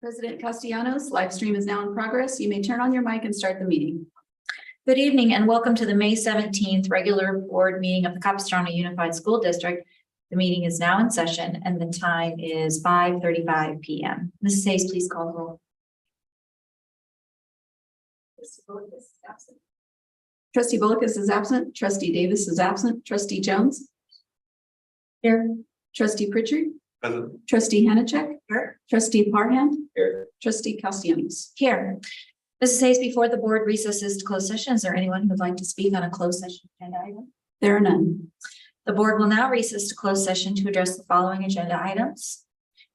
President Castellanos, live stream is now in progress. You may turn on your mic and start the meeting. Good evening and welcome to the May 17th regular board meeting of the Capistrano Unified School District. The meeting is now in session and the time is 5:35 p.m. Mrs. Hayes, please call the roll. Trustee Bullicus is absent. Trustee Davis is absent. Trustee Jones. Here. Trustee Pritchard. Present. Trustee Hanachek. Here. Trustee Parham. Here. Trustee Castellanos. Here. Mrs. Hayes, before the board recesses to closed session, is there anyone who would like to speak on a closed session agenda item? There are none. The board will now recess to closed session to address the following agenda items.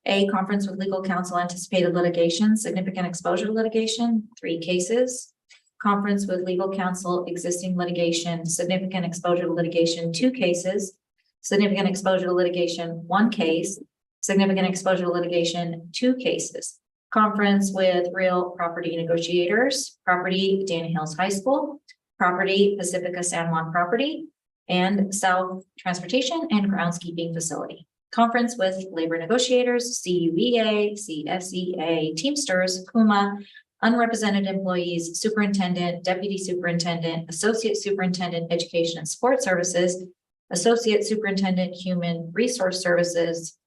A, conference with legal counsel, anticipated litigation, significant exposure to litigation, 3 cases. Conference with legal counsel, existing litigation, significant exposure to litigation, 2 cases. Significant exposure to litigation, 1 case. Significant exposure to litigation, 2 cases. Conference with real property negotiators, property Dana Hills High School, property Pacifica San Juan property, and South Transportation and Groundskeeping Facility. Conference with labor negotiators, CUEA, CSEA, Teamsters, PUMA, unrepresented employees, superintendent, deputy superintendent, associate superintendent, education and support services, associate superintendent, human resource services,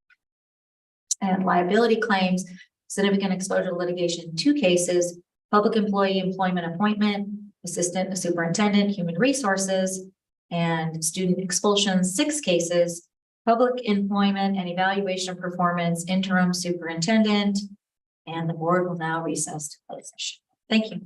and liability claims, significant exposure to litigation, 2 cases, public employee employment appointment, assistant superintendent, human resources, and student expulsion, 6 cases, public employment and evaluation of performance, interim superintendent, and the board will now recess to closed session. Thank you.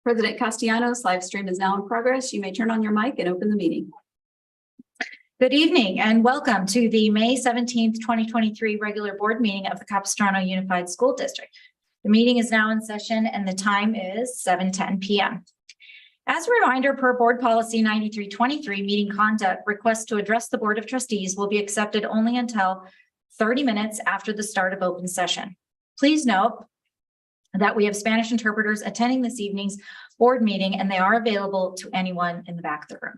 President Castellanos, live stream is now in progress. You may turn on your mic and open the meeting. Good evening and welcome to the May 17th, 2023 regular board meeting of the Capistrano Unified School District. The meeting is now in session and the time is 7:10 p.m. As a reminder, per Board Policy 9323, meeting conduct requests to address the Board of Trustees will be accepted only until 30 minutes after the start of open session. Please note that we have Spanish interpreters attending this evening's board meeting and they are available to anyone in the back of the room.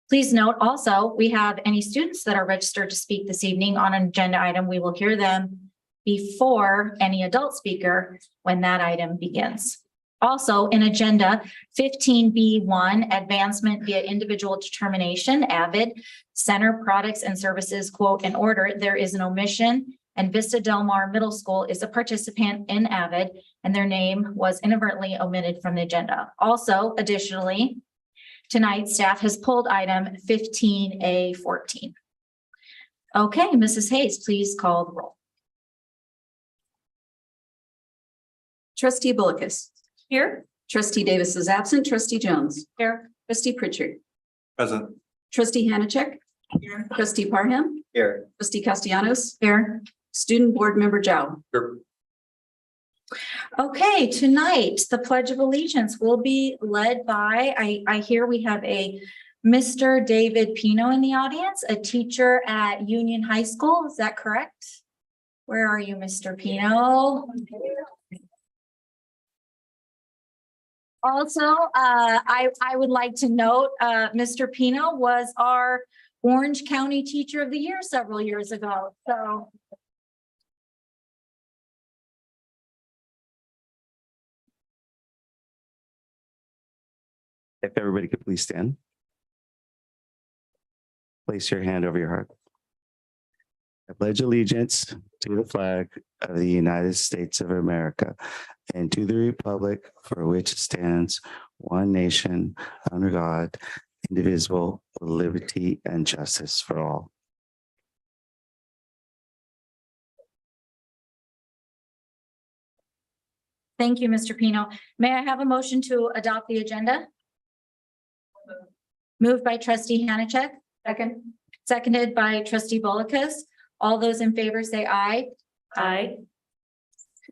Please note also, we have any students that are registered to speak this evening on an agenda item. We will hear them before any adult speaker when that item begins. Also in agenda 15B1, advancement via individual determination, AVID, Center Products and Services, quote, in order, there is an omission and Vista Del Mar Middle School is a participant in AVID and their name was inadvertently omitted from the agenda. Also, additionally, tonight staff has pulled item 15A14. Okay, Mrs. Hayes, please call the roll. Trustee Bullicus. Here. Trustee Davis is absent. Trustee Jones. Here. Trustee Pritchard. Present. Trustee Hanachek. Here. Trustee Parham. Here. Trustee Castellanos. Here. Student Board Member Zhao. Here. Okay, tonight, the Pledge of Allegiance will be led by, I hear we have a Mr. David Pino in the audience, a teacher at Union High School. Is that correct? Where are you, Mr. Pino? Also, I would like to note, Mr. Pino was our Orange County Teacher of the Year several years ago, so. If everybody could please stand. Place your hand over your heart. I pledge allegiance to the flag of the United States of America and to the republic for which it stands, one nation, under God, indivisible, with liberty and justice for all. Thank you, Mr. Pino. May I have a motion to adopt the agenda? Moved by Trustee Hanachek. Second. Seconded by Trustee Bullicus. All those in favor say aye. Aye.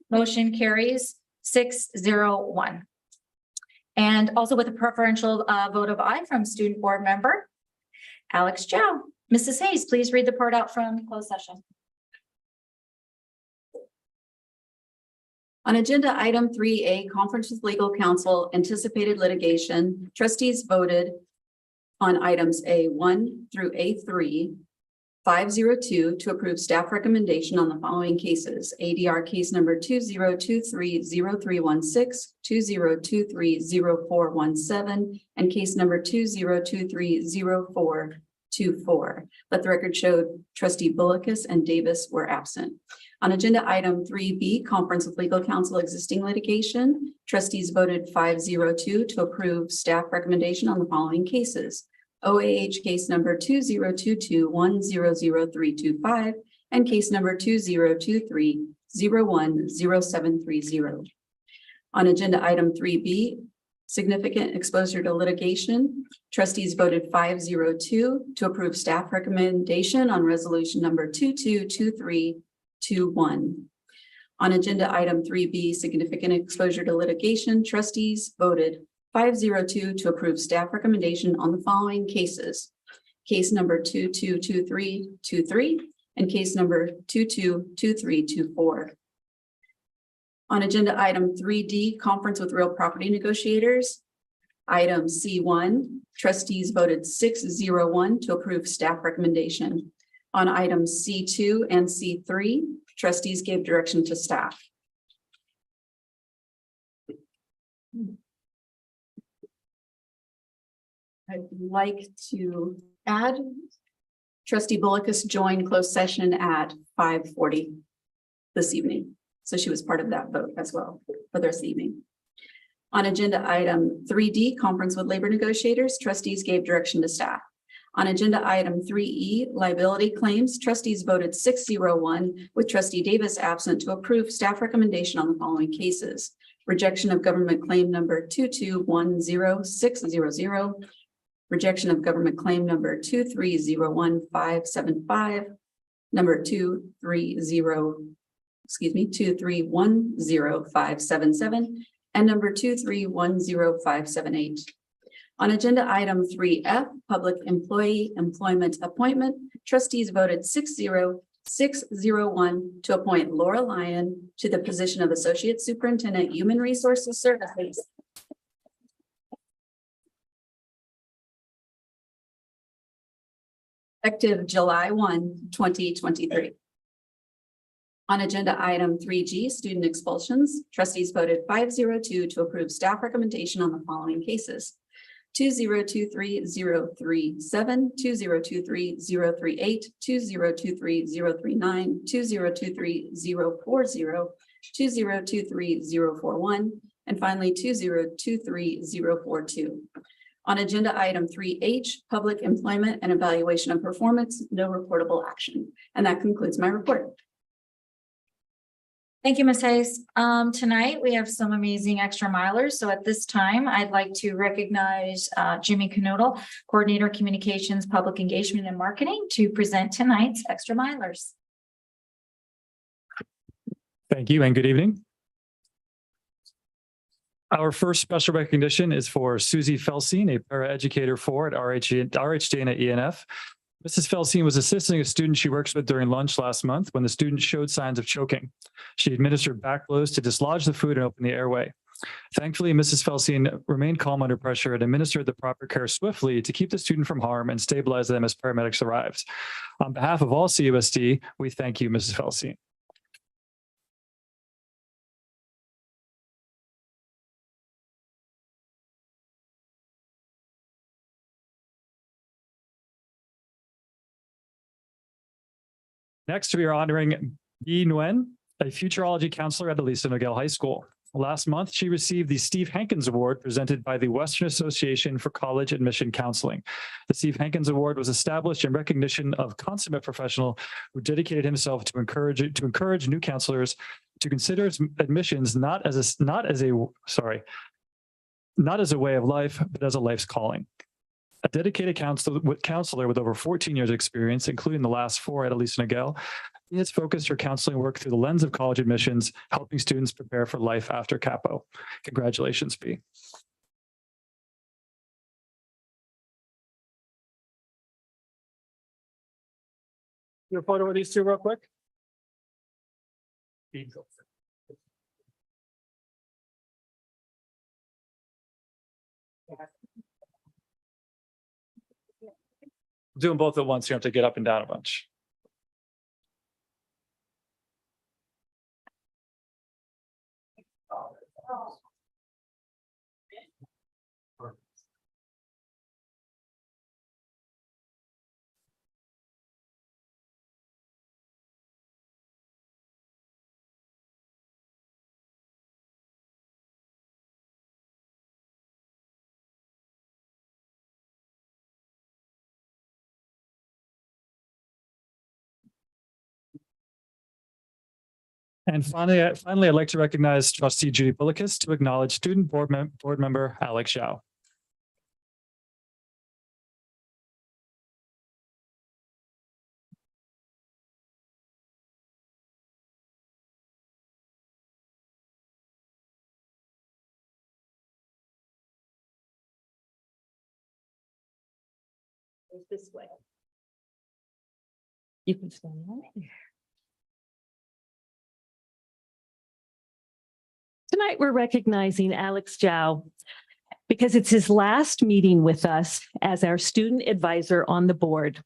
Motion carries 6-0-1. And also with a preferential vote of aye from Student Board Member Alex Zhao. Mrs. Hayes, please read the report out from closed session. On agenda item 3A, conference with legal counsel, anticipated litigation, trustees voted on items A1 through A3, 502 to approve staff recommendation on the following cases. ADR case number 2023-0316, 2023-0417, and case number 2023-0424. Let the record show Trustee Bullicus and Davis were absent. On agenda item 3B, conference with legal counsel, existing litigation, trustees voted 502 to approve staff recommendation on the following cases. OAH case number 2022-100325 and case number 2023-010730. On agenda item 3B, significant exposure to litigation, trustees voted 502 to approve staff recommendation on resolution number 222321. On agenda item 3B, significant exposure to litigation, trustees voted 502 to approve staff recommendation on the following cases. Case number 222323 and case number 222324. On agenda item 3D, conference with real property negotiators. Item C1, trustees voted 601 to approve staff recommendation. On items C2 and C3, trustees gave direction to staff. I'd like to add Trustee Bullicus joined closed session at 5:40 this evening. So she was part of that vote as well for this evening. On agenda item 3D, conference with labor negotiators, trustees gave direction to staff. On agenda item 3E, liability claims, trustees voted 601 with Trustee Davis absent to approve staff recommendation on the following cases. rejection of government claim number 2210600, rejection of government claim number 2301575, number 2310577, and number 2310578. On agenda item 3F, public employee employment appointment, trustees voted 60601 to appoint Laura Lyon to the position of Associate Superintendent, Human Resources Services. Effective July 1, 2023. On agenda item 3G, student expulsions, trustees voted 502 to approve staff recommendation on the following cases: 2023037, 2023038, 2023039, 2023040, 2023041, and finally 2023042. On agenda item 3H, public employment and evaluation of performance, no reportable action. And that concludes my report. Thank you, Ms. Hayes. Tonight we have some amazing extra milers. So at this time, I'd like to recognize Jimmy Canoodle, Coordinator Communications, Public Engagement and Marketing, to present tonight's extra milers. Thank you and good evening. Our first special recognition is for Susie Felsine, a paraeducator at RHD and at ENF. Mrs. Felsine was assisting a student she works with during lunch last month when the student showed signs of choking. She administered back blows to dislodge the food and open the airway. Thankfully, Mrs. Felsine remained calm under pressure and administered the proper care swiftly to keep the student from harm and stabilize them as paramedics arrived. On behalf of all CUSD, we thank you, Mrs. Felsine. Next, we are honoring Yi Nguyen, a futurology counselor at Elisa Nogel High School. Last month, she received the Steve Hankins Award presented by the Western Association for College Admission Counseling. The Steve Hankins Award was established in recognition of consummate professional who dedicated himself to encourage new counselors to consider admissions not as a way of life, but as a life's calling. A dedicated counselor with over 14 years of experience, including the last 4 at Elisa Nogel, he has focused her counseling work through the lens of college admissions, helping students prepare for life after Capo. Congratulations, B. Do a photo with these two real quick. Do them both at once. You have to get up and down a bunch. And finally, I'd like to recognize Trustee Judy Bullicus to acknowledge student board member Alex Zhao. This way. You can stand right there. Tonight, we're recognizing Alex Zhao because it's his last meeting with us as our student advisor on the board,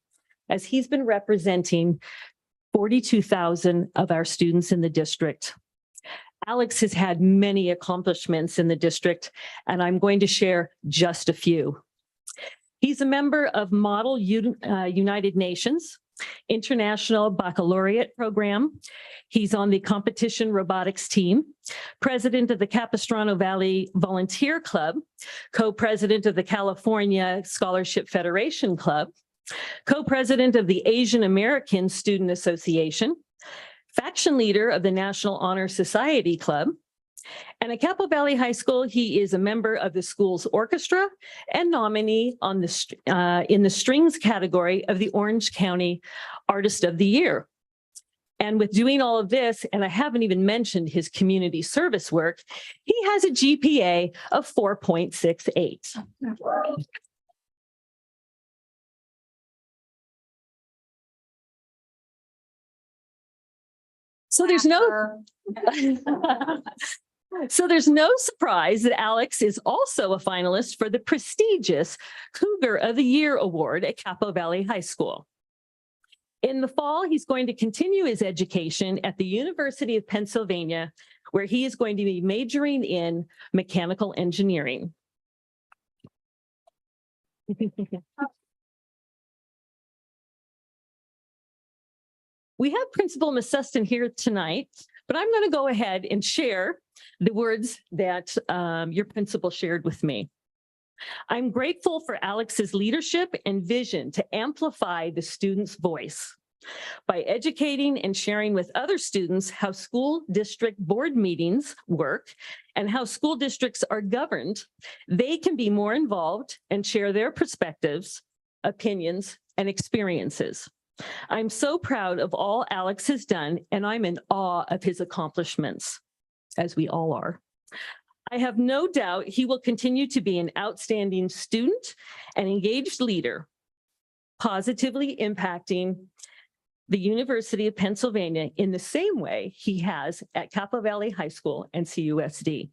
as he's been representing 42,000 of our students in the district. Alex has had many accomplishments in the district, and I'm going to share just a few. He's a member of Model United Nations International Baccalaureate Program. He's on the competition robotics team, president of the Capistrano Valley Volunteer Club, co-president of the California Scholarship Federation Club, co-president of the Asian American Student Association, faction leader of the National Honor Society Club, And at Capo Valley High School, he is a member of the school's orchestra and nominee on in the strings category of the Orange County Artist of the Year. And with doing all of this, and I haven't even mentioned his community service work, he has a GPA of 4.68. So there's no surprise that Alex is also a finalist for the prestigious Cougar of the Year Award at Capo Valley High School. In the fall, he's going to continue his education at the University of Pennsylvania, where he is going to be majoring in mechanical engineering. We have Principal Masustin here tonight, but I'm going to go ahead and share the words that your principal shared with me. I'm grateful for Alex's leadership and vision to amplify the student's voice. By educating and sharing with other students how school district board meetings work and how school districts are governed, they can be more involved and share their perspectives, opinions, and experiences. I'm so proud of all Alex has done, and I'm in awe of his accomplishments, as we all are. I have no doubt he will continue to be an outstanding student and engaged leader, positively impacting the University of Pennsylvania in the same way he has at Capo Valley High School and CUSD.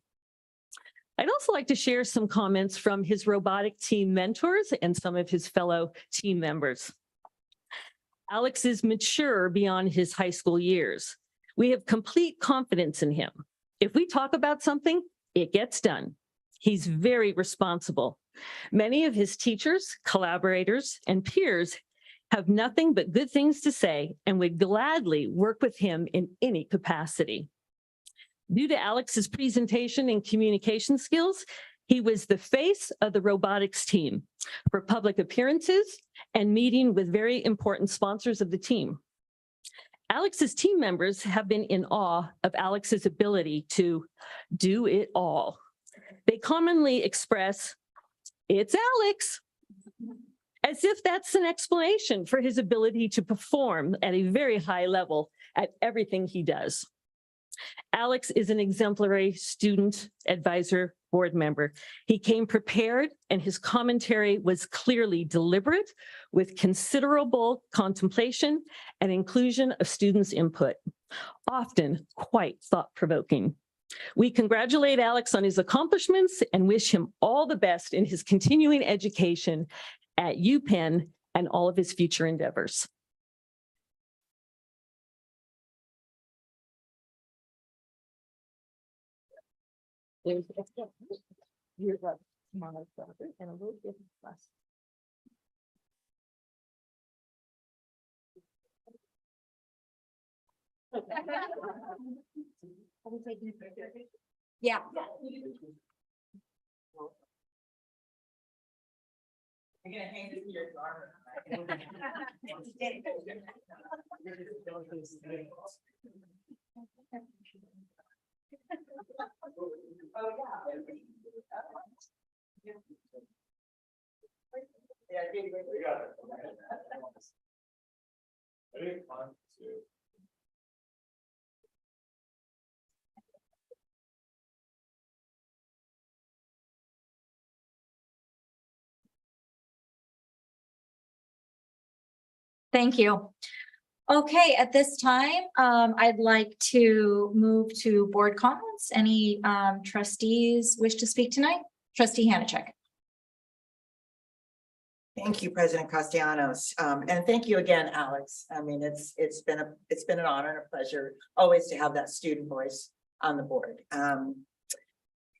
I'd also like to share some comments from his robotic team mentors and some of his fellow team members. Alex is mature beyond his high school years. We have complete confidence in him. If we talk about something, it gets done. He's very responsible. Many of his teachers, collaborators, and peers have nothing but good things to say and would gladly work with him in any capacity. Due to Alex's presentation and communication skills, he was the face of the robotics team for public appearances and meeting with very important sponsors of the team. Alex's team members have been in awe of Alex's ability to do it all. They commonly express, "It's Alex," as if that's an explanation for his ability to perform at a very high level at everything he does. Alex is an exemplary student advisor board member. He came prepared and his commentary was clearly deliberate with considerable contemplation and inclusion of students' input, often quite thought-provoking. We congratulate Alex on his accomplishments and wish him all the best in his continuing education at UPenn and all of his future endeavors. Yeah. I'm gonna hand it to your daughter. Yeah, we got it. Ready? 1, 2. Thank you. Okay, at this time, I'd like to move to board comments. Any trustees wish to speak tonight? Trustee Hanichek. Thank you, President Castellanos. And thank you again, Alex. I mean, it's been an honor and a pleasure always to have that student voice on the board.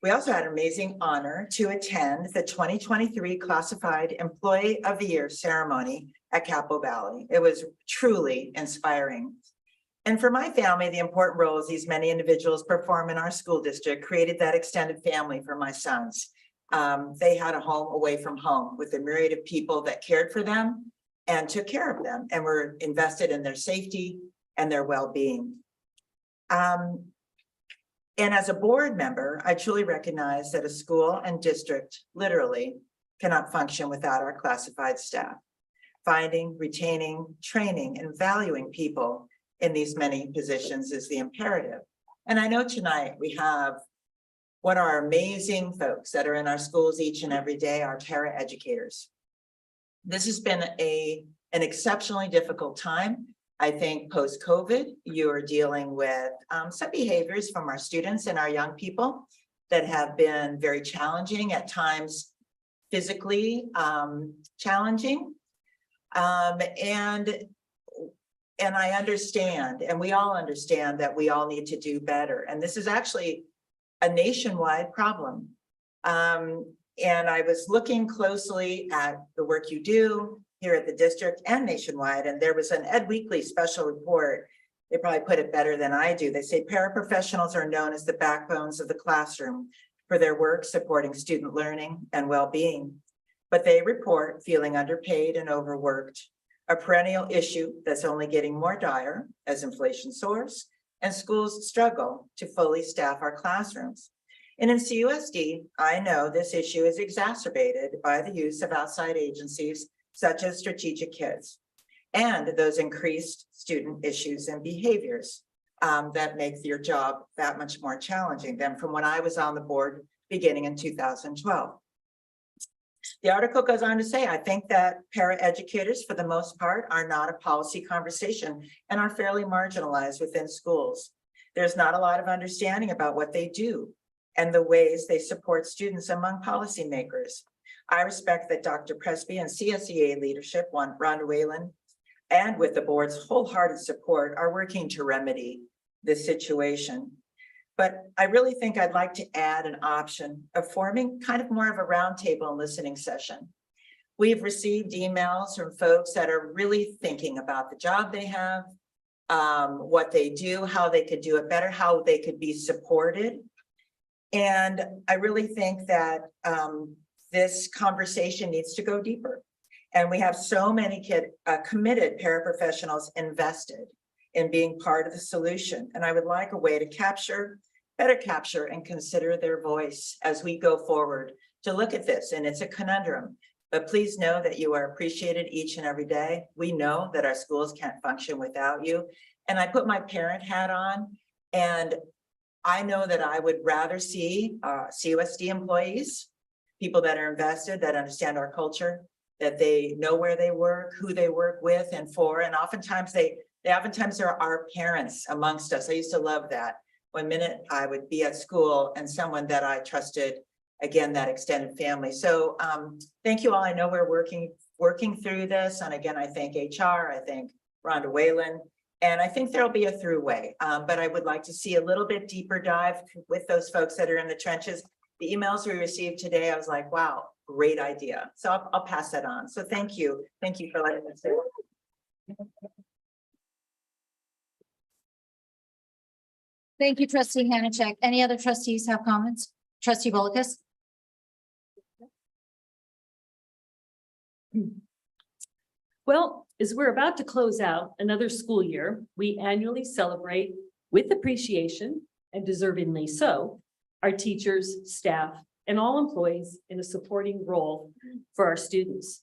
We also had an amazing honor to attend the 2023 Classified Employee of the Year ceremony at Capo Valley. It was truly inspiring. And for my family, the important roles these many individuals perform in our school district created that extended family for my sons. They had a home away from home with a myriad of people that cared for them and took care of them and were invested in their safety and their well-being. And as a board member, I truly recognize that a school and district literally cannot function without our classified staff. Finding, retaining, training, and valuing people in these many positions is the imperative. And I know tonight we have one of our amazing folks that are in our schools each and every day, our paraeducators. This has been an exceptionally difficult time. I think post-COVID, you are dealing with some behaviors from our students and our young people that have been very challenging, at times physically challenging. And I understand, and we all understand, that we all need to do better. And this is actually a nationwide problem. And I was looking closely at the work you do here at the district and nationwide, and there was an Ed Weekly special report. They probably put it better than I do. They say paraprofessionals are known as the backbones of the classroom for their work supporting student learning and well-being. But they report feeling underpaid and overworked, a perennial issue that's only getting more dire as inflation soars and schools struggle to fully staff our classrooms. And in CUSD, I know this issue is exacerbated by the use of outside agencies such as Strategic Kids and those increased student issues and behaviors that make your job that much more challenging than from when I was on the board beginning in 2012. The article goes on to say, I think that paraeducators, for the most part, are not a policy conversation and are fairly marginalized within schools. There's not a lot of understanding about what they do and the ways they support students among policymakers. I respect that Dr. Presby and CSEA leadership, Rhonda Whalen, and with the board's wholehearted support, are working to remedy this situation. But I really think I'd like to add an option of forming kind of more of a roundtable and listening session. We've received emails from folks that are really thinking about the job they have, what they do, how they could do it better, how they could be supported. And I really think that this conversation needs to go deeper. And we have so many committed paraprofessionals invested in being part of the solution. And I would like a way to better capture and consider their voice as we go forward to look at this. And it's a conundrum, but please know that you are appreciated each and every day. We know that our schools can't function without you. And I put my parent hat on, and I know that I would rather see CUSD employees, people that are invested, that understand our culture, that they know where they work, who they work with and for, and oftentimes oftentimes there are parents amongst us. I used to love that. One minute I would be at school and someone that I trusted, again, that extended family. So thank you all. I know we're working through this. And again, I thank HR, I thank Rhonda Whalen, and I think there'll be a through way. But I would like to see a little bit deeper dive with those folks that are in the trenches. The emails we received today, I was like, wow, great idea. So I'll pass that on. So thank you. Thank you for letting me say that. Thank you, trustee Hanachek. Any other trustees have comments? Trustee Bolkus? Well, as we're about to close out another school year, we annually celebrate with appreciation, and deservingly so, our teachers, staff, and all employees in a supporting role for our students.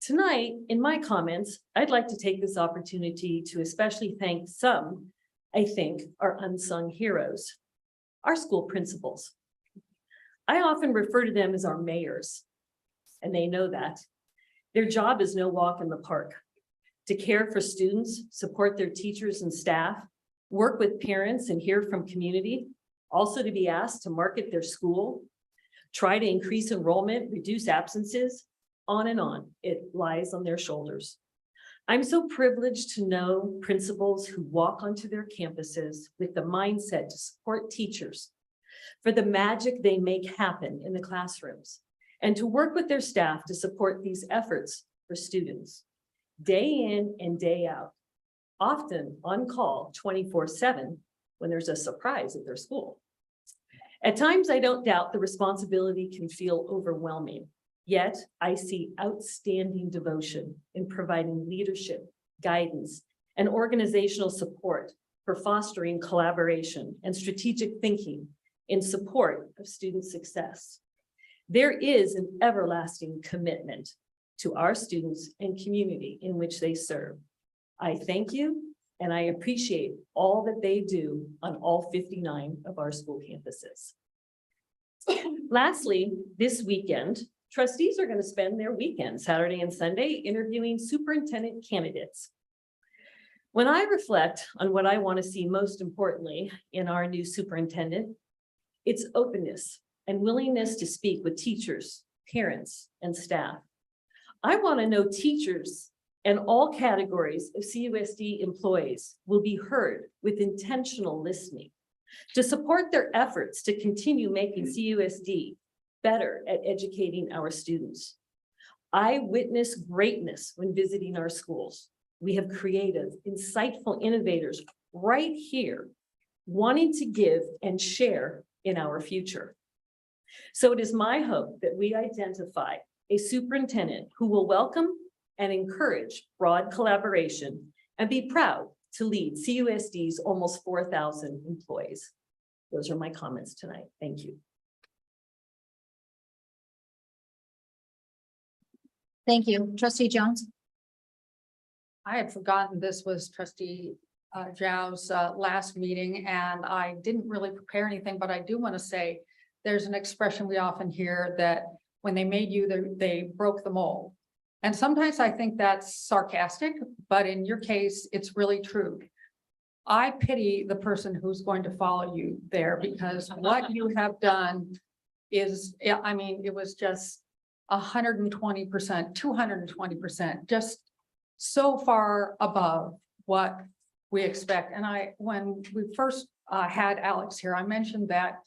Tonight, in my comments, I'd like to take this opportunity to especially thank some, I think, are unsung heroes, our school principals. I often refer to them as our mayors, and they know that. Their job is no walk in the park. To care for students, support their teachers and staff, work with parents and hear from community, also to be asked to market their school, try to increase enrollment, reduce absences, on and on. It lies on their shoulders. I'm so privileged to know principals who walk onto their campuses with the mindset to support teachers for the magic they make happen in the classrooms, and to work with their staff to support these efforts for students day in and day out, often on call 24/7 when there's a surprise at their school. At times, I don't doubt the responsibility can feel overwhelming, yet I see outstanding devotion in providing leadership, guidance, and organizational support for fostering collaboration and strategic thinking in support of student success. There is an everlasting commitment to our students and community in which they serve. I thank you and I appreciate all that they do on all 59 of our school campuses. Lastly, this weekend, trustees are going to spend their weekend, Saturday and Sunday, interviewing superintendent candidates. When I reflect on what I want to see most importantly in our new superintendent, it's openness and willingness to speak with teachers, parents, and staff. I want to know teachers and all categories of CUSD employees will be heard with intentional listening to support their efforts to continue making CUSD better at educating our students. I witness greatness when visiting our schools. We have creative, insightful innovators right here, wanting to give and share in our future. So it is my hope that we identify a superintendent who will welcome and encourage broad collaboration and be proud to lead CUSD's almost 4,000 employees. Those are my comments tonight. Thank you. Thank you. Trustee Jones? I had forgotten this was trustee Zhao's last meeting, and I didn't really prepare anything, but I do want to say there's an expression we often hear that when they made you, they broke the mold. And sometimes I think that's sarcastic, but in your case, it's really true. I pity the person who's going to follow you there, because what you have done is, I mean, it was just 120%, 220%, just so far above what we expect. And when we first had Alex here, I mentioned that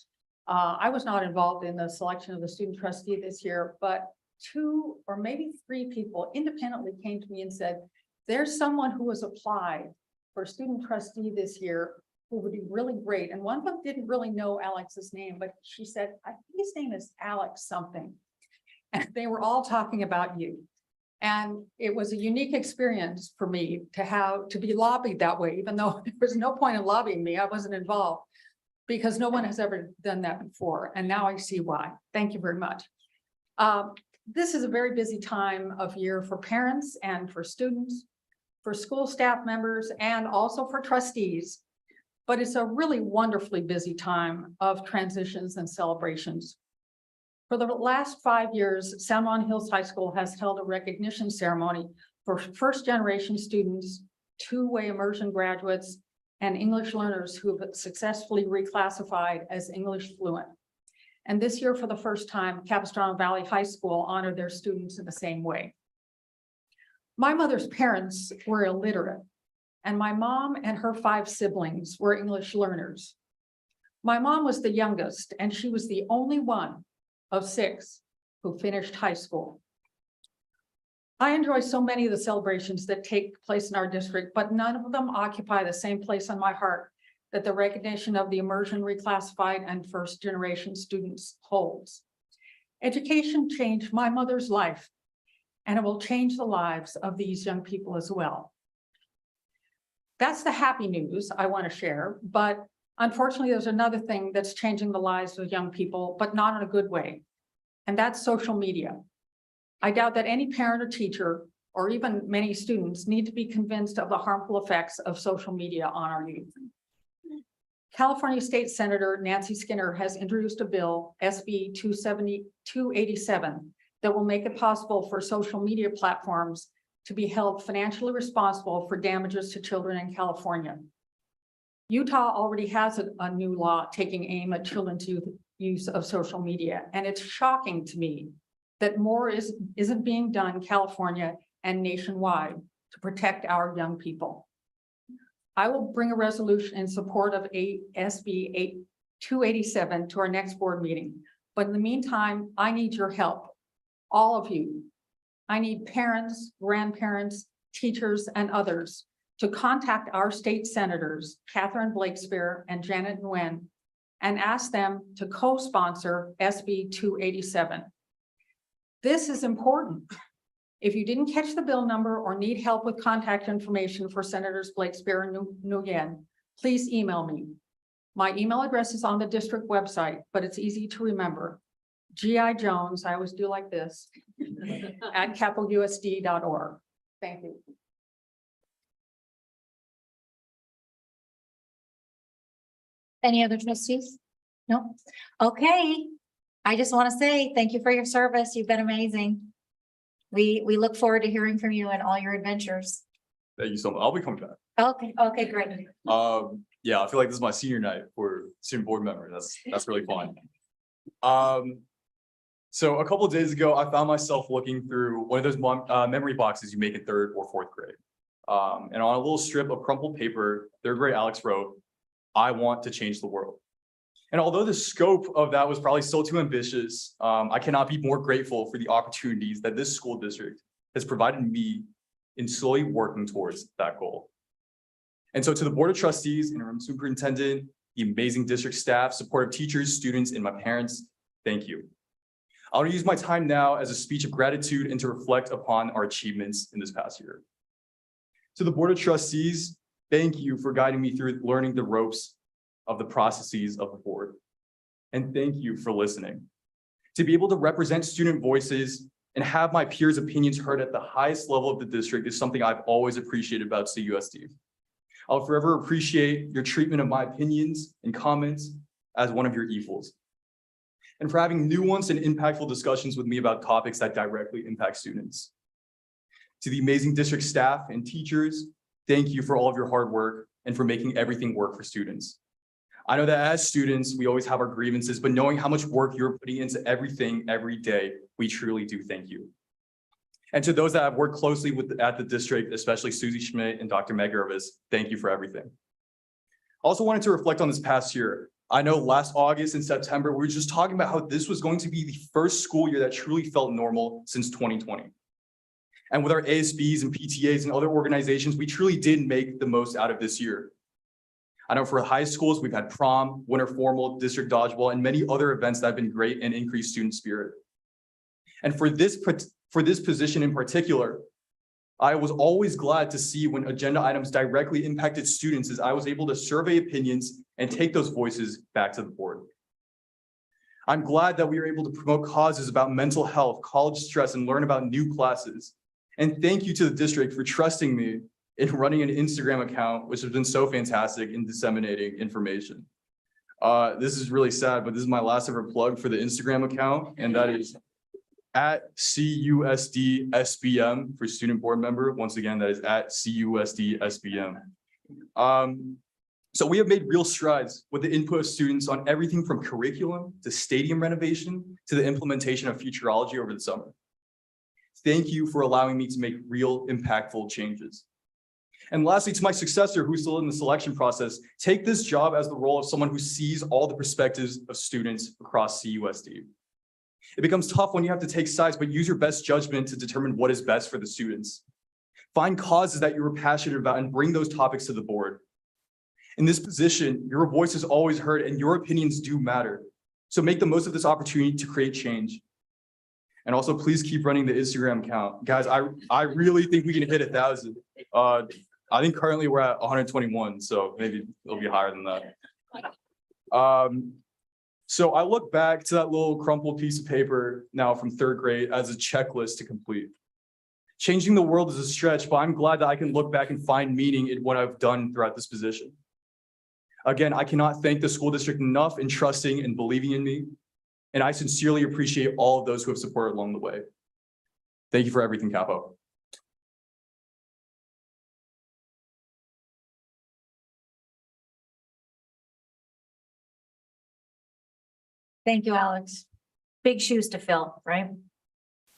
I was not involved in the selection of the student trustee this year, but 2 or maybe 3 people independently came to me and said, there's someone who has applied for student trustee this year who would be really great. And one of them didn't really know Alex's name, but she said, I think his name is Alex something. And they were all talking about you. And it was a unique experience for me to be lobbied that way, even though there was no point in lobbying me. I wasn't involved because no one has ever done that before. And now I see why. Thank you very much. This is a very busy time of year for parents and for students, for school staff members, and also for trustees. But it's a really wonderfully busy time of transitions and celebrations. For the last 5 years, San Juan Hills High School has held a recognition ceremony for first-generation students, two-way immersion graduates, and English learners who have successfully reclassified as English fluent. And this year, for the first time, Capistrano Valley High School honored their students in the same way. My mother's parents were illiterate, and my mom and her 5 siblings were English learners. My mom was the youngest, and she was the only one of 6 who finished high school. I enjoy so many of the celebrations that take place in our district, but none of them occupy the same place on my heart that the recognition of the immersion reclassified and first generation students holds. Education changed my mother's life, and it will change the lives of these young people as well. That's the happy news I want to share, but unfortunately, there's another thing that's changing the lives of young people, but not in a good way, and that's social media. I doubt that any parent or teacher, or even many students, need to be convinced of the harmful effects of social media on our youth. California State Senator Nancy Skinner has introduced a bill, SB 287, that will make it possible for social media platforms to be held financially responsible for damages to children in California. Utah already has a new law taking aim at children's use of social media, and it's shocking to me that more isn't being done in California and nationwide to protect our young people. I will bring a resolution in support of SB 287 to our next board meeting, but in the meantime, I need your help, all of you. I need parents, grandparents, teachers, and others to contact our state senators, Catherine Blakespear and Janet Nguyen, and ask them to co-sponsor SB 287. This is important. If you didn't catch the bill number or need help with contact information for Senators Blakespear and Nguyen, please email me. My email address is on the district website, but it's easy to remember. GI Jones, I always do like this, at capousd.org. Thank you. Any other trustees? No? Okay. I just want to say thank you for your service. You've been amazing. We look forward to hearing from you and all your adventures. Thank you so much. I'll be coming back. Okay, great. Yeah, I feel like this is my senior night for student board member. That's really fun. So a couple of days ago, I found myself looking through one of those memory boxes you make in 3rd or 4th grade. And on a little strip of crumpled paper, 3rd grade Alex wrote, "I want to change the world." And although the scope of that was probably still too ambitious, I cannot be more grateful for the opportunities that this school district has provided me in slowly working towards that goal. And so to the Board of Trustees, interim superintendent, the amazing district staff, supportive teachers, students, and my parents, thank you. I want to use my time now as a speech of gratitude and to reflect upon our achievements in this past year. To the Board of Trustees, thank you for guiding me through learning the ropes of the processes of the board. And thank you for listening. To be able to represent student voices and have my peers' opinions heard at the highest level of the district is something I've always appreciated about CUSD. I'll forever appreciate your treatment of my opinions and comments as one of your equals. And for having nuanced and impactful discussions with me about topics that directly impact students. To the amazing district staff and teachers, thank you for all of your hard work and for making everything work for students. I know that as students, we always have our grievances, but knowing how much work you're putting into everything every day, we truly do thank you. And to those that have worked closely at the district, especially Susie Schmidt and Dr. Meg Irvis, thank you for everything. I also wanted to reflect on this past year. I know last August and September, we were just talking about how this was going to be the first school year that truly felt normal since 2020. And with our ASBs and PTAs and other organizations, we truly did make the most out of this year. I know for high schools, we've had prom, winter formal, district dodgeball, and many other events that have been great and increased student spirit. And for this position in particular, I was always glad to see when agenda items directly impacted students as I was able to survey opinions and take those voices back to the board. I'm glad that we were able to promote causes about mental health, college stress, and learn about new classes. And thank you to the district for trusting me in running an Instagram account, which has been so fantastic in disseminating information. This is really sad, but this is my last ever plug for the Instagram account, and that is at CUSD-SBM for student board member. Once again, that is at CUSD-SBM. So we have made real strides with the input of students on everything from curriculum to stadium renovation to the implementation of futurology over the summer. Thank you for allowing me to make real impactful changes. And lastly, to my successor, who's still in the selection process, take this job as the role of someone who sees all the perspectives of students across CUSD. It becomes tough when you have to take sides, but use your best judgment to determine what is best for the students. Find causes that you are passionate about and bring those topics to the board. In this position, your voice is always heard and your opinions do matter. So make the most of this opportunity to create change. And also please keep running the Instagram account. Guys, I really think we can hit 1,000. I think currently we're at 121, so maybe it'll be higher than that. So I look back to that little crumpled piece of paper now from 3rd grade as a checklist to complete. Changing the world is a stretch, but I'm glad that I can look back and find meaning in what I've done throughout this position. Again, I cannot thank the school district enough in trusting and believing in me, and I sincerely appreciate all of those who have supported along the way. Thank you for everything, Capo. Thank you, Alex. Big shoes to fill, right?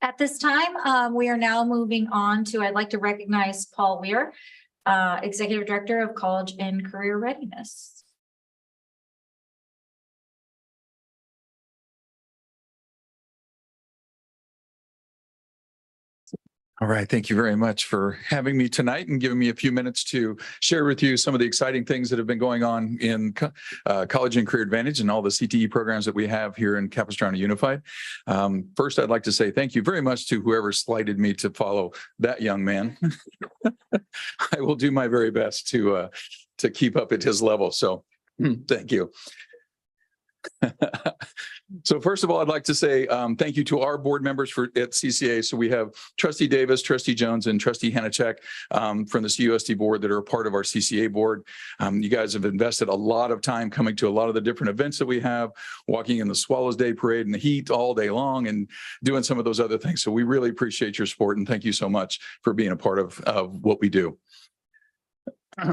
At this time, we are now moving on to, I'd like to recognize Paul Weir, Executive Director of College and Career Readiness. All right. Thank you very much for having me tonight and giving me a few minutes to share with you some of the exciting things that have been going on in College and Career Advantage and all the CTE programs that we have here in Capistrano Unified. First, I'd like to say thank you very much to whoever slighted me to follow that young man. I will do my very best to to keep up at his level. So thank you. So first of all, I'd like to say thank you to our board members at CCA. So we have Trustee Davis, Trustee Jones, and Trustee Hanachek from the CUSD board that are a part of our CCA board. You guys have invested a lot of time coming to a lot of the different events that we have, walking in the Swallows Day Parade in the heat all day long and doing some of those other things. So we really appreciate your support and thank you so much for being a part of what we do.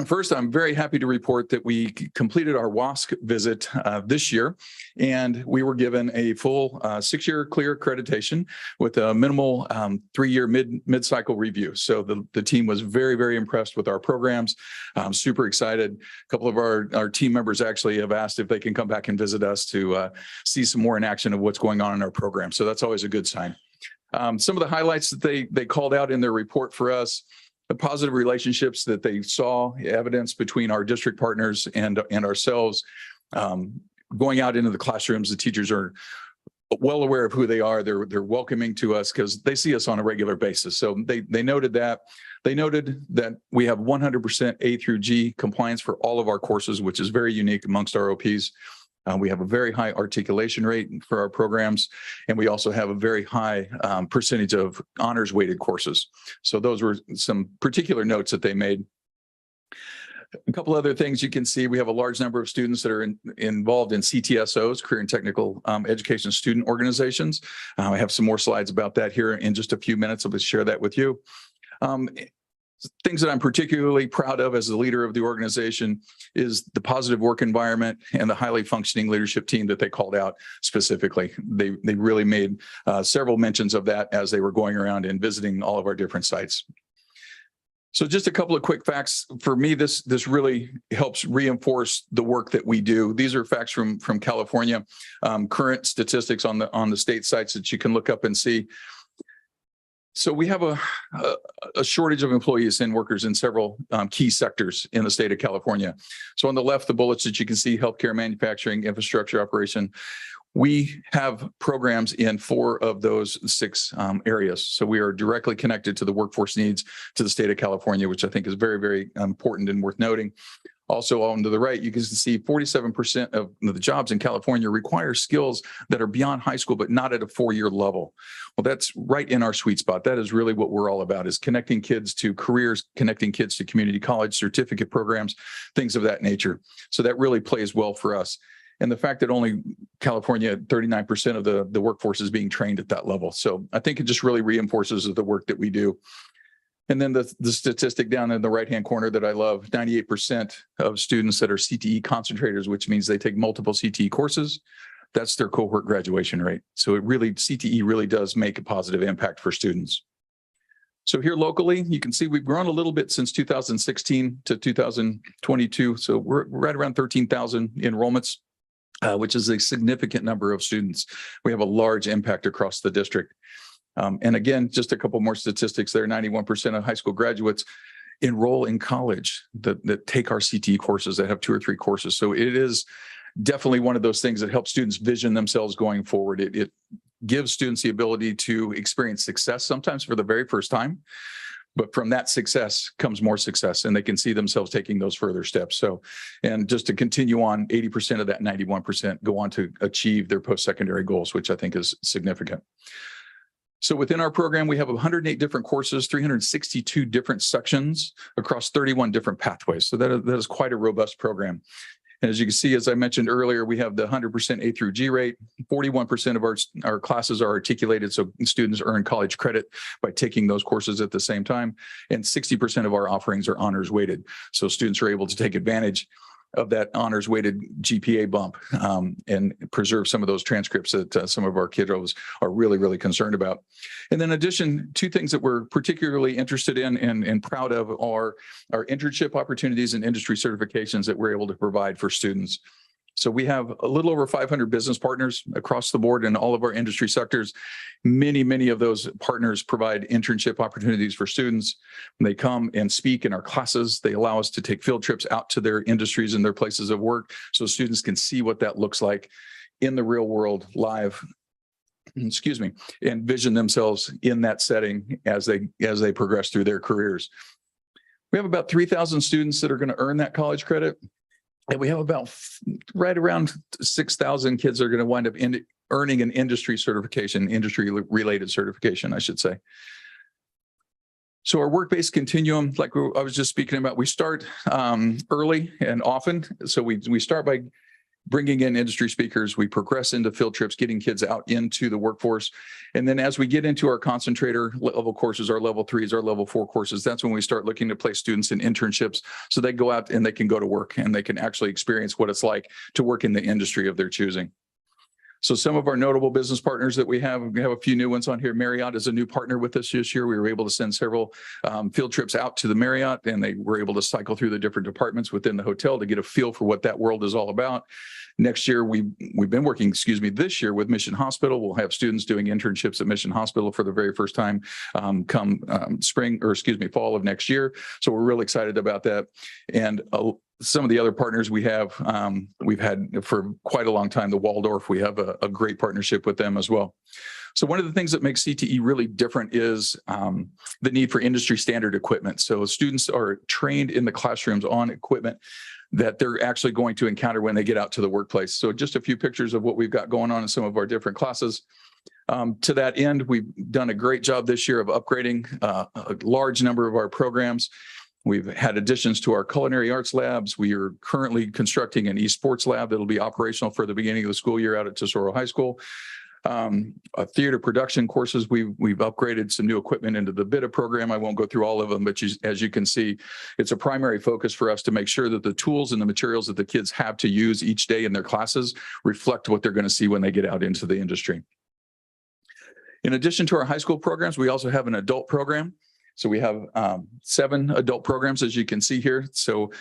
First, I'm very happy to report that we completed our WASC visit this year, and we were given a full 6-year clear accreditation with a minimal 3-year mid-cycle review. So the team was very, very impressed with our programs. I'm super excited. A couple of our team members actually have asked if they can come back and visit us to see some more in action of what's going on in our program. So that's always a good sign. Some of the highlights that they called out in their report for us: the positive relationships that they saw, evidence between our district partners and ourselves. Going out into the classrooms, the teachers are well aware of who they are. They're welcoming to us because they see us on a regular basis. So they noted that. They noted that we have 100% A through G compliance for all of our courses, which is very unique amongst our OPs. We have a very high articulation rate for our programs, and we also have a very high percentage of honors weighted courses. So those were some particular notes that they made. A couple other things you can see: we have a large number of students that are involved in CTSOs, Career and Technical Education Student Organizations. I have some more slides about that here in just a few minutes. I'll just share that with you. Things that I'm particularly proud of as the leader of the organization is the positive work environment and the highly functioning leadership team that they called out specifically. They really made several mentions of that as they were going around and visiting all of our different sites. So just a couple of quick facts. For me, this really helps reinforce the work that we do. These are facts from California, current statistics on the state sites that you can look up and see. So we have a shortage of employees and workers in several key sectors in the state of California. So on the left, the bullets that you can see: healthcare, manufacturing, infrastructure, operation. We have programs in 4 of those 6 areas. So we are directly connected to the workforce needs to the state of California, which I think is very, very important and worth noting. Also on to the right, you can see 47% of the jobs in California require skills that are beyond high school, but not at a 4-year level. Well, that's right in our sweet spot. That is really what we're all about, is connecting kids to careers, connecting kids to community college, certificate programs, things of that nature. So that really plays well for us. And the fact that only California, 39% of the workforce is being trained at that level. So I think it just really reinforces the work that we do. And then the statistic down in the right-hand corner that I love: 98% of students that are CTE concentrators, which means they take multiple CTE courses, that's their cohort graduation rate. So CTE really does make a positive impact for students. So here locally, you can see we've grown a little bit since 2016 to 2022. So we're right around 13,000 enrollments, which is a significant number of students. We have a large impact across the district. And again, just a couple more statistics there: 91% of high school graduates enroll in college that take our CTE courses, that have 2 or 3 courses. So it is definitely one of those things that helps students vision themselves going forward. It gives students the ability to experience success, sometimes for the very first time. But from that success comes more success, and they can see themselves taking those further steps. So, and just to continue on, 80% of that 91% go on to achieve their post-secondary goals, which I think is significant. So within our program, we have 108 different courses, 362 different sections across 31 different pathways. So that is quite a robust program. And as you can see, as I mentioned earlier, we have the 100% A through G rate. 41% of our classes are articulated, so students earn college credit by taking those courses at the same time. And 60% of our offerings are honors weighted. So students are able to take advantage of that honors weighted GPA bump and preserve some of those transcripts that some of our kiddos are really, really concerned about. And then in addition, 2 things that we're particularly interested in and proud of are our internship opportunities and industry certifications that we're able to provide for students. So we have a little over 500 business partners across the board in all of our industry sectors. Many of those partners provide internship opportunities for students. When they come and speak in our classes, they allow us to take field trips out to their industries and their places of work so students can see what that looks like in the real world, live, and vision themselves in that setting as they progress through their careers. We have about 3,000 students that are going to earn that college credit. And we have about right around 6,000 kids that are going to wind up earning an industry certification, industry related certification, I should say. So our work-based continuum, like I was just speaking about, we start early and often. So we start by bringing in industry speakers. We progress into field trips, getting kids out into the workforce. And then as we get into our concentrator level courses, our level 3s, our level 4 courses, that's when we start looking to place students in internships. So they go out and they can go to work and they can actually experience what it's like to work in the industry of their choosing. So some of our notable business partners that we have a few new ones on here. Marriott is a new partner with us this year. We were able to send several field trips out to the Marriott, and they were able to cycle through the different departments within the hotel to get a feel for what that world is all about. Next year, we've been working, this year with Mission Hospital. We'll have students doing internships at Mission Hospital for the very first time come fall of next year. So we're really excited about that. And some of the other partners we've had for quite a long time, the Waldorf, we have a great partnership with them as well. So one of the things that makes CTE really different is the need for industry standard equipment. So students are trained in the classrooms on equipment that they're actually going to encounter when they get out to the workplace. So just a few pictures of what we've got going on in some of our different classes. To that end, we've done a great job this year of upgrading a large number of our programs. We've had additions to our culinary arts labs. We are currently constructing an esports lab that'll be operational for the beginning of the school year out at Tesoro High School. Theater production courses, we've upgraded some new equipment into the BITA program. I won't go through all of them, but as you can see, it's a primary focus for us to make sure that the tools and the materials that the kids have to use each day in their classes reflect what they're going to see when they get out into the industry. In addition to our high school programs, we also have an adult program. So we have 7 adult programs, as you can see here. So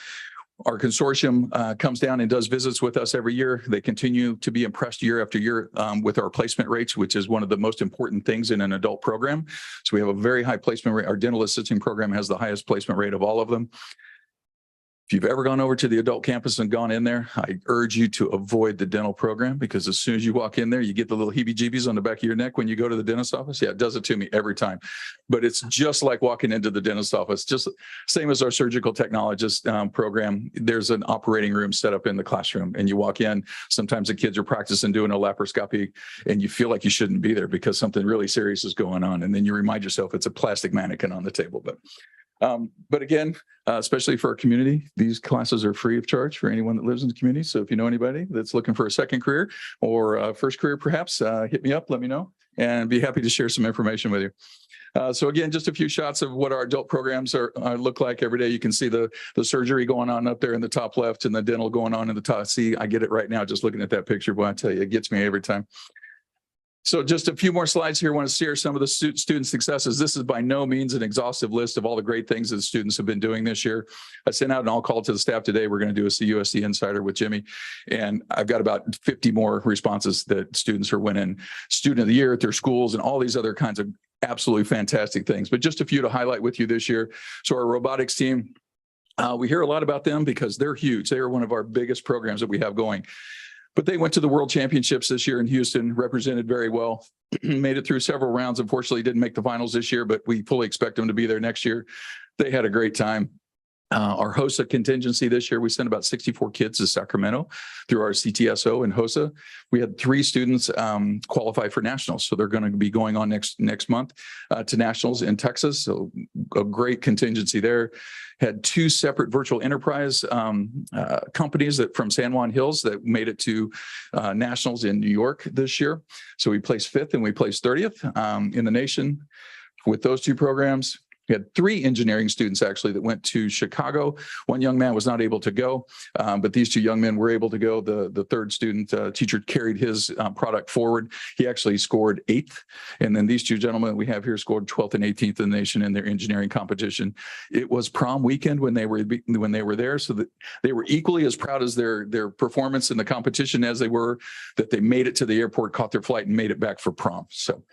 our consortium comes down and does visits with us every year. They continue to be impressed year after year with our placement rates, which is one of the most important things in an adult program. So we have a very high placement rate. Our dental assisting program has the highest placement rate of all of them. If you've ever gone over to the adult campus and gone in there, I urge you to avoid the dental program, because as soon as you walk in there, you get the little heebie-jeebies on the back of your neck when you go to the dentist office. Yeah, it does it to me every time. But it's just like walking into the dentist office, just same as our surgical technologist program. There's an operating room set up in the classroom, and you walk in. Sometimes the kids are practicing doing a laparoscopy, and you feel like you shouldn't be there because something really serious is going on. And then you remind yourself it's a plastic mannequin on the table. But again, especially for our community, these classes are free of charge for anyone that lives in the community. So if you know anybody that's looking for a second career or a first career, perhaps hit me up, let me know, and be happy to share some information with you. So again, just a few shots of what our adult programs look like every day. You can see the surgery going on up there in the top left and the dental going on in the top. See, I get it right now just looking at that picture. Boy, I tell you, it gets me every time. So just a few more slides here. I want to share some of the student successes. This is by no means an exhaustive list of all the great things that the students have been doing this year. I sent out an all call to the staff today. We're going to do a CUSD Insider with Jimmy, and I've got about 50 more responses that students are winning Student of the Year at their schools and all these other kinds of absolutely fantastic things. But just a few to highlight with you this year. So our robotics team, we hear a lot about them because they're huge. They are one of our biggest programs that we have going. But they went to the World Championships this year in Houston, represented very well, made it through several rounds. Unfortunately, didn't make the finals this year, but we fully expect them to be there next year. They had a great time. Our HOSA contingency this year, we sent about 64 kids to Sacramento through our CTSO and HOSA. We had 3 students qualify for nationals. So they're going to be going on next month to nationals in Texas. So a great contingency there. Had 2 separate virtual enterprise companies that from San Juan Hills that made it to nationals in New York this year. So we placed 5th and we placed 30th in the nation with those 2 programs. We had 3 engineering students actually that went to Chicago. One young man was not able to go, but these 2 young men were able to go. The third student teacher carried his product forward. He actually scored 8th. And then these 2 gentlemen we have here scored 12th and 18th in the nation in their engineering competition. It was prom weekend when they were there, so that they were equally as proud as their performance in the competition as they were that they made it to the airport, caught their flight, and made it back for prom. So.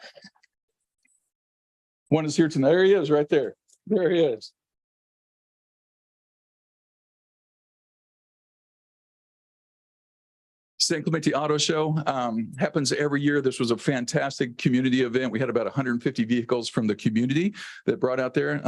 One is here tonight. There he is right there. There he is. San Clemente Auto Show happens every year. This was a fantastic community event. We had about 150 vehicles from the community that brought out there.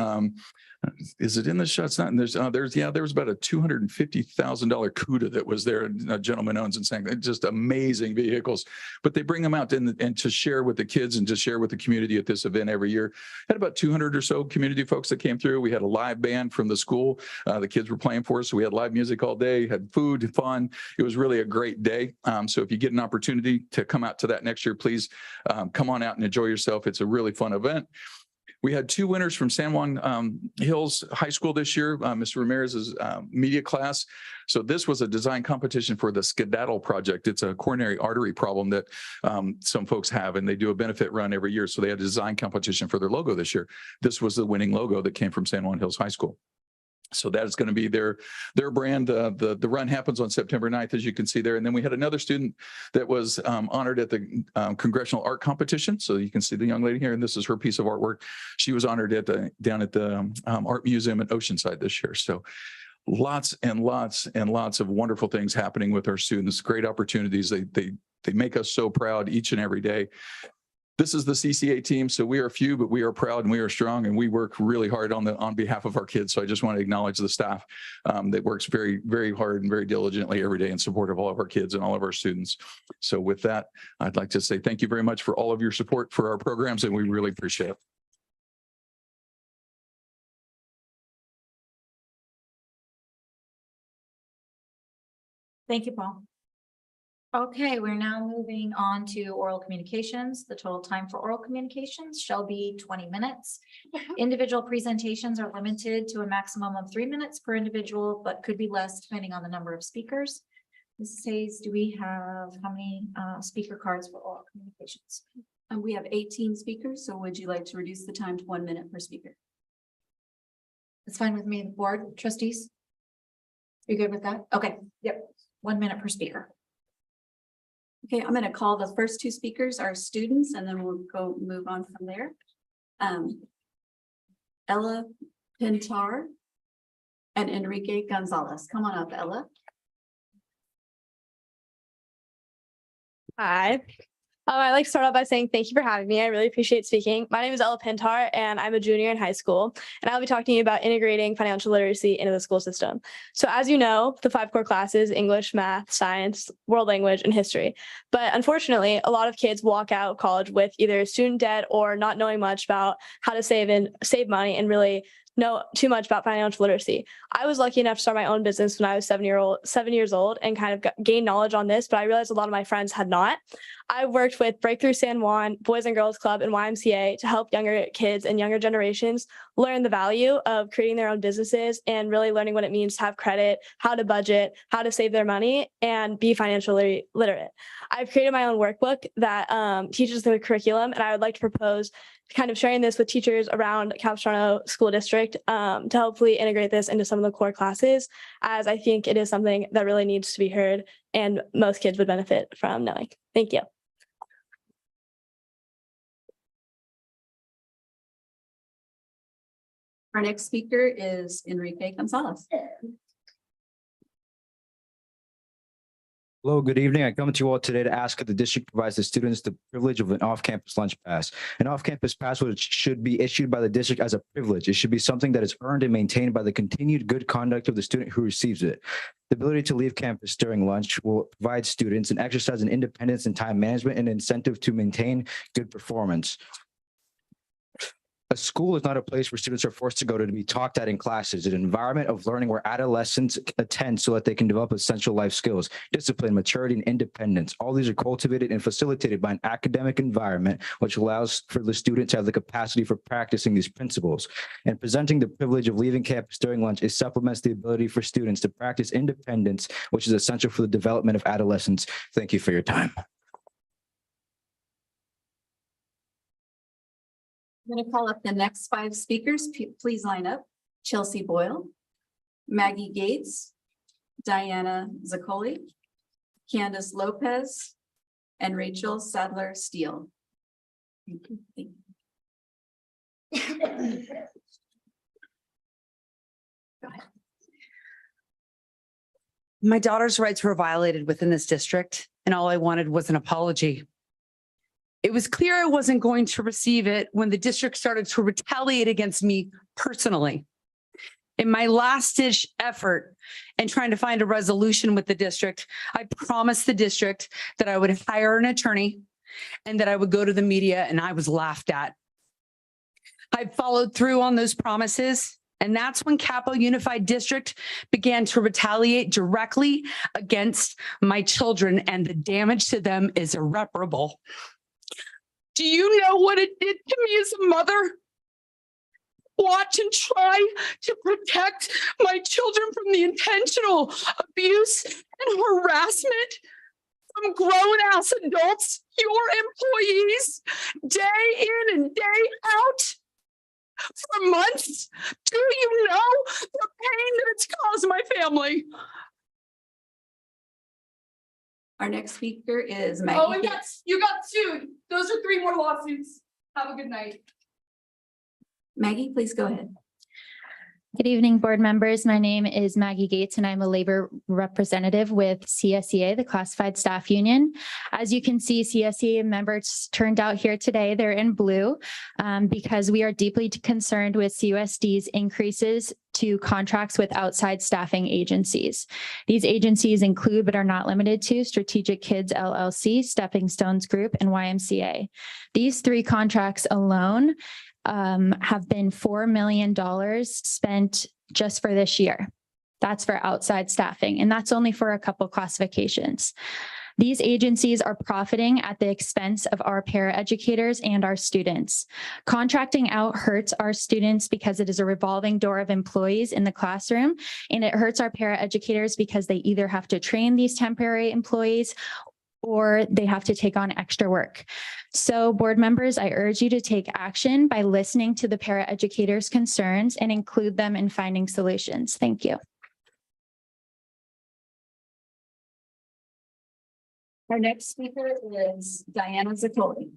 Is it in the shot? It's not. And there was about a $250,000 CUDA that was there. And a gentleman owns and saying just amazing vehicles, but they bring them out and to share with the kids and to share with the community at this event every year. Had about 200 or so community folks that came through. We had a live band from the school. The kids were playing for us. So we had live music all day, had food, fun. It was really a great day. So if you get an opportunity to come out to that next year, please come on out and enjoy yourself. It's a really fun event. We had 2 winners from San Juan Hills High School this year, Mr. Ramirez's media class. So this was a design competition for the Skedaddle Project. It's a coronary artery problem that some folks have, and they do a benefit run every year. So they had a design competition for their logo this year. This was the winning logo that came from San Juan Hills High School. So that is going to be their brand. The run happens on September 9th, as you can see there. And then we had another student that was honored at the Congressional Art Competition. So you can see the young lady here, and this is her piece of artwork. She was honored down at the Art Museum at Oceanside this year. So lots and lots and lots of wonderful things happening with our students. Great opportunities. They make us so proud each and every day. This is the CCA team. So we are few, but we are proud and we are strong, and we work really hard on behalf of our kids. So I just want to acknowledge the staff that works very, very hard and very diligently every day in support of all of our kids and all of our students. So with that, I'd like to say thank you very much for all of your support for our programs, and we really appreciate it. Thank you, Paul. Okay, we're now moving on to oral communications. The total time for oral communications shall be 20 minutes. Individual presentations are limited to a maximum of 3 minutes per individual, but could be less depending on the number of speakers. Mrs. Hayes, do we have how many speaker cards for oral communications? And we have 18 speakers, so would you like to reduce the time to 1 minute per speaker? It's fine with me, the board trustees. You good with that? Okay, yep, 1 minute per speaker. Okay, I'm going to call the first 2 speakers our students, and then we'll move on from there. Ella Pintar and Enrique Gonzalez. Come on up, Ella. Hi. I'd like to start off by saying thank you for having me. I really appreciate speaking. My name is Ella Pintar, and I'm a junior in high school, and I'll be talking to you about integrating financial literacy into the school system. So as you know, the 5 core classes, English, math, science, world language, and history. But unfortunately, a lot of kids walk out of college with either student debt or not knowing much about how to save money and really know too much about financial literacy. I was lucky enough to start my own business when I was 7 years old and kind of gain knowledge on this, but I realized a lot of my friends had not. I worked with Breakthrough San Juan, Boys and Girls Club, and YMCA to help younger kids and younger generations learn the value of creating their own businesses and really learning what it means to have credit, how to budget, how to save their money, and be financially literate. I've created my own workbook that teaches the curriculum, and I would like to propose kind of sharing this with teachers around Capistrano School District to hopefully integrate this into some of the core classes, as I think it is something that really needs to be heard and most kids would benefit from knowing. Thank you. Our next speaker is Enrique Gonzalez. Hello, good evening. I come to you all today to ask if the district provides the students the privilege of an off-campus lunch pass. An off-campus pass should be issued by the district as a privilege. It should be something that is earned and maintained by the continued good conduct of the student who receives it. The ability to leave campus during lunch will provide students an exercise in independence and time management and incentive to maintain good performance. A school is not a place where students are forced to go to be talked at in classes. It's an environment of learning where adolescents attend so that they can develop essential life skills, discipline, maturity, and independence. All these are cultivated and facilitated by an academic environment, which allows for the student to have the capacity for practicing these principles. And presenting the privilege of leaving campus during lunch is supplements the ability for students to practice independence, which is essential for the development of adolescents. Thank you for your time. I'm going to call up the next 5 speakers. Please line up. Chelsea Boyle, Maggie Gates, Diana Zaccoli, Candace Lopez, and Rachel Sadler Steele. Thank you. Go ahead. My daughter's rights were violated within this district, and all I wanted was an apology. It was clear I wasn't going to receive it when the district started to retaliate against me personally. in my last ditch effort and trying to find a resolution with the district, I promised the district that I would hire an attorney and that I would go to the media, and I was laughed at. I followed through on those promises. And that's when Capo Unified District began to retaliate directly against my children, and the damage to them is irreparable. Do you know what it did to me as a mother? Watch and try to protect my children from the intentional abuse and harassment from grown-ass adults, your employees, day in and day out. For months. Do you know the pain that it's caused my family? Our next speaker is Oh, Maggie. and you got sued. Those are 3 more lawsuits. Have a good night. Maggie, please go ahead. Good evening, board members. My name is Maggie Gates, and I'm a labor representative with CSEA, the Classified Staff Union. As you can see, CSEA members turned out here today. They're in blue because we are deeply concerned with CUSD's increases to contracts with outside staffing agencies. These agencies include, but are not limited to, Strategic Kids LLC, Stepping Stones Group, and YMCA. These 3 contracts alone have been $4 million spent just for this year. That's for outside staffing, and that's only for a couple classifications. These agencies are profiting at the expense of our paraeducators and our students. Contracting out hurts our students because it is a revolving door of employees in the classroom, and it hurts our paraeducators because they either have to train these temporary employees or they have to take on extra work. So board members, I urge you to take action by listening to the paraeducators' concerns and include them in finding solutions. Thank you. Our next speaker is Diana Zaccoli.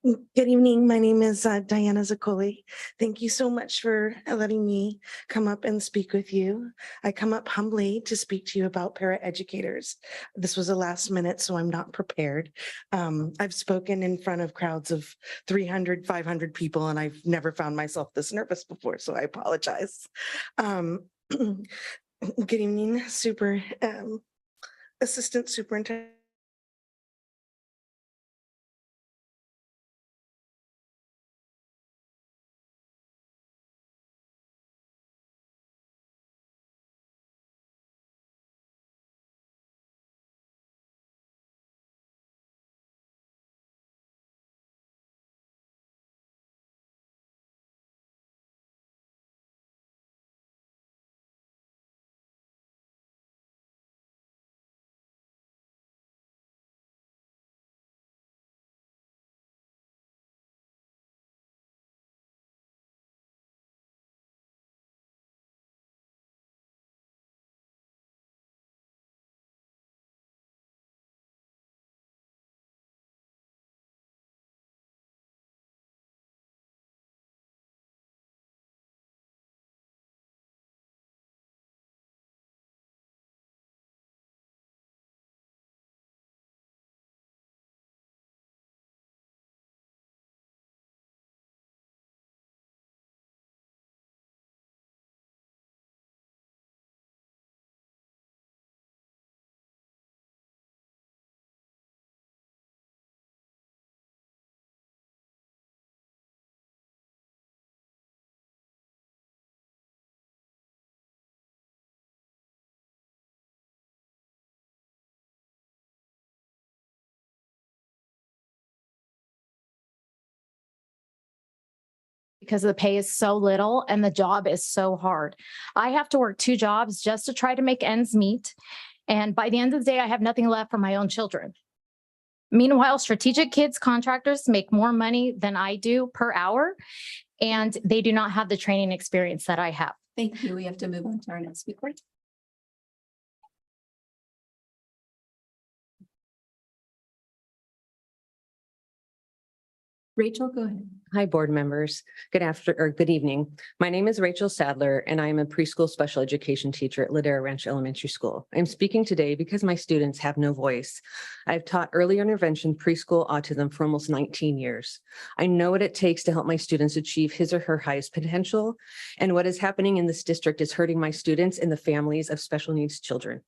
Good evening. My name is Diana Zaccoli. Thank you so much for letting me come up and speak with you. I come up humbly to speak to you about paraeducators. This was a last minute, so I'm not prepared. I've spoken in front of crowds of 300, 500 people, and I've never found myself this nervous before, so I apologize. Good evening, Assistant Superintendent. Because the pay is so little and the job is so hard. I have to work 2 jobs just to try to make ends meet. And by the end of the day, I have nothing left for my own children. Meanwhile, Strategic Kids contractors make more money than I do per hour, and they do not have the training experience that I have. Thank you. We have to move on to our next speaker. Rachel, go ahead. Hi, board members. Good evening. My name is Rachel Sadler, and I am a preschool special education teacher at Ladera Ranch Elementary School. I'm speaking today because my students have no voice. I've taught early intervention preschool autism for almost 19 years. I know what it takes to help my students achieve his or her highest potential, and what is happening in this district is hurting my students and the families of special needs children.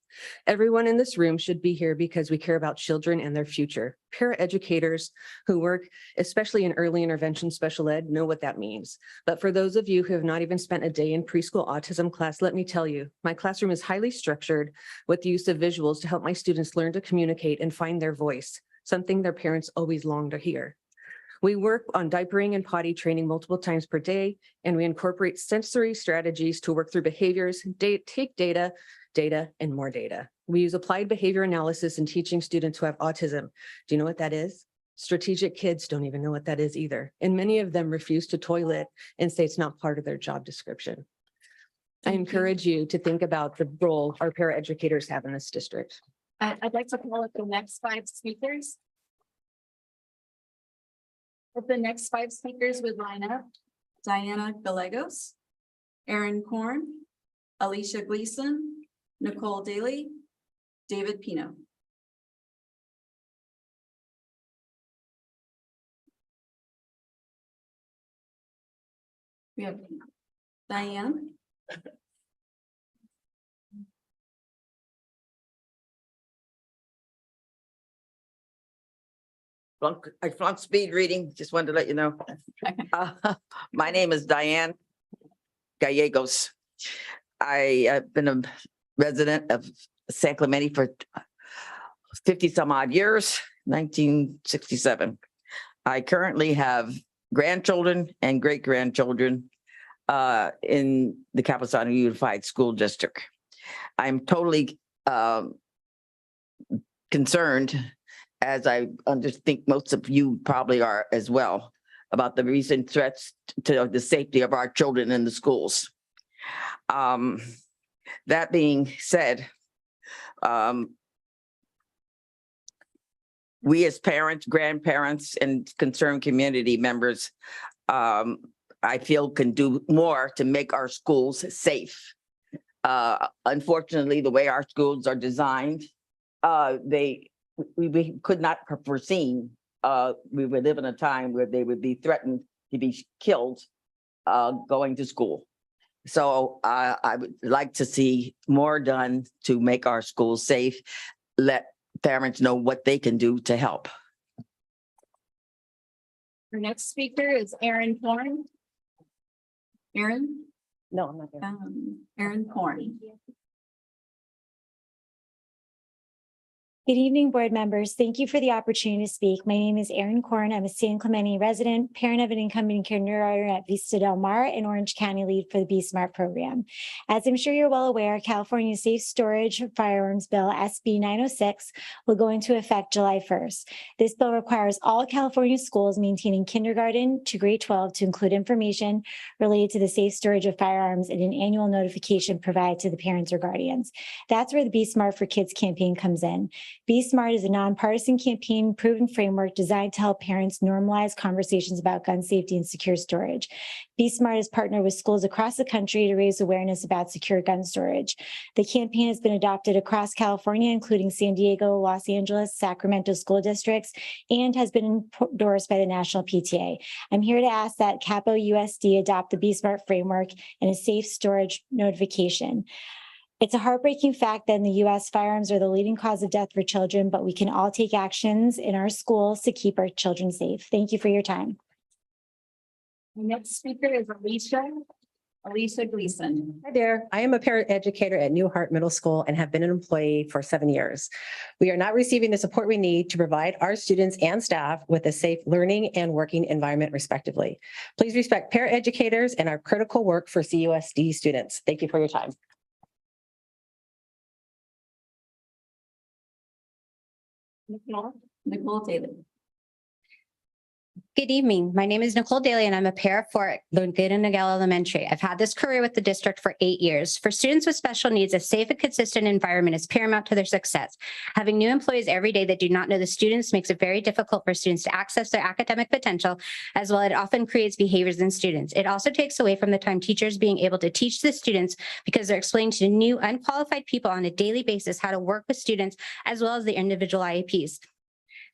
Everyone in this room should be here because we care about children and their future. Paraeducators who work, especially in early intervention special ed, know what that means. But for those of you who have not even spent a day in preschool autism class, let me tell you, my classroom is highly structured with the use of visuals to help my students learn to communicate and find their voice, something their parents always long to hear. We work on diapering and potty training multiple times per day, and we incorporate sensory strategies to work through behaviors, take data, and more data. We use applied behavior analysis in teaching students who have autism. Do you know what that is? Strategic kids don't even know what that is either. And many of them refuse to toilet and say it's not part of their job description. I encourage you to think about the role our paraeducators have in this district. I'd like to call up the next 5 speakers. If the next 5 speakers would line up, Diana Gallegos, Aaron Korn, Alicia Gleason, Nicole Daly, David Pino. We have Diane. I flunked speed reading, just wanted to let you know. My name is Diane Gallegos. I have been a resident of San Clemente for 50 some odd years, 1967. I currently have grandchildren and great grandchildren in the Capistrano Unified School District. I'm totally concerned, as I think most of you probably are as well, about the recent threats to the safety of our children in the schools. That being said, we as parents, grandparents, and concerned community members, I feel can do more to make our schools safe. Unfortunately, the way our schools are designed, we could not have foreseen we would live in a time where they would be threatened to be killed going to school. So I would like to see more done to make our schools safe, let parents know what they can do to help. Our next speaker is Aaron Korn. Aaron? No, I'm not there. Aaron Korn. Good evening, board members. Thank you for the opportunity to speak. My name is Erin Korn. I'm a San Clemente resident, parent of an incumbent kindergarten at Vista Del Mar, and Orange County lead for the Be Smart program. As I'm sure you're well aware, California's Safe Storage of Firearms Bill, SB 906, will go into effect July 1st. This bill requires all California schools maintaining kindergarten to grade 12 to include information related to the safe storage of firearms in an annual notification provided to the parents or guardians. That's where the Be Smart for Kids campaign comes in. Be Smart is a nonpartisan campaign proven framework designed to help parents normalize conversations about gun safety and secure storage. Be Smart has partnered with schools across the country to raise awareness about secure gun storage. The campaign has been adopted across California, including San Diego, Los Angeles, Sacramento school districts, and has been endorsed by the National PTA. I'm here to ask that Capo USD adopt the Be Smart framework and a safe storage notification. It's a heartbreaking fact that in the U.S., firearms are the leading cause of death for children, but we can all take actions in our schools to keep our children safe. Thank you for your time. The next speaker is Alicia Gleason. Hi there. I am a paraeducator at New Hart Middle School and have been an employee for 7 years. We are not receiving the support we need to provide our students and staff with a safe learning and working environment, respectively. Please respect paraeducators and our critical work for CUSD students. Thank you for your time. Nicole Daly. Good evening. My name is Nicole Daly and I'm a para for Laguna Niguel Elementary. I've had this career with the district for 8 years. For students with special needs, a safe and consistent environment is paramount to their success. Having new employees every day that do not know the students makes it very difficult for students to access their academic potential, as well as it often creates behaviors in students. It also takes away from the time teachers being able to teach the students because they're explaining to new unqualified people on a daily basis how to work with students as well as the individual IEPs.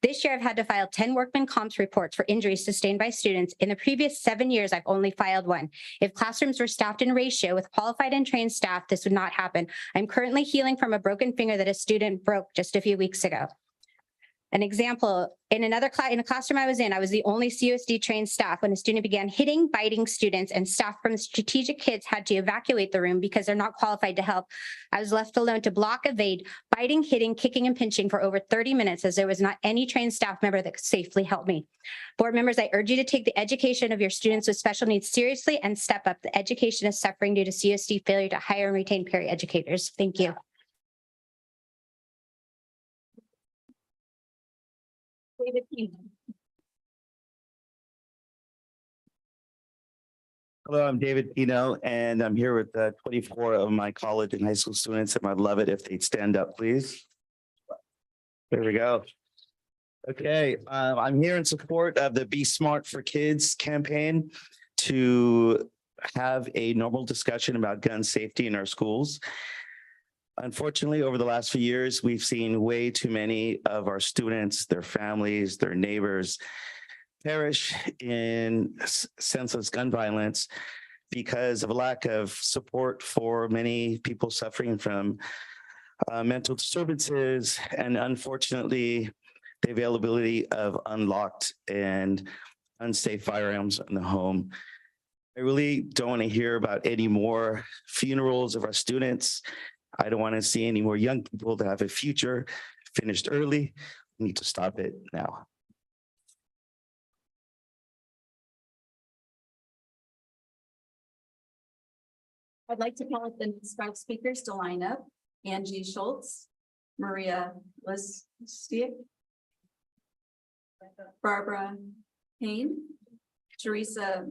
This year, I've had to file 10 workman comps reports for injuries sustained by students. In the previous 7 years, I've only filed one. If classrooms were staffed in ratio with qualified and trained staff, this would not happen. I'm currently healing from a broken finger that a student broke just a few weeks ago. An example, in a classroom I was the only CUSD trained staff when a student began hitting, biting students, and staff from strategic kids had to evacuate the room because they're not qualified to help. I was left alone to block, evade, biting, hitting, kicking, and pinching for over 30 minutes as there was not any trained staff member that could safely help me. Board members, I urge you to take the education of your students with special needs seriously and step up. The education is suffering due to CUSD failure to hire and retain paraeducators. Thank you. David Pino. Hello, I'm David Pino, and I'm here with 24 of my college and high school students, and I'd love it if they'd stand up, please. There we go. Okay, I'm here in support of the Be Smart for Kids campaign to have a normal discussion about gun safety in our schools. Unfortunately, over the last few years, we've seen way too many of our students, their families, their neighbors perish in senseless gun violence because of a lack of support for many people suffering from mental disturbances and, unfortunately, the availability of unlocked and unsafe firearms in the home. I really don't want to hear about any more funerals of our students. I don't want to see any more young people that have a future finished early. We need to stop it now. I'd like to call up the next 5 speakers to line up. Angie Schultz, Maria Listick, Barbara Payne, Teresa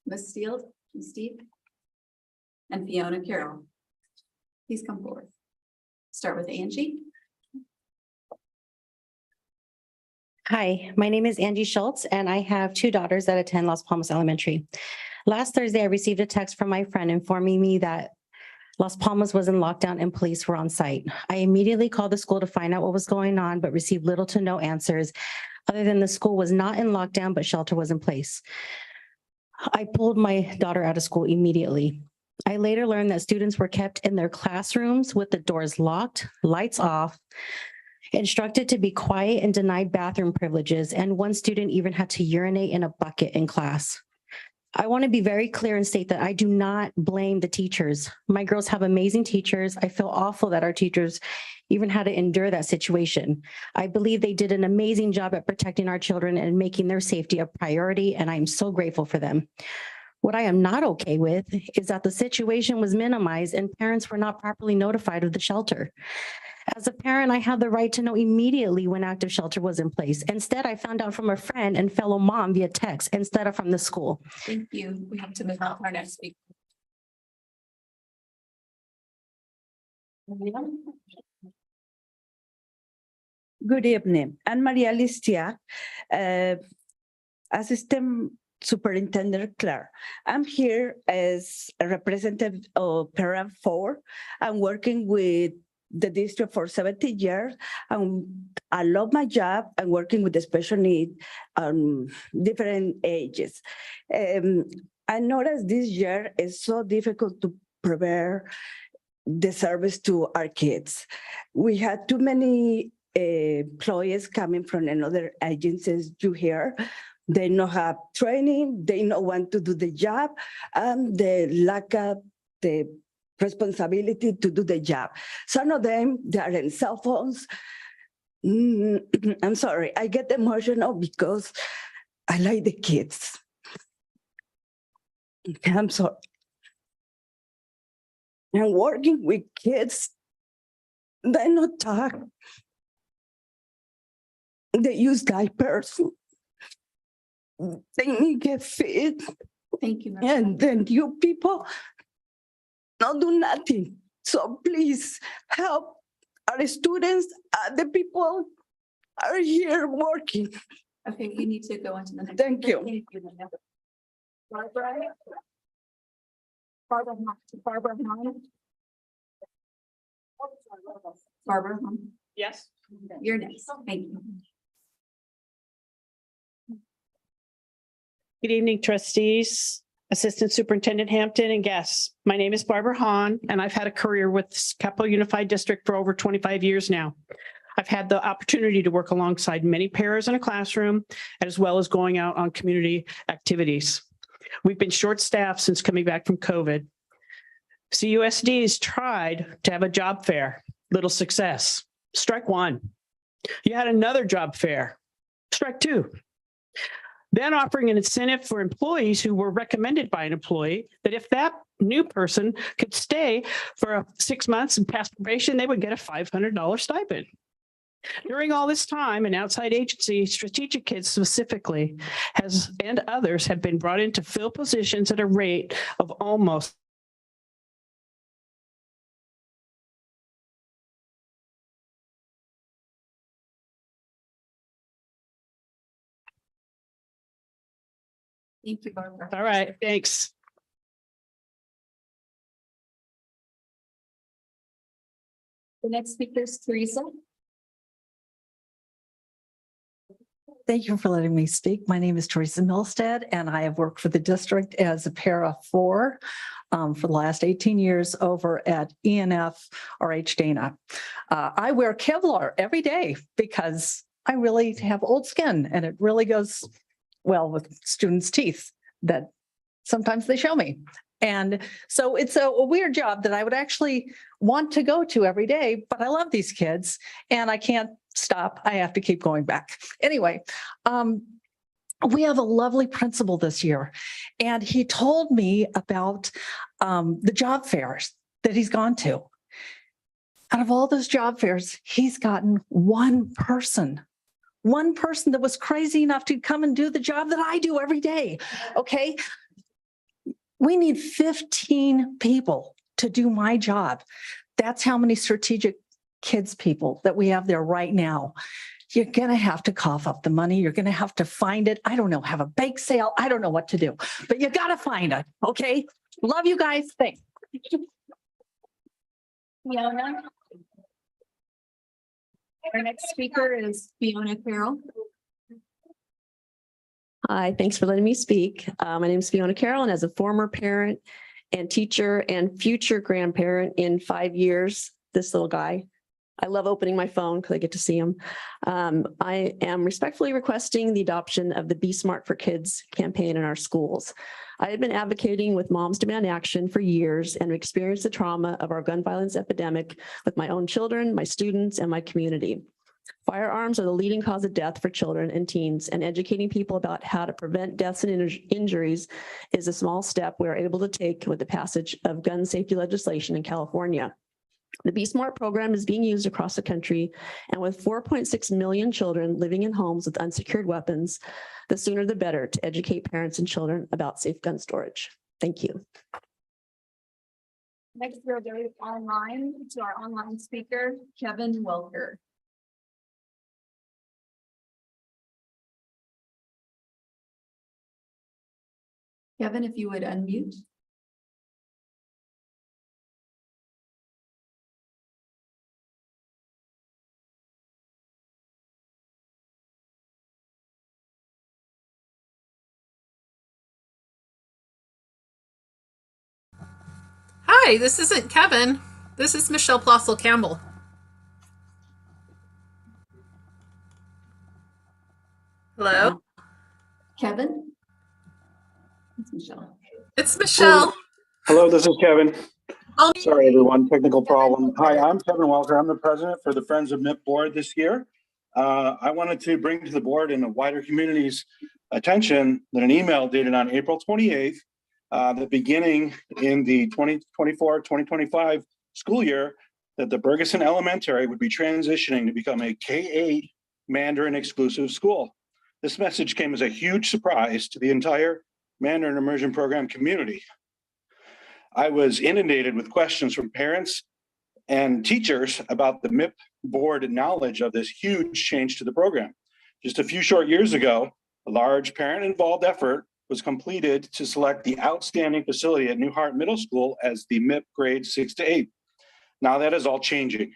Misteed, and Fiona Carroll. Please come forward. Start with Angie. Hi, my name is Angie Schultz, and I have 2 daughters that attend Las Palmas Elementary. Last Thursday, I received a text from my friend informing me that Las Palmas was in lockdown and police were on site. I immediately called the school to find out what was going on, but received little to no answers other than the school was not in lockdown, but shelter was in place. I pulled my daughter out of school immediately. I later learned that students were kept in their classrooms with the doors locked, lights off, instructed to be quiet and denied bathroom privileges, and one student even had to urinate in a bucket in class. I want to be very clear and state that I do not blame the teachers. My girls have amazing teachers. I feel awful that our teachers even had to endure that situation. I believe they did an amazing job at protecting our children and making their safety a priority, and I'm so grateful for them. What I am not okay with is that the situation was minimized and parents were not properly notified of the shelter. As a parent, I had the right to know immediately when active shelter was in place. Instead, I found out from a friend and fellow mom via text instead of from the school. Thank you. We have to move on to our next speaker. Good evening. I'm Maria Listia, Assistant Superintendent Claire. I'm here as a representative of Parent 4. I'm working with the district for 17 years. I love my job. I'm working with the special needs different ages. I noticed this year is so difficult to prepare the service to our kids. We had too many employees coming from another agencies you hear. They don't have training, they don't want to do the job, and they lack of the responsibility to do the job. Some of them, they are in cell phones. I'm sorry, I get emotional because I like the kids. I'm sorry. I'm working with kids, they don't talk. They use diapers. They need to get fit. Thank you. And then you people not do nothing. So please help our students, the people are here working. Okay, you need to go into the next. Thank you. Barbara. Barbara. Barbara. Barbara. Yes. You're next. Thank you. Good evening, trustees, Assistant Superintendent Hampton, and guests. My name is Barbara Hahn, and I've had a career with Capo Unified District for over 25 years now. I've had the opportunity to work alongside many paras in a classroom, as well as going out on community activities. We've been short-staffed since coming back from COVID. CUSD has tried to have a job fair, little success. Strike one. You had another job fair. Strike two. Then offering an incentive for employees who were recommended by an employee that if that new person could stay for 6 months and pass probation, they would get a $500 stipend. During all this time, an outside agency, Strategic Kids specifically, and others have been brought in to fill positions at a rate of almost Thank you, Barbara. all right, thanks. The next speaker is Teresa. Thank you for letting me speak. My name is Teresa Milstead, and I have worked for the district as a para 4 for the last 18 years over at ENF RH Dana. I wear Kevlar every day because I really have old skin, and it really goes well with students' teeth that sometimes they show me. And so it's a weird job that I would actually want to go to every day, but I love these kids and I can't stop. I have to keep going back. Anyway, we have a lovely principal this year, and he told me about the job fairs that he's gone to. Out of all those job fairs, he's gotten one person that was crazy enough to come and do the job that I do every day. Okay. We need 15 people to do my job. That's how many Strategic Kids people that we have there right now. You're going to have to cough up the money. You're going to have to find it. I don't know, have a bake sale. I don't know what to do, but you got to find it. Okay. Love you guys. Thanks. Fiona. Our next speaker is Fiona Carroll. Hi, thanks for letting me speak. My name is Fiona Carroll, and as a former parent and teacher and future grandparent in 5 years, this little guy, I love opening my phone because I get to see him. I am respectfully requesting the adoption of the Be Smart for Kids campaign in our schools. I have been advocating with Moms Demand Action for years and experienced the trauma of our gun violence epidemic with my own children, my students, and my community. Firearms are the leading cause of death for children and teens, and educating people about how to prevent deaths and injuries is a small step we are able to take with the passage of gun safety legislation in California. The Be Smart program is being used across the country, and with 4.6 million children living in homes with unsecured weapons, the sooner the better to educate parents and children about safe gun storage. Thank you. Next, we'll go online to our online speaker, Kevin Welker. Kevin, if you would unmute. Hi, this isn't Kevin. This is Michelle Plossel Campbell. Hello? Kevin? It's Michelle. It's Michelle. Hello, this is Kevin. Sorry, everyone, technical problem. Hi, I'm Kevin Welker. I'm the president for the Friends of MIP board this year. I wanted to bring to the board and the wider community's attention that an email dated on April 28th, that beginning in the 2024-2025 school year, that the Bergeson Elementary would be transitioning to become a K-8 Mandarin exclusive school. This message came as a huge surprise to the entire Mandarin Immersion Program community. I was inundated with questions from parents and teachers about the MIP board knowledge of this huge change to the program. Just a few short years ago, a large parent-involved effort was completed to select the outstanding facility at New Hart Middle School as the MIP grades 6 to 8. Now that is all changing.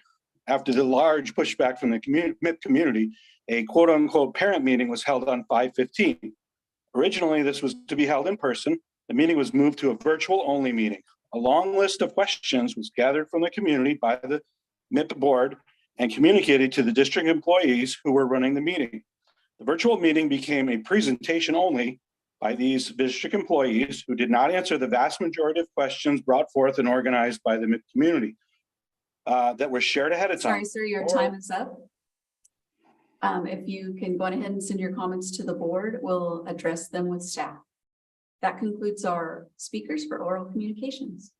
After the large pushback from the MIP community, a quote-unquote parent meeting was held on 5/15. Originally, this was to be held in person. The meeting was moved to a virtual-only meeting. A long list of questions was gathered from the community by the MIP board and communicated to the district employees who were running the meeting. The virtual meeting became a presentation only by these district employees who did not answer the vast majority of questions brought forth and organized by the MIP community that were shared ahead of time. Sorry, sir, your time is up. If you can go ahead and send your comments to the board, we'll address them with staff. That concludes our speakers for oral communications.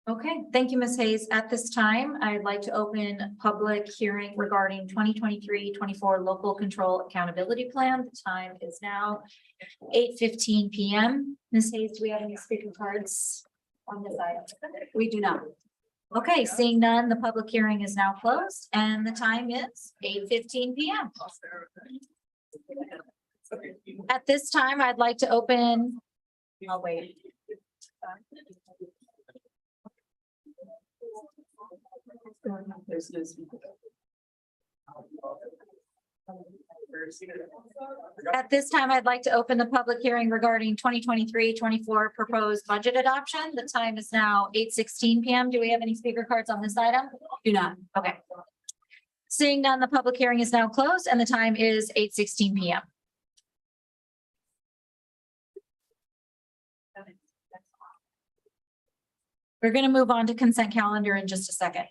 Okay, thank you, Ms. Hayes. At this time, I'd like to open public hearing regarding 2023-24 Local Control Accountability Plan. The time is now 8:15 p.m. Ms. Hayes, do we have any speaker cards on this item? We do not. Okay, seeing none, the public hearing is now closed and the time is 8:15 p.m. At this time, I'd like to open, I'll wait. There's no speaker. At this time, I'd like to open the public hearing regarding 2023-24 proposed budget adoption. The time is now 8:16 p.m. Do we have any speaker cards on this item? Do not. Okay. Seeing none, the public hearing is now closed and the time is 8:16 p.m. We're going to move on to consent calendar in just a second.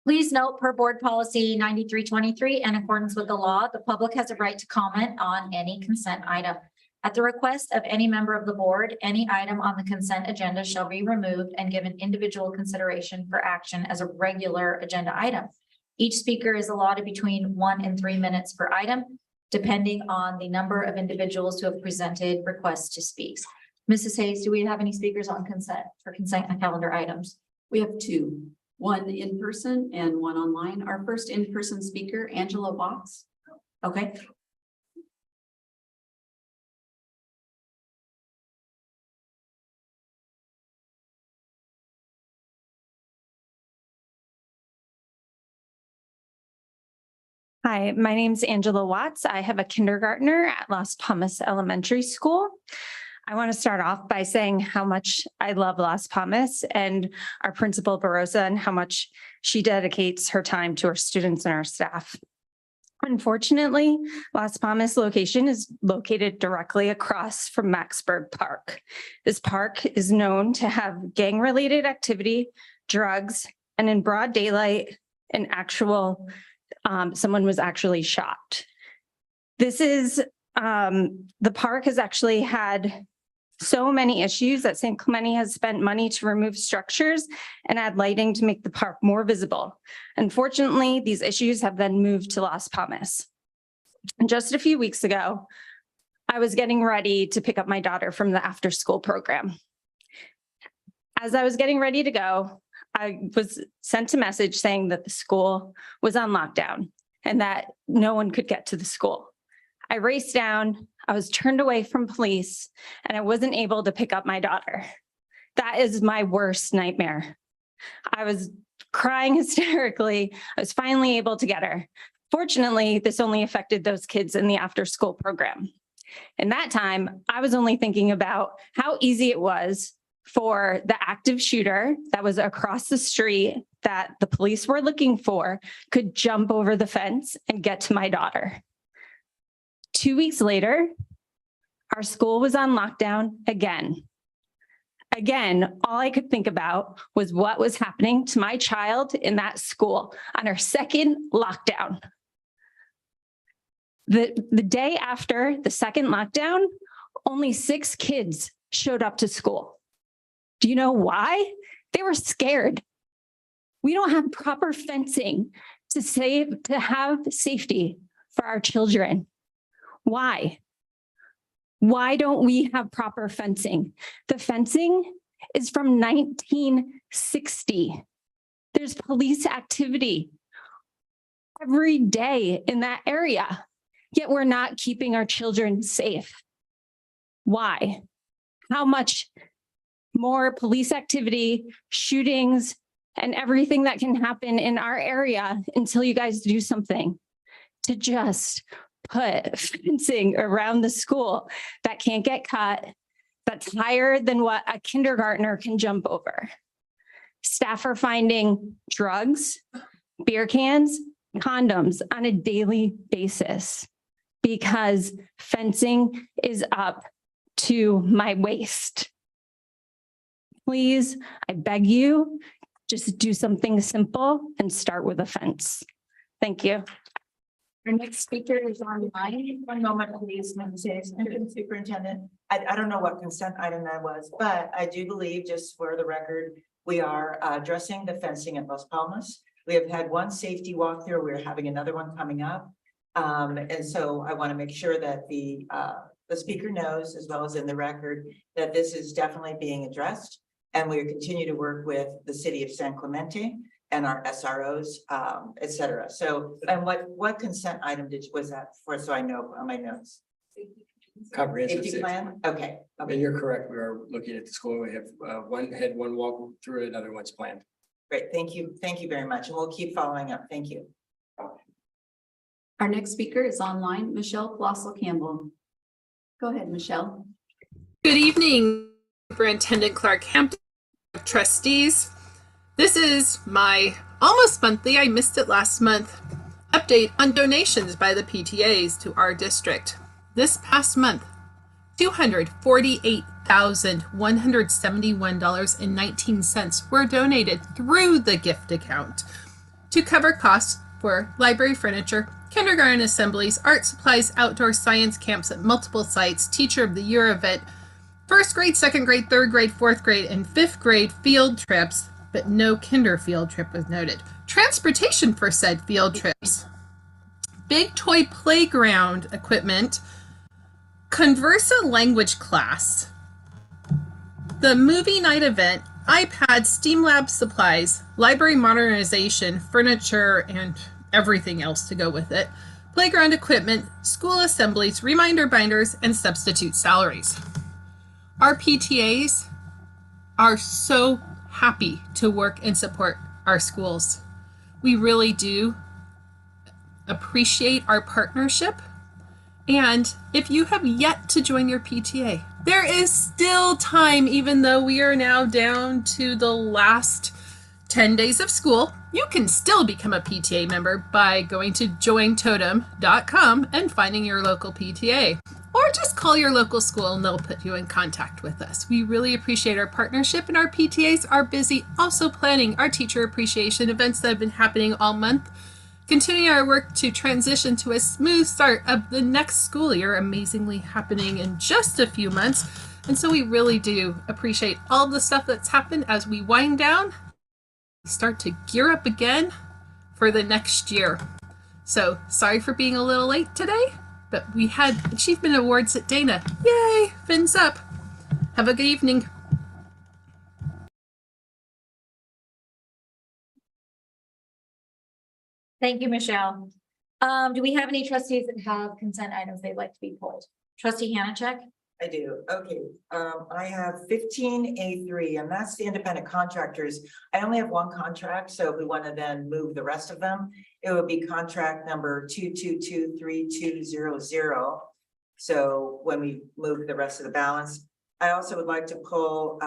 Please note, per board policy 9323, in accordance with the law, the public has a right to comment on any consent item. At the request of any member of the board, any item on the consent agenda shall be removed and given individual consideration for action as a regular agenda item. Each speaker is allotted between 1 and 3 minutes per item, depending on the number of individuals who have presented requests to speak. Mrs. Hayes, do we have any speakers on consent for consent calendar items? We have two. One in person and one online. Our first in-person speaker, Angela Watts. Okay. Hi, my name's Angela Watts. I have a kindergartner at Las Palmas Elementary School. I want to start off by saying how much I love Las Palmas and our principal Barosa and how much she dedicates her time to our students and our staff. Unfortunately, Las Palmas location is located directly across from Maxburg Park. This park is known to have gang-related activity, drugs, and in broad daylight, someone was actually shot. The park has actually had so many issues that St. Clemente has spent money to remove structures and add lighting to make the park more visible. Unfortunately, these issues have then moved to Las Palmas. And just a few weeks ago, I was getting ready to pick up my daughter from the after-school program. As I was getting ready to go, I was sent a message saying that the school was on lockdown and that no one could get to the school. I raced down, I was turned away from police, and I wasn't able to pick up my daughter. That is my worst nightmare. I was crying hysterically. I was finally able to get her. Fortunately, this only affected those kids in the after-school program. In that time, I was only thinking about how easy it was for the active shooter that was across the street that the police were looking for could jump over the fence and get to my daughter. 2 weeks later, our school was on lockdown again. Again, all I could think about was what was happening to my child in that school on our second lockdown. The day after the second lockdown, only 6 kids showed up to school. Do you know why? They were scared. We don't have proper fencing to have safety for our children. Why? Why don't we have proper fencing? The fencing is from 1960. There's police activity every day in that area, yet we're not keeping our children safe. Why? How much more police activity, shootings, and everything that can happen in our area until you guys do something to just put fencing around the school that can't get cut, that's higher than what a kindergartner can jump over. Staff are finding drugs, beer cans, condoms on a daily basis because fencing is up to my waist. Please, I beg you, just do something simple and start with a fence. Thank you. Our next speaker is online. One moment, please, Superintendent, I don't know what consent item that was, but I do believe, just for the record, we are addressing the fencing at Las Palmas. We have had one safety walkthrough. We're having another one coming up. And so I want to make sure that the speaker knows, as well as in the record, that this is definitely being addressed. And we continue to work with the city of San Clemente and our SROs, et cetera. So, and what consent item was that for? So I know on my notes. Comprehensive Safety plan? Okay. And you're correct. We are looking at the school. We have one walk through, another one's planned. Great. Thank you. Thank you very much. And we'll keep following up. Thank you. Our next speaker is online, Michelle Flossel Campbell. Go ahead, Michelle. Good evening, Superintendent Clark Hampton, trustees. This is my almost monthly, I missed it last month, update on donations by the PTAs to our district. This past month, $248,171.19 were donated through the gift account to cover costs for library furniture, kindergarten assemblies, art supplies, outdoor science camps at multiple sites, Teacher of the Year event, first grade, second grade, third grade, fourth grade, and fifth grade field trips, but no kinder field trip was noted. Transportation for said field trips, big toy playground equipment, Conversa language class, the movie night event, iPad, STEAM Lab supplies, library modernization, furniture, and everything else to go with it, playground equipment, school assemblies, reminder binders, and substitute salaries. Our PTAs are so happy to work and support our schools. We really do appreciate our partnership. And if you have yet to join your PTA, there is still time, even though we are now down to the last 10 days of school. You can still become a PTA member by going to jointotem.com and finding your local PTA. Or just call your local school and they'll put you in contact with us. We really appreciate our partnership, and our PTAs are busy also planning our teacher appreciation events that have been happening all month, continuing our work to transition to a smooth start of the next school year, amazingly happening in just a few months. And so we really do appreciate all the stuff that's happened as we wind down, start to gear up again for the next year. So sorry for being a little late today, but we had achievement awards at Dana. Yay, fins up. Have a good evening. Thank you, Michelle. Do we have any trustees that have consent items they'd like to be pulled? Trustee Hanachek? I do. Okay. I have 15A3, and that's the independent contractors. I only have one contract, so if we want to then move the rest of them, it would be contract number 2223200. So when we move the rest of the balance, I also would like to pull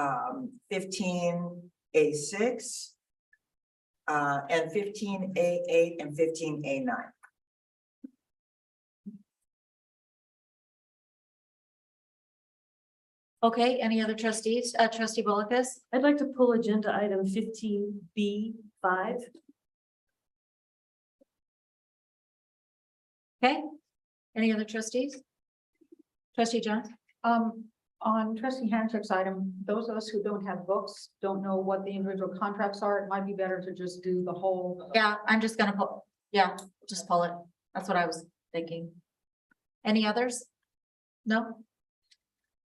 15A6 and 15A8 and 15A9. Okay, any other trustees? Trustee Bolikas? I'd like to pull agenda item 15B5. Okay, any other trustees? Trustee Jones? On trustee Hanchek's item, those of us who don't have books, don't know what the individual contracts are, it might be better to just do the whole. Yeah, I'm just gonna pull, yeah, just pull it. That's what I was thinking. Any others? No?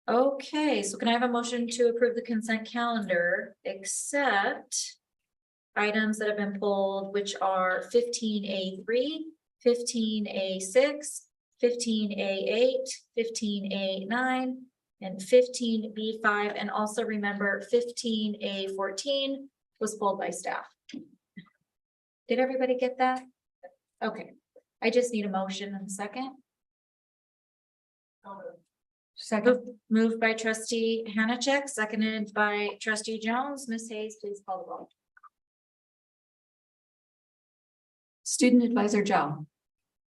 Okay, so can I have a motion to approve the consent calendar except items that have been pulled, which are 15A3, 15A6, 15A8, 15A9, and 15B5, and also remember 15A14 was pulled by staff. Did everybody get that? Okay, I just need a motion and a second. Second, moved by trustee Hanachek, seconded by trustee Jones. Ms. Hayes, please call the roll. Student advisor Zhao.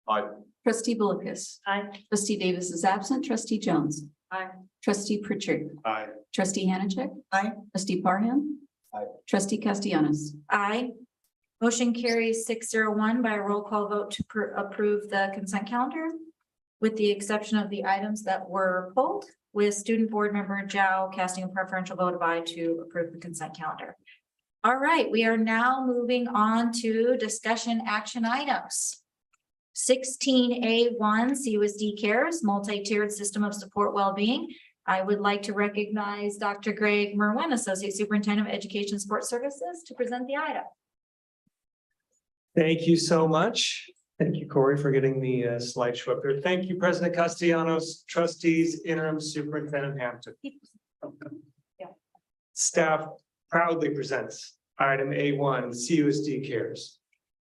Aye. Trustee Bullicus. Aye. Trustee Davis is absent. Trustee Jones. Aye. Trustee Pritchard. Aye. Trustee Hanachek. Aye. Trustee Parham. Aye. Trustee Castellanos. Aye. Motion carries 601 by a roll call vote to approve the consent calendar, with the exception of the items that were pulled, with student board member Zhao casting a preferential vote of aye to approve the consent calendar. All right, we are now moving on to discussion action items. 16A1 CUSD Cares, multi-tiered system of support well-being. I would like to recognize Dr. Greg Merwin, Associate Superintendent of Education and Support Services, to present the item. Thank you so much. Thank you, Corey, for getting the slideshow up there. Thank you, President Castellanos, trustees, interim superintendent Hampton. Staff proudly presents item A1, CUSD Cares.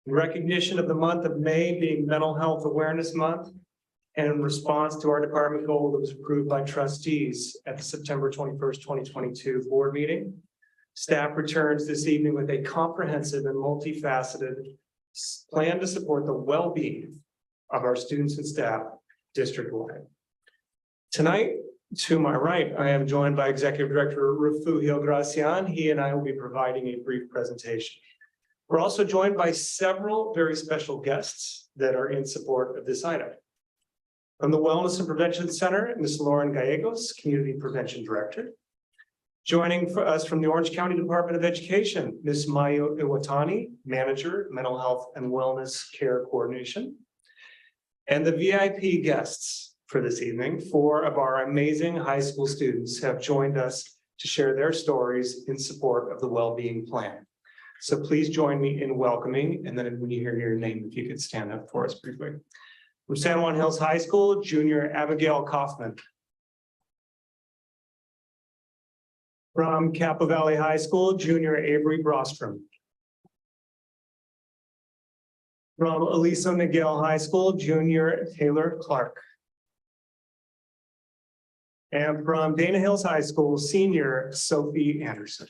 In recognition of the month of May being Mental Health Awareness Month, and in response to our department goal that was approved by trustees at the September 21st, 2022 board meeting, staff returns this evening with a comprehensive and multifaceted plan to support the well-being of our students and staff district-wide. Tonight, to my right, I am joined by Executive Director Refugio Gracian. He and I will be providing a brief presentation. We're also joined by several very special guests that are in support of this item. From the Wellness and Prevention Center, Ms. Lauren Gallegos, Community Prevention Director. Joining us from the Orange County Department of Education, Ms. Mayo Iwatani, Manager, Mental Health and Wellness Care Coordination. And the VIP guests for this evening, 4 of our amazing high school students have joined us to share their stories in support of the well-being plan. So please join me in welcoming, and then when you hear your name, if you could stand up for us briefly. From San Juan Hills High School, Junior Abigail Kaufman. From Capo Valley High School, Junior Avery Brostrom. From Aliso Niguel High School, Junior Taylor Clark. And from Dana Hills High School, Senior Sophie Anderson.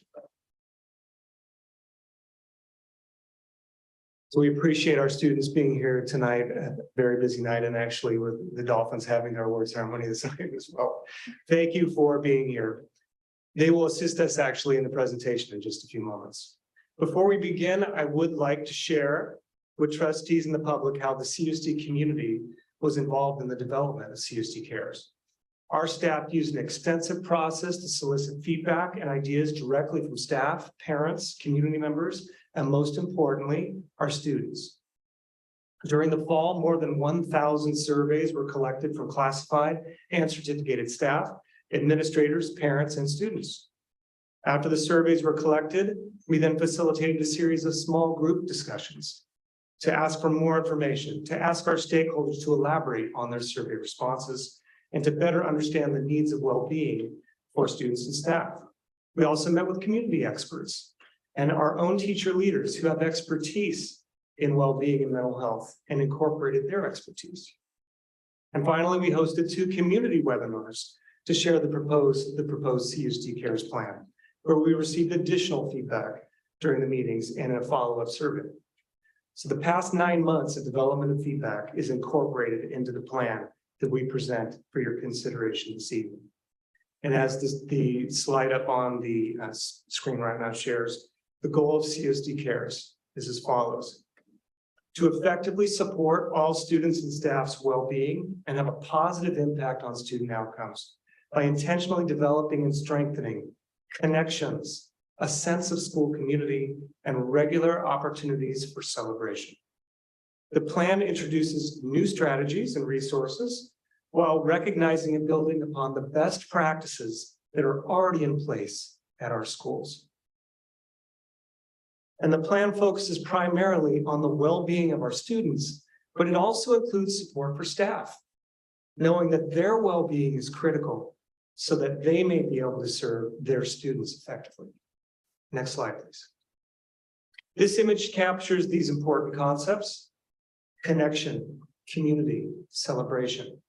So we appreciate our students being here tonight, a very busy night, and actually with the Dolphins having their award ceremony this night as well. Thank you for being here. They will assist us actually in the presentation in just a few moments. Before we begin, I would like to share with trustees and the public how the CUSD community was involved in the development of CUSD Cares. Our staff used an extensive process to solicit feedback and ideas directly from staff, parents, community members, and most importantly, our students. During the fall, more than 1,000 surveys were collected from classified and certificated staff, administrators, parents, and students. After the surveys were collected, we then facilitated a series of small group discussions to ask for more information, to ask our stakeholders to elaborate on their survey responses, and to better understand the needs of well-being for students and staff. We also met with community experts and our own teacher leaders who have expertise in well-being and mental health and incorporated their expertise. And finally, we hosted 2 community webinars to share the proposed CUSD Cares plan, where we received additional feedback during the meetings and a follow-up survey. So the past 9 months of development of feedback is incorporated into the plan that we present for your consideration this evening. And as the slide up on the screen right now shares, the goal of CUSD Cares is as follows: to effectively support all students and staff's well-being and have a positive impact on student outcomes. by intentionally developing and strengthening connections, a sense of school community, and regular opportunities for celebration. The plan introduces new strategies and resources while recognizing and building upon the best practices that are already in place at our schools. And the plan focuses primarily on the well-being of our students, but it also includes support for staff, knowing that their well-being is critical so that they may be able to serve their students effectively. Next slide, please. This image captures these important concepts: connection, community, celebration,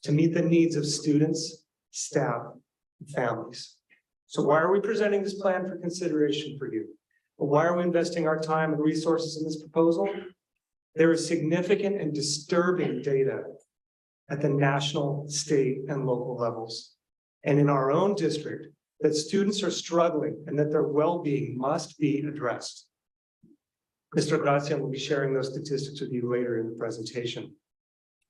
to meet the needs of students, staff, and families. So why are we presenting this plan for consideration for you? Well, why are we investing our time and resources in this proposal? There is significant and disturbing data at the national, state, and local levels, and in our own district, that students are struggling and that their well-being must be addressed. Mr. Gracia will be sharing those statistics with you later in the presentation.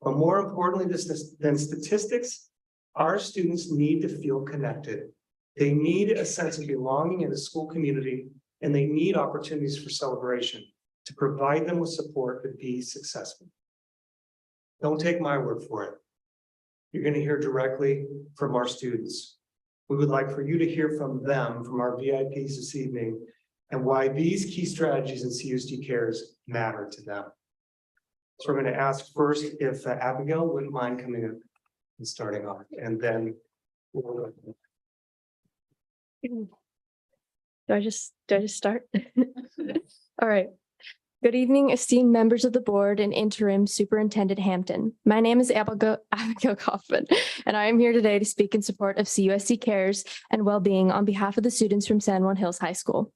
But more importantly than statistics, our students need to feel connected. They need a sense of belonging in a school community, and they need opportunities for celebration to provide them with support to be successful. Don't take my word for it. You're going to hear directly from our students. We would like for you to hear from them, from our VIPs this evening, and why these key strategies in CUSD Cares matter to them. So we're going to ask first if Abigail wouldn't mind coming up and starting off, and then we'll... Do I just start? All right. Good evening, esteemed members of the board and interim Superintendent Hampton. My name is Abigail Kaufman, and I am here today to speak in support of CUSD Cares and Wellbeing on behalf of the students from San Juan Hills High School.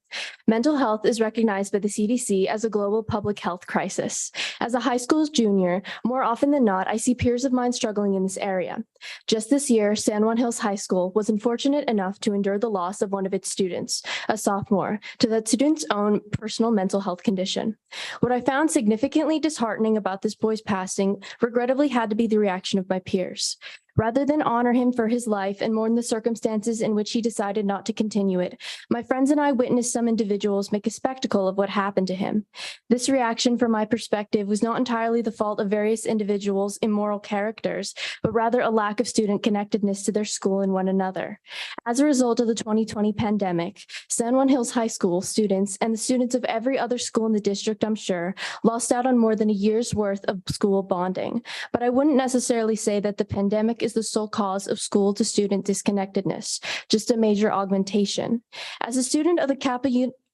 Mental health is recognized by the CDC as a global public health crisis. As a high school junior, more often than not, I see peers of mine struggling in this area. Just this year, San Juan Hills High School was unfortunate enough to endure the loss of one of its students, a sophomore, to that student's own personal mental health condition. What I found significantly disheartening about this boy's passing regrettably had to be the reaction of my peers. Rather than honor him for his life and mourn the circumstances in which he decided not to continue it, my friends and I witnessed some individuals make a spectacle of what happened to him. This reaction, from my perspective, was not entirely the fault of various individuals' immoral characters, but rather a lack of student connectedness to their school and one another. As a result of the 2020 pandemic, San Juan Hills High School students and the students of every other school in the district, I'm sure, lost out on more than a year's worth of school bonding. But I wouldn't necessarily say that the pandemic is the sole cause of school to student disconnectedness, just a major augmentation. As a student of the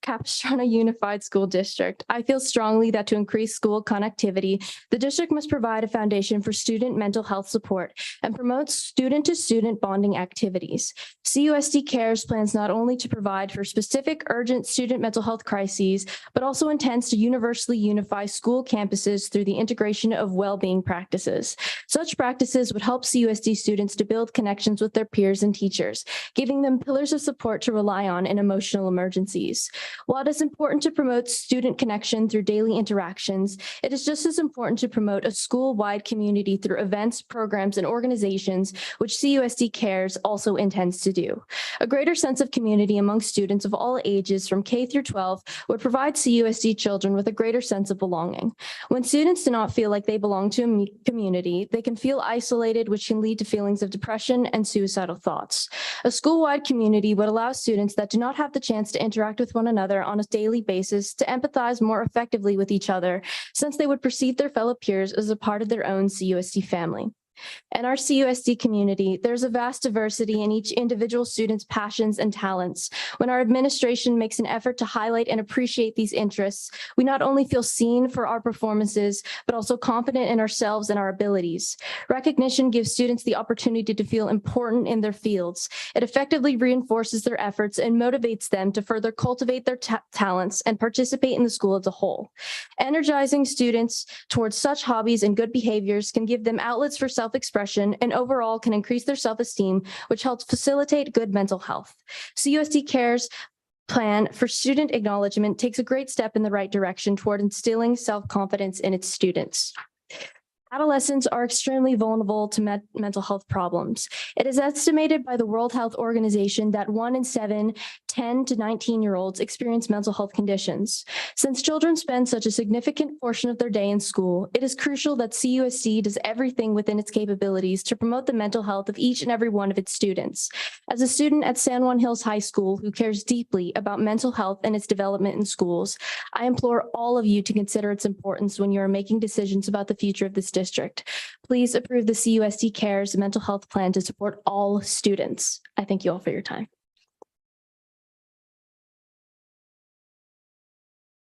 Capistrano Unified School District, I feel strongly that to increase school connectivity, the district must provide a foundation for student mental health support and promote student-to-student bonding activities. CUSD Cares plans not only to provide for specific urgent student mental health crises, but also intends to universally unify school campuses through the integration of well-being practices. Such practices would help CUSD students to build connections with their peers and teachers, giving them pillars of support to rely on in emotional emergencies. While it is important to promote student connection through daily interactions, it is just as important to promote a school-wide community through events, programs, and organizations, which CUSD Cares also intends to do. A greater sense of community among students of all ages from K through 12 would provide CUSD children with a greater sense of belonging. When students do not feel like they belong to a community, they can feel isolated, which can lead to feelings of depression and suicidal thoughts. A school-wide community would allow students that do not have the chance to interact with one another on a daily basis to empathize more effectively with each other, since they would perceive their fellow peers as a part of their own CUSD family. In our CUSD community, there's a vast diversity in each individual student's passions and talents. When our administration makes an effort to highlight and appreciate these interests, we not only feel seen for our performances, but also confident in ourselves and our abilities. Recognition gives students the opportunity to feel important in their fields. It effectively reinforces their efforts and motivates them to further cultivate their talents and participate in the school as a whole. Energizing students towards such hobbies and good behaviors can give them outlets for self-expression and overall can increase their self-esteem, which helps facilitate good mental health. CUSD Cares plan for student acknowledgement takes a great step in the right direction toward instilling self-confidence in its students. Adolescents are extremely vulnerable to mental health problems. It is estimated by the World Health Organization that 1 in 7 10 to 19-year-olds experience mental health conditions. Since children spend such a significant portion of their day in school, it is crucial that CUSD does everything within its capabilities to promote the mental health of each and every one of its students. As a student at San Juan Hills High School who cares deeply about mental health and its development in schools, I implore all of you to consider its importance when you are making decisions about the future of this district. Please approve the CUSD Cares mental health plan to support all students. I thank you all for your time.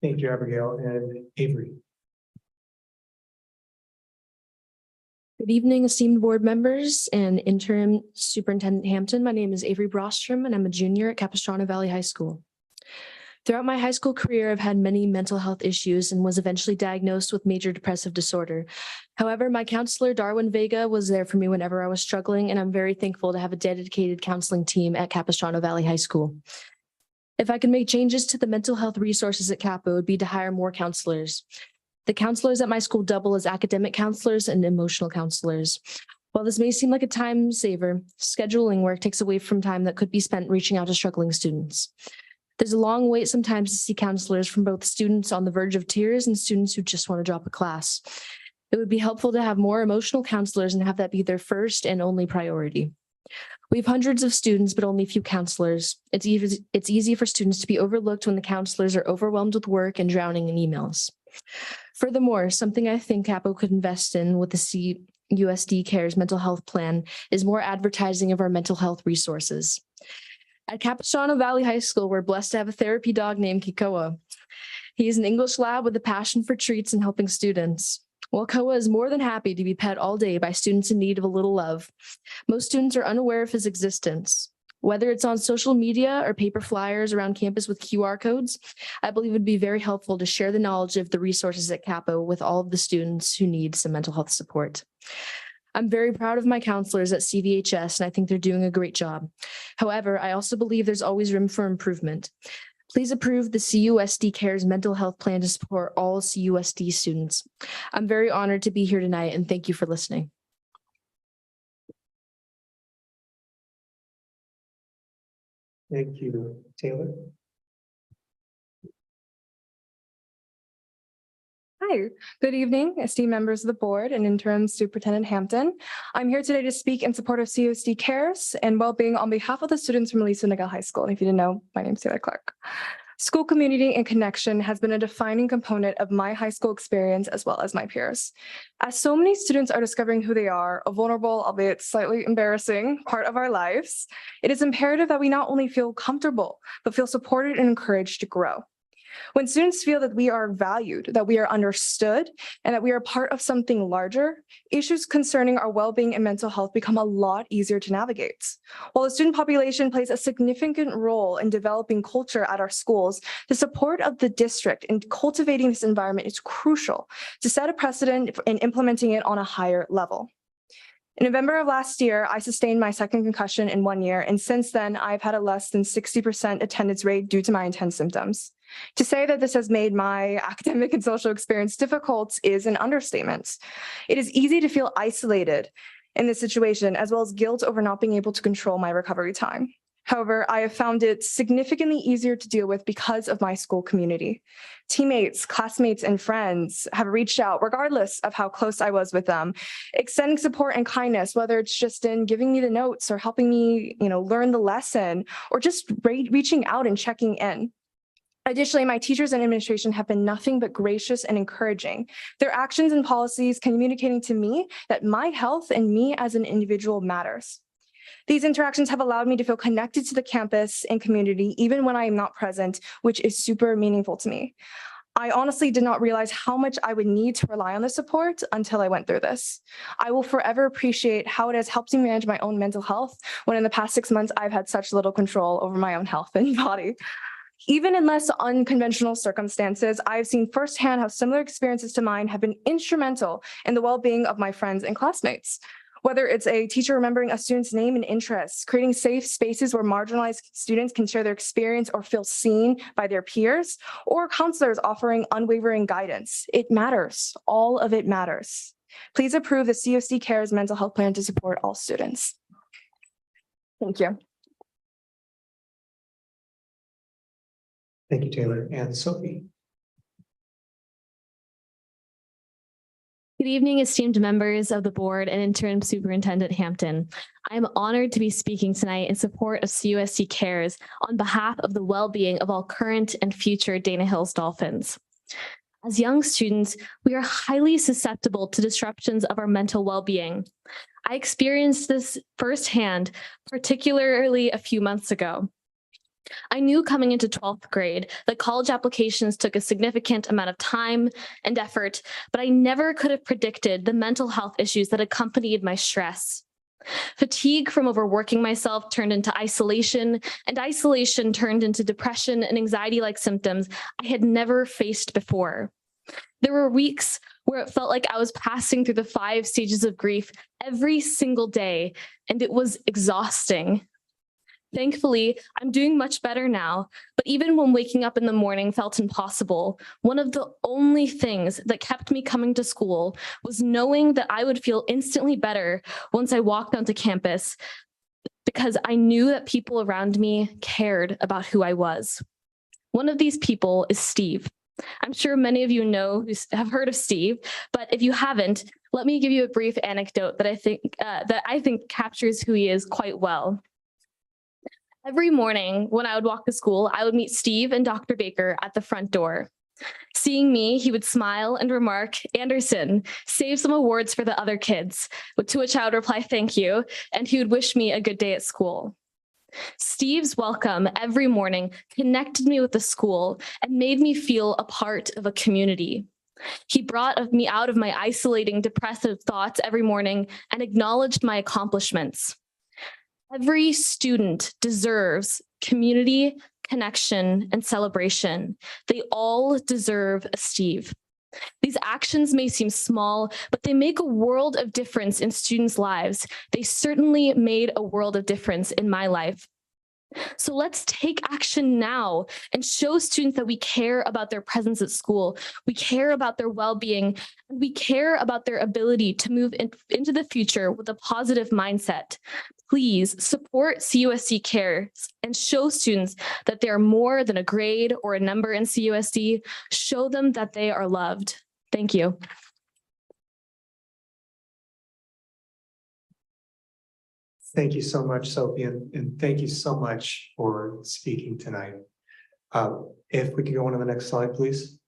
Thank you, Abigail and Avery. Good evening, esteemed board members and interim superintendent Hampton. My name is Avery Brostrom and I'm a junior at Capistrano Valley High School. Throughout my high school career, I've had many mental health issues and was eventually diagnosed with major depressive disorder. However, my counselor, Darwin Vega, was there for me whenever I was struggling, and I'm very thankful to have a dedicated counseling team at Capistrano Valley High School. If I could make changes to the mental health resources at Capo, it would be to hire more counselors. The counselors at my school double as academic counselors and emotional counselors. While this may seem like a time saver, scheduling work takes away from time that could be spent reaching out to struggling students. There's a long wait sometimes to see counselors from both students on the verge of tears and students who just want to drop a class. It would be helpful to have more emotional counselors and have that be their first and only priority. We have hundreds of students, but only a few counselors. It's easy for students to be overlooked when the counselors are overwhelmed with work and drowning in emails. Furthermore, something I think Capo could invest in with the CUSD Cares mental health plan is more advertising of our mental health resources. At Capistrano Valley High School, we're blessed to have a therapy dog named Kikoa. He is an English lab with a passion for treats and helping students. While Koa is more than happy to be pet all day by students in need of a little love, most students are unaware of his existence. Whether it's on social media or paper flyers around campus with QR codes, I believe it would be very helpful to share the knowledge of the resources at Capo with all of the students who need some mental health support. I'm very proud of my counselors at CVHS, and I think they're doing a great job. However, I also believe there's always room for improvement. Please approve the CUSD Cares mental health plan to support all CUSD students. I'm very honored to be here tonight, and thank you for listening. Thank you, Taylor. Hi, good evening, esteemed members of the board and interim superintendent Hampton. I'm here today to speak in support of CUSD Cares and well-being on behalf of the students from Aliso Niguel High School. And if you didn't know, my name is Taylor Clark. School community and connection has been a defining component of my high school experience as well as my peers. As so many students are discovering who they are, a vulnerable, albeit slightly embarrassing part of our lives, it is imperative that we not only feel comfortable, but feel supported and encouraged to grow. When students feel that we are valued, that we are understood, and that we are part of something larger, issues concerning our well-being and mental health become a lot easier to navigate. While the student population plays a significant role in developing culture at our schools, the support of the district in cultivating this environment is crucial to set a precedent in implementing it on a higher level. In November of last year, I sustained my second concussion in 1 year, and since then, I've had a less than 60% attendance rate due to my intense symptoms. To say that this has made my academic and social experience difficult is an understatement. It is easy to feel isolated in this situation, as well as guilt over not being able to control my recovery time. However, I have found it significantly easier to deal with because of my school community. Teammates, classmates, and friends have reached out regardless of how close I was with them, extending support and kindness, whether it's just in giving me the notes or helping me, learn the lesson, or just reaching out and checking in. Additionally, my teachers and administration have been nothing but gracious and encouraging. Their actions and policies communicating to me that my health and me as an individual matters. These interactions have allowed me to feel connected to the campus and community, even when I am not present, which is super meaningful to me. I honestly did not realize how much I would need to rely on this support until I went through this. I will forever appreciate how it has helped me manage my own mental health when in the past 6 months, I've had such little control over my own health and body. Even in less unconventional circumstances, I've seen firsthand how similar experiences to mine have been instrumental in the well-being of my friends and classmates. Whether it's a teacher remembering a student's name and interests, creating safe spaces where marginalized students can share their experience or feel seen by their peers, or counselors offering unwavering guidance, it matters. All of it matters. Please approve the COC Cares mental health plan to support all students. Thank you. Thank you, Taylor. And Sophie. Good evening, esteemed members of the board and Interim Superintendent Hampton. I am honored to be speaking tonight in support of CUSD Cares on behalf of the well-being of all current and future Dana Hills Dolphins. As young students, we are highly susceptible to disruptions of our mental well-being. I experienced this firsthand, particularly a few months ago. I knew coming into 12th grade that college applications took a significant amount of time and effort, but I never could have predicted the mental health issues that accompanied my stress. Fatigue from overworking myself turned into isolation, and isolation turned into depression and anxiety-like symptoms I had never faced before. There were weeks where it felt like I was passing through the 5 stages of grief every single day, and it was exhausting. Thankfully, I'm doing much better now, but even when waking up in the morning felt impossible, one of the only things that kept me coming to school was knowing that I would feel instantly better once I walked onto campus, because I knew that people around me cared about who I was. One of these people is Steve. I'm sure many of you have heard of Steve, but if you haven't, let me give you a brief anecdote that I think captures who he is quite well. Every morning when I would walk to school, I would meet Steve and Dr. Baker at the front door. Seeing me, he would smile and remark, "Anderson, save some awards for the other kids," to which I would reply, "Thank you," and he would wish me a good day at school. Steve's welcome every morning connected me with the school and made me feel a part of a community. He brought me out of my isolating, depressive thoughts every morning and acknowledged my accomplishments. Every student deserves community, connection, and celebration. They all deserve a Steve. These actions may seem small, but they make a world of difference in students' lives. They certainly made a world of difference in my life. So let's take action now and show students that we care about their presence at school. We care about their well-being, and we care about their ability to move into the future with a positive mindset. Please support CUSD Cares and show students that they are more than a grade or a number in CUSD. Show them that they are loved. Thank you. Thank you so much, Sophie, and thank you so much for speaking tonight. If we could go on to the next slide, please.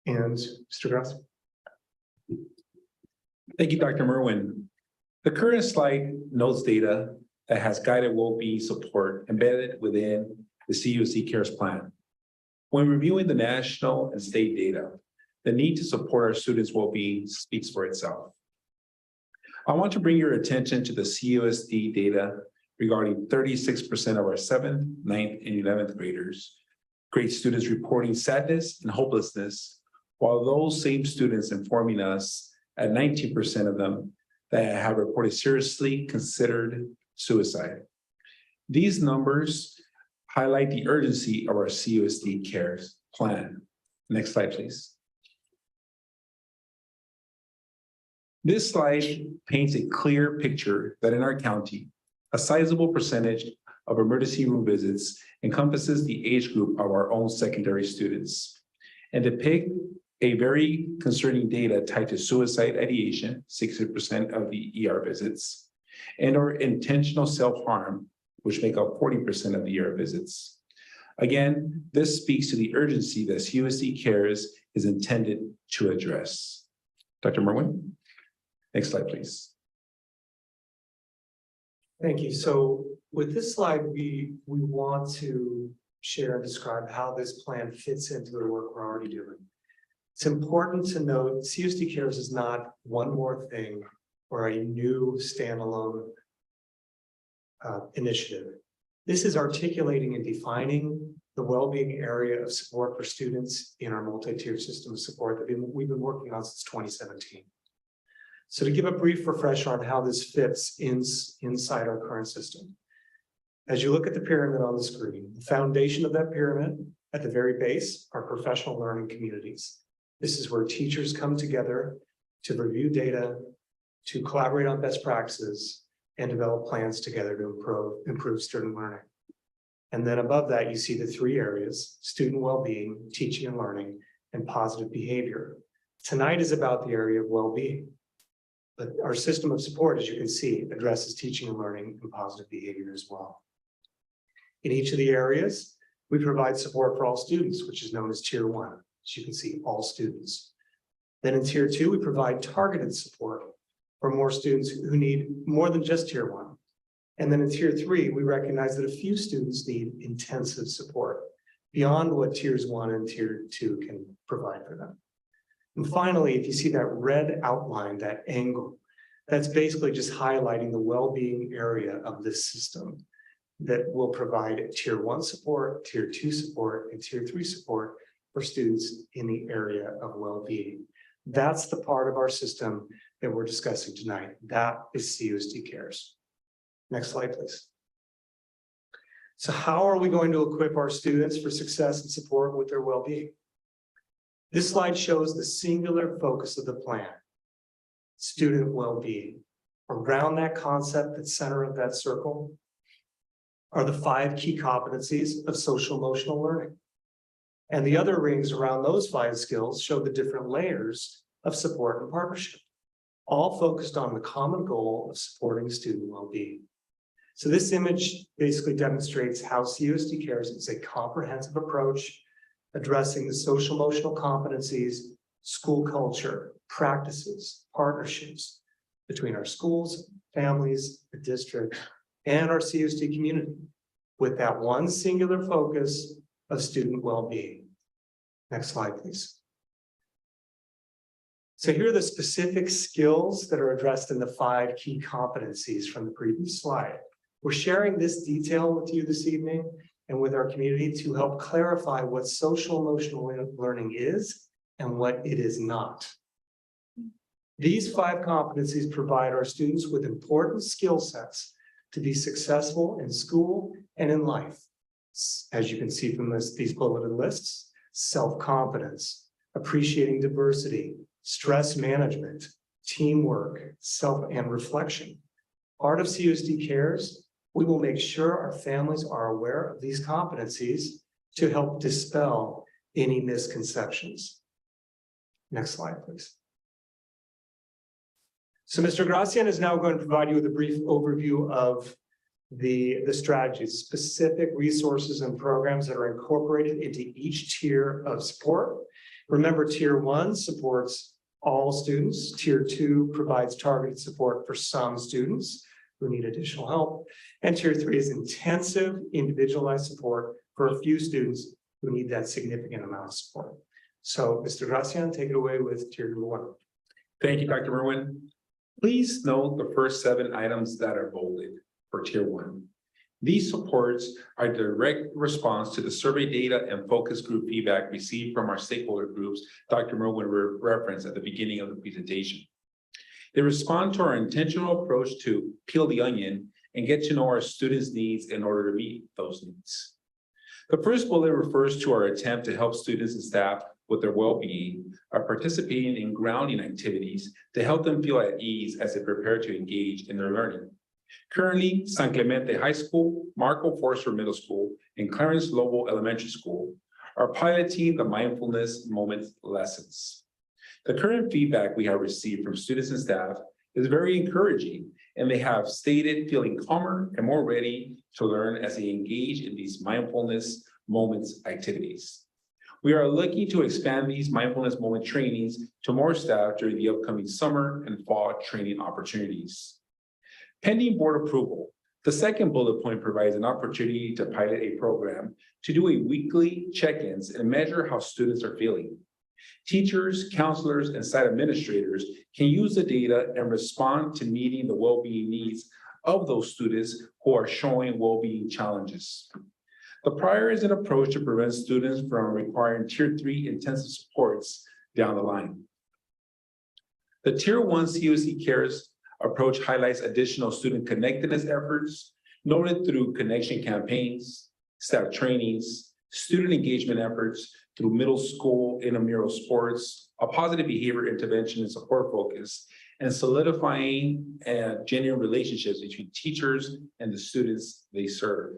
And Mr. Gross. Thank you, Dr. Merwin. The current slide notes data that has guided well-being support embedded within the CUSD Cares plan. When reviewing the national and state data, the need to support our students' well-being speaks for itself. I want to bring your attention to the CUSD data regarding 36% of our 7th, 9th, and 11th grade students reporting sadness and hopelessness, while those same students informing us at 19% of them that have reported seriously considered suicide. These numbers highlight the urgency of our CUSD Cares plan. Next slide, please. This slide paints a clear picture that in our county, a sizable percentage of emergency room visits encompasses the age group of our own secondary students and depict a very concerning data tied to suicide ideation, 60% of the ER visits, and or intentional self-harm, which make up 40% of the ER visits. Again, this speaks to the urgency that CUSD Cares is intended to address. Dr. Merwin? Next slide, please. Thank you. So with this slide, we want to share and describe how this plan fits into the work we're already doing. It's important to note CUSD Cares is not one more thing or a new standalone initiative. This is articulating and defining the well-being area of support for students in our multi-tiered system of support that we've been working on since 2017. So to give a brief refresher on how this fits inside our current system. As you look at the pyramid on the screen, the foundation of that pyramid at the very base are professional learning communities. This is where teachers come together to review data, to collaborate on best practices, and develop plans together to improve student learning. And then above that, you see the three areas: student well-being, teaching and learning, and positive behavior. Tonight is about the area of well-being. But our system of support, as you can see, addresses teaching and learning and positive behavior as well. In each of the areas, we provide support for all students, which is known as Tier 1. As you can see, all students. Then in Tier 2, we provide targeted support for more students who need more than just Tier 1. And then in Tier 3, we recognize that a few students need intensive support beyond what Tiers 1 and Tier 2 can provide for them. And finally, if you see that red outline, that angle, that's basically just highlighting the well-being area of this system that will provide Tier 1 support, Tier 2 support, and Tier 3 support for students in the area of well-being. That's the part of our system that we're discussing tonight. That is CUSD Cares. Next slide, please. So how are we going to equip our students for success and support with their well-being? This slide shows the singular focus of the plan: student well-being. Around that concept, the center of that circle, are the 5 key competencies of social emotional learning. And the other rings around those 5 skills show the different layers of support and partnership, all focused on the common goal of supporting student well-being. So this image basically demonstrates how CUSD Cares is a comprehensive approach addressing the social emotional competencies, school culture, practices, partnerships between our schools, families, the district, and our CUSD community, with that one singular focus of student well-being. Next slide, please. So here are the specific skills that are addressed in the 5 key competencies from the previous slide. We're sharing this detail with you this evening and with our community to help clarify what social emotional learning is and what it is not. These 5 competencies provide our students with important skill sets to be successful in school and in life. As you can see from these bulleted lists: self-confidence, appreciating diversity, stress management, teamwork, self and reflection. Part of CUSD Cares, we will make sure our families are aware of these competencies to help dispel any misconceptions. Next slide, please. So Mr. Gracian is now going to provide you with a brief overview of the strategies, specific resources and programs that are incorporated into each tier of support. Remember, Tier 1 supports all students. Tier 2 provides targeted support for some students who need additional help. And Tier 3 is intensive, individualized support for a few students who need that significant amount of support. So Mr. Gracian, take it away with tier number 1. Thank you, Dr. Merwin. Please note the first 7 items that are bolded for Tier 1. These supports are direct response to the survey data and focus group feedback received from our stakeholder groups Dr. Merwin referenced at the beginning of the presentation. They respond to our intentional approach to peel the onion and get to know our students' needs in order to meet those needs. The first bullet refers to our attempt to help students and staff with their well-being by participating in grounding activities to help them feel at ease as they prepare to engage in their learning. Currently, San Clemente High School, Marco Forster Middle School, and Clarence Lobo Elementary School are piloting the mindfulness moments lessons. The current feedback we have received from students and staff is very encouraging, and they have stated feeling calmer and more ready to learn as they engage in these mindfulness moments activities. We are looking to expand these mindfulness moment trainings to more staff during the upcoming summer and fall training opportunities. Pending board approval, the second bullet point provides an opportunity to pilot a program to do a weekly check-ins and measure how students are feeling. Teachers, counselors, and site administrators can use the data and respond to meeting the well-being needs of those students who are showing well-being challenges. The prior is an approach to prevent students from requiring Tier 3 intensive supports down the line. The Tier 1 CUSD Cares approach highlights additional student connectedness efforts noted through connection campaigns, staff trainings, student engagement efforts through middle school intramural sports, a positive behavior intervention and support focus, and solidifying genuine relationships between teachers and the students they serve.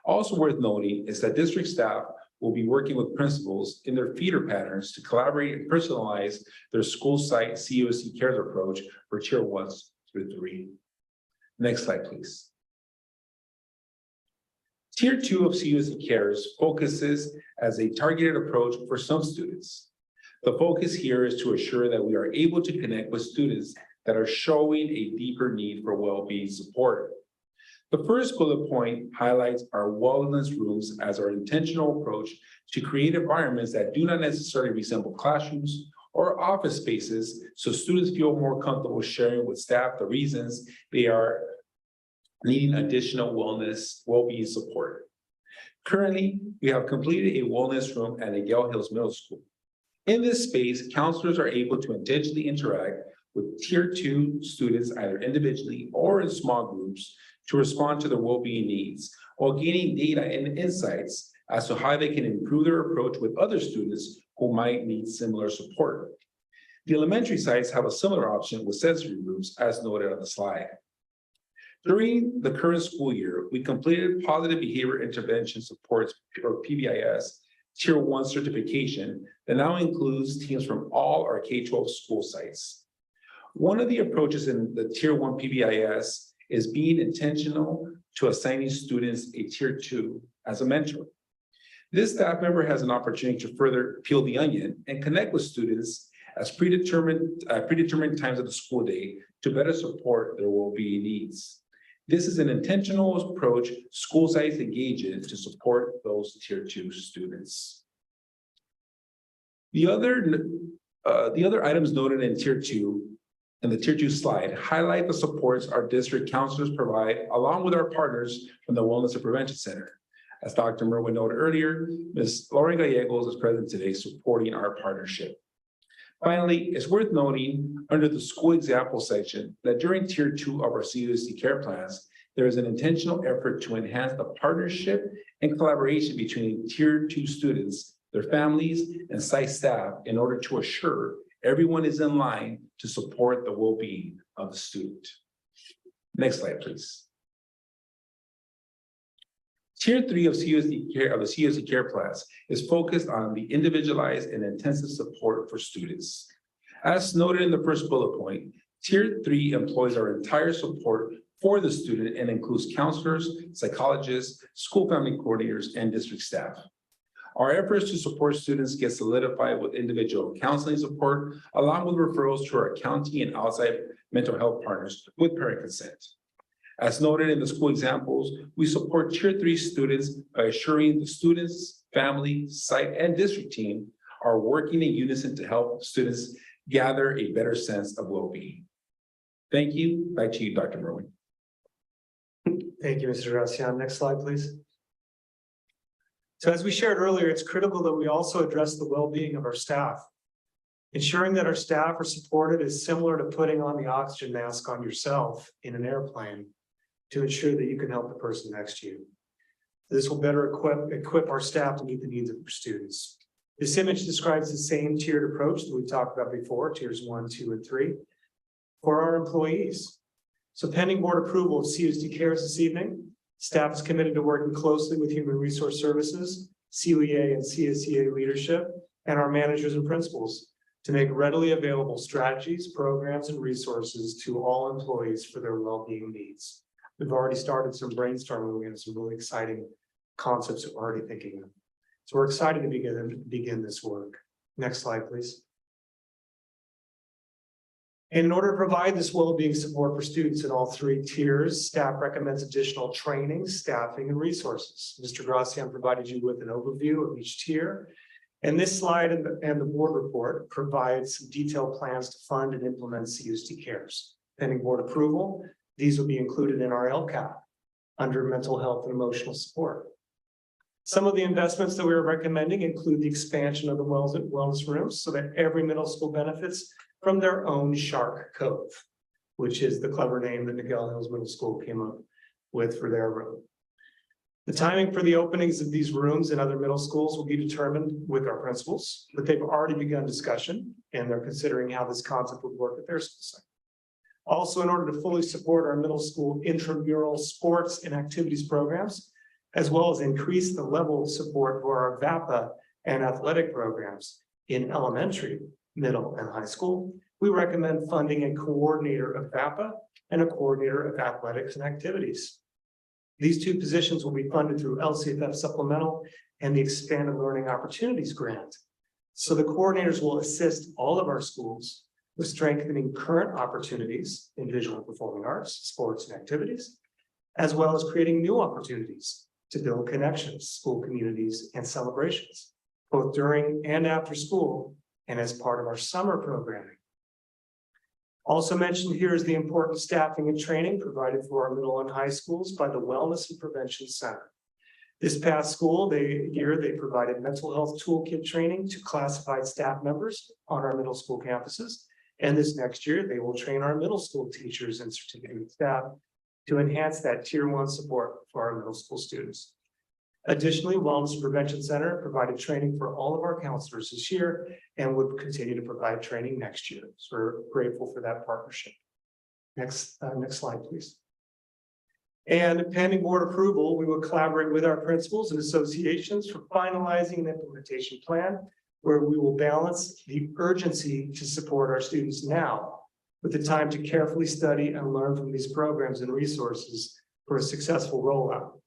Also worth noting is that district staff will be working with principals in their feeder patterns to collaborate and personalize their school site CUSD cares approach for tier 1 through 3. Next slide, please. Tier 2 of CUSD cares focuses as a targeted approach for some students. The focus here is to assure that we are able to connect with students that are showing a deeper need for well-being support. The first bullet point highlights our wellness rooms as our intentional approach to create environments that do not necessarily resemble classrooms or office spaces, so students feel more comfortable sharing with staff the reasons they are needing additional well-being support. Currently, we have completed a wellness room at Miguel Hills Middle School. In this space, counselors are able to intentionally interact with tier 2 students either individually or in small groups to respond to their well-being needs, while gaining data and insights as to how they can improve their approach with other students who might need similar support. The elementary sites have a similar option with sensory rooms as noted on the slide. During the current school year, we completed positive behavior intervention supports or PBIS tier 1 certification that now includes teams from all our K-12 school sites. One of the approaches in the tier 1 PBIS is being intentional to assigning students a tier 2 as a mentor. This staff member has an opportunity to further peel the onion and connect with students as predetermined times of the school day to better support their well-being needs. This is an intentional approach school sites engage in to support those tier 2 students. The other items noted in tier 2 and the tier 2 slide highlight the supports our district counselors provide along with our partners from the Wellness and Prevention Center. As Dr. Merwin noted earlier, Ms. Lauren Gallegos is present today supporting our partnership. Finally, it's worth noting under the school example section that during tier 2 of our CUSD care plans, there is an intentional effort to enhance the partnership and collaboration between tier 2 students, their families, and site staff in order to assure everyone is in line to support the well-being of the student. Next slide, please. Tier 3 of CUSD care of the CUSD care plans is focused on the individualized and intensive support for students. As noted in the first bullet point, tier 3 employs our entire support for the student and includes counselors, psychologists, school family coordinators, and district staff. Our efforts to support students get solidified with individual counseling support, along with referrals to our county and outside mental health partners with parent consent. As noted in the school examples, we support tier 3 students by assuring the students, family, site, and district team are working in unison to help students gather a better sense of well-being. Thank you. Back to you, Dr. Merwin. Thank you, Mr. Gracian. Next slide, please. So as we shared earlier, it's critical that we also address the well-being of our staff. Ensuring that our staff are supported is similar to putting on the oxygen mask on yourself in an airplane to ensure that you can help the person next to you. This will better equip our staff to meet the needs of our students. This image describes the same tiered approach that we've talked about before, tiers 1, 2, and 3, for our employees. So pending board approval of CUSD cares this evening, staff is committed to working closely with Human Resource Services, CUEA and CSEA leadership, and our managers and principals to make readily available strategies, programs, and resources to all employees for their well-being needs. We've already started some brainstorming. We have some really exciting concepts that we're already thinking of. So we're excited to begin this work. Next slide, please. And in order to provide this well-being support for students in all 3 tiers, staff recommends additional training, staffing, and resources. Mr. Gracian provided you with an overview of each tier. And this slide and the board report provides some detailed plans to fund and implement CUSD cares. Pending board approval, these will be included in our LCAP under mental health and emotional support. Some of the investments that we are recommending include the expansion of the wellness rooms so that every middle school benefits from their own Shark Cove, which is the clever name that Miguel Hills Middle School came up with for their room. The timing for the openings of these rooms in other middle schools will be determined with our principals, but they've already begun discussion and they're considering how this concept would work at their school site. Also, in order to fully support our middle school intramural sports and activities programs, as well as increase the level of support for our VAPA and athletic programs in elementary, middle, and high school, we recommend funding a coordinator of VAPA and a coordinator of athletics and activities. These two positions will be funded through LCFF supplemental and the Expanded Learning Opportunities Grant. So the coordinators will assist all of our schools with strengthening current opportunities in visual and performing arts, sports, and activities, as well as creating new opportunities to build connections, school communities, and celebrations, both during and after school, and as part of our summer programming. Also mentioned here is the important staffing and training provided for our middle and high schools by the Wellness and Prevention Center. This past school year, they provided mental health toolkit training to classified staff members on our middle school campuses. And this next year, they will train our middle school teachers and certificate staff to enhance that tier 1 support for our middle school students. Additionally, Wellness and Prevention Center provided training for all of our counselors this year and would continue to provide training next year. So we're grateful for that partnership. Next slide, please. And pending board approval, we will collaborate with our principals and associations for finalizing an implementation plan where we will balance the urgency to support our students now with the time to carefully study and learn from these programs and resources for a successful rollout.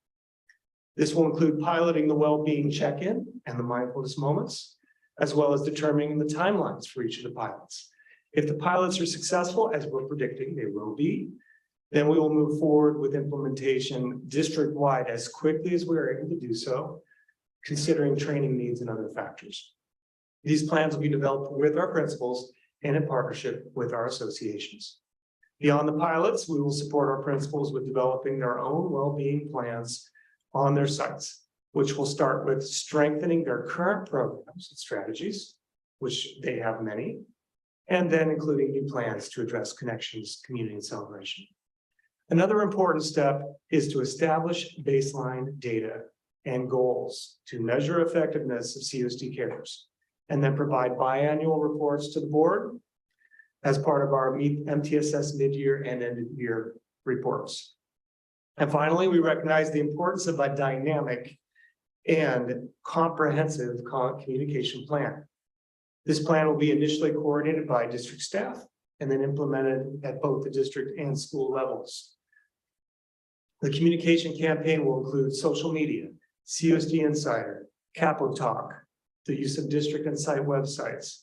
This will include piloting the well-being check-in and the mindfulness moments, as well as determining the timelines for each of the pilots. If the pilots are successful, as we're predicting they will be, then we will move forward with implementation district-wide as quickly as we're able to do so, considering training needs and other factors. These plans will be developed with our principals and in partnership with our associations. Beyond the pilots, we will support our principals with developing their own well-being plans on their sites, which will start with strengthening their current programs and strategies, which they have many, and then including new plans to address connections, community, and celebration. Another important step is to establish baseline data and goals to measure effectiveness of CUSD cares, and then provide biannual reports to the board as part of our MTSS mid-year and end-of-year reports. And finally, we recognize the importance of a dynamic and comprehensive communication plan. This plan will be initially coordinated by district staff and then implemented at both the district and school levels. The communication campaign will include social media, CUSD Insider, Capo Talk, the use of district and site websites,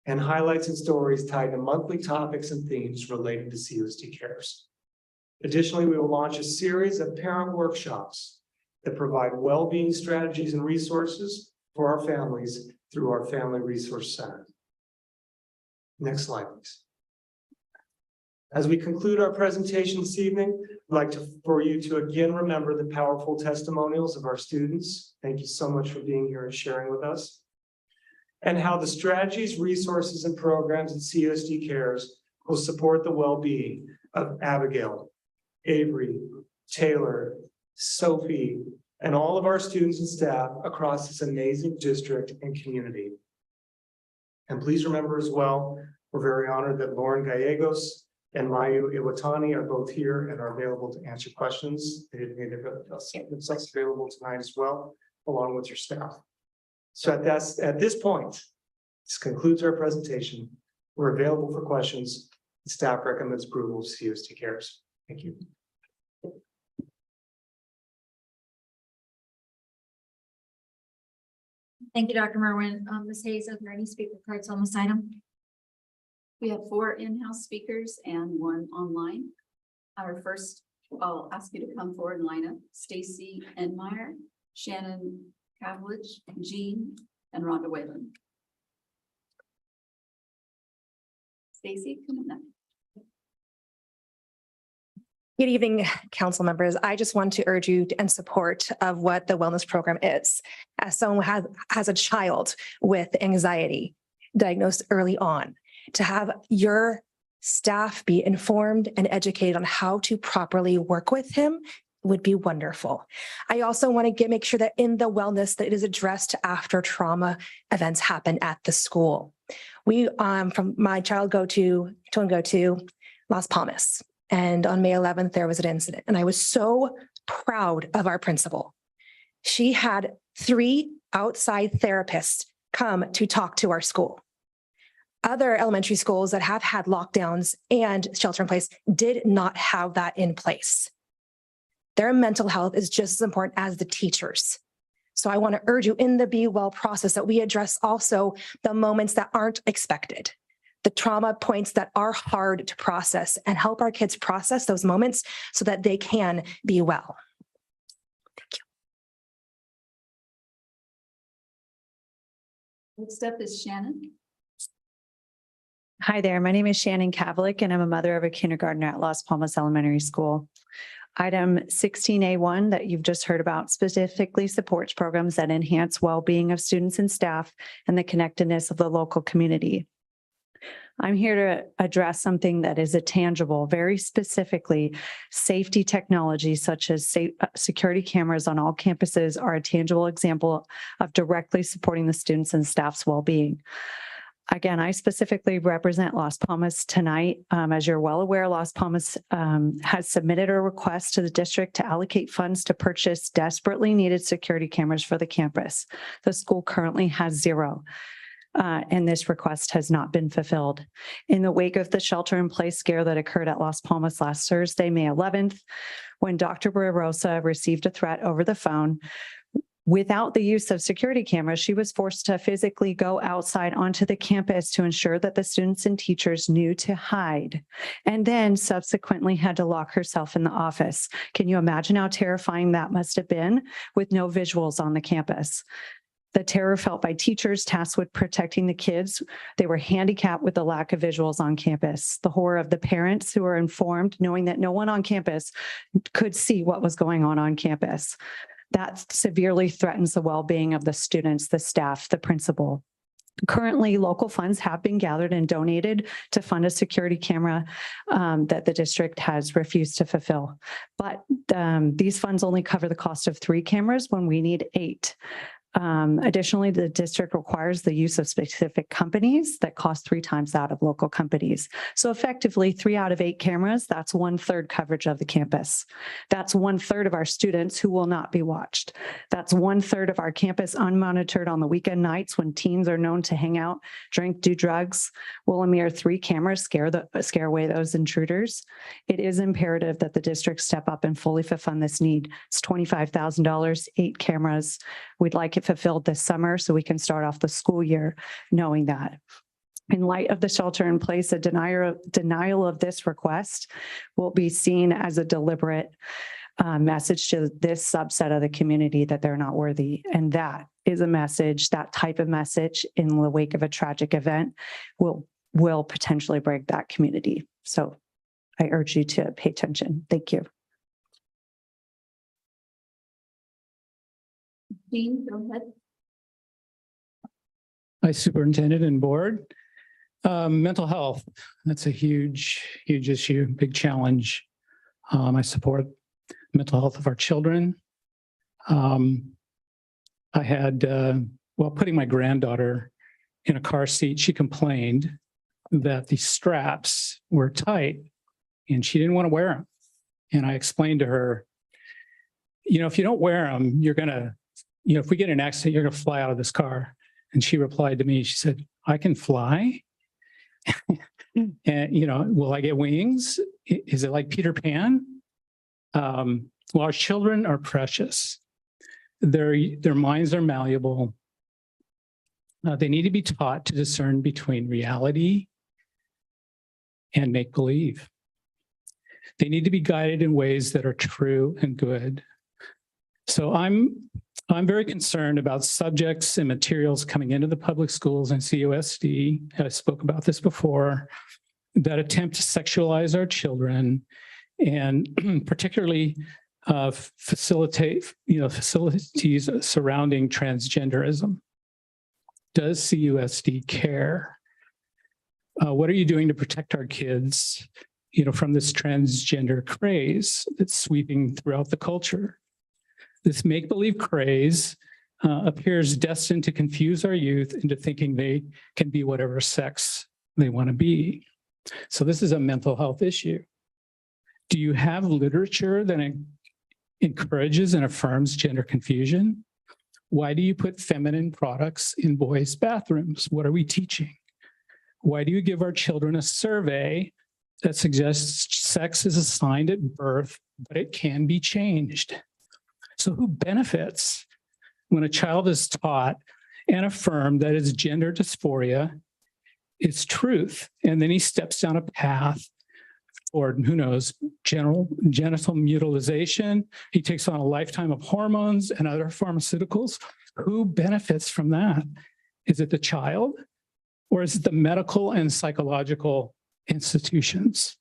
and highlights and stories tied to monthly topics and themes related to CUSD cares. Additionally, we will launch a series of parent workshops that provide well-being strategies and resources for our families through our Family Resource Center. Next slide, please. As we conclude our presentation this evening, I'd like for you to again remember the powerful testimonials of our students. Thank you so much for being here and sharing with us. And how the strategies, resources, and programs at CUSD Cares will support the well-being of Abigail, Avery, Taylor, Sophie, and all of our students and staff across this amazing district and community. And please remember as well, we're very honored that Lauren Gallegos and Mayu Iwatani are both here and are available to answer questions. They have made themselves available tonight as well, along with your staff. So at this point, this concludes our presentation. We're available for questions. The staff recommends approval of CUSD Cares. Thank you. Thank you, Dr. Merwin. Ms. Hayes, are there any speaker cards on this item? We have 4 in-house speakers and 1 online. Our first, I'll ask you to come forward and line up. Stacy Enmeyer, Shannon Cavlich, Jean, and Rhonda Whalen. Stacy, come on up. Good evening, council members. I just want to urge you in support of what the wellness program is. As someone who has a child with anxiety diagnosed early on, to have your staff be informed and educated on how to properly work with him would be wonderful. I also want to make sure that in the wellness that it is addressed after trauma events happen at the school. We, from my child go to Las Palmas. And on May 11th, there was an incident. And I was so proud of our principal. She had 3 outside therapists come to talk to our school. Other elementary schools that have had lockdowns and shelter in place did not have that in place. Their mental health is just as important as the teachers. So I want to urge you in the Be Well process that we address also the moments that aren't expected, the trauma points that are hard to process, and help our kids process those moments so that they can be well. Next up is Shannon. Hi there, my name is Shannon Kavlik and I'm a mother of a kindergartner at Las Palmas Elementary School. Item 16A1 that you've just heard about specifically supports programs that enhance well-being of students and staff and the connectedness of the local community. I'm here to address something that is a tangible, very specifically, safety technology such as security cameras on all campuses are a tangible example of directly supporting the students and staff's well-being. Again, I specifically represent Las Palmas tonight. As you're well aware, Las Palmas has submitted a request to the district to allocate funds to purchase desperately needed security cameras for the campus. The school currently has 0. And this request has not been fulfilled. In the wake of the shelter-in-place scare that occurred at Las Palmas last Thursday, May 11th, when Dr. Barrosa received a threat over the phone, without the use of security cameras, she was forced to physically go outside onto the campus to ensure that the students and teachers knew to hide, and then subsequently had to lock herself in the office. Can you imagine how terrifying that must have been with no visuals on the campus? The terror felt by teachers tasked with protecting the kids. They were handicapped with the lack of visuals on campus. The horror of the parents who were informed, knowing that no one on campus could see what was going on campus. That severely threatens the well-being of the students, the staff, the principal. Currently, local funds have been gathered and donated to fund a security camera that the district has refused to fulfill. But these funds only cover the cost of 3 cameras when we need 8. Additionally, the district requires the use of specific companies that cost 3 times that of local companies. So effectively, 3 out of 8 cameras, that's 1/3 coverage of the campus. That's 1/3 of our students who will not be watched. That's 1/3 of our campus unmonitored on the weekend nights when teens are known to hang out, drink, do drugs. Will a mere 3 cameras scare away those intruders? It is imperative that the district step up and fully fulfill this need. It's $25,000, 8 cameras. We'd like it fulfilled this summer so we can start off the school year knowing that. In light of the shelter in place, a denial of this request will be seen as a deliberate message to this subset of the community that they're not worthy. And that is a message, that type of message in the wake of a tragic event will potentially break that community. So I urge you to pay attention. Thank you. Dean, go ahead. Hi, Superintendent and Board. Mental health, that's a huge issue, big challenge. I support mental health of our children. I had, while putting my granddaughter in a car seat, she complained that the straps were tight and she didn't want to wear them. And I explained to her, if you don't wear them, you're going to, if we get in an accident, you're going to fly out of this car. And she replied to me, she said, I can fly? And, will I get wings? Is it like Peter Pan? Well, our children are precious. Their minds are malleable. They need to be taught to discern between reality and make-believe. They need to be guided in ways that are true and good. So I'm very concerned about subjects and materials coming into the public schools and CUSD, I spoke about this before, that attempt to sexualize our children and particularly facilitate, facilities surrounding transgenderism. Does CUSD care? What are you doing to protect our kids from this transgender craze that's sweeping throughout the culture. This make-believe craze appears destined to confuse our youth into thinking they can be whatever sex they want to be. So this is a mental health issue. Do you have literature that encourages and affirms gender confusion? Why do you put feminine products in boys' bathrooms? What are we teaching? Why do you give our children a survey that suggests sex is assigned at birth, but it can be changed? So who benefits when a child is taught and affirmed that it's gender dysphoria, it's truth, and then he steps down a path or who knows, genital mutilization. He takes on a lifetime of hormones and other pharmaceuticals. Who benefits from that? Is it the child or is it the medical and psychological institutions?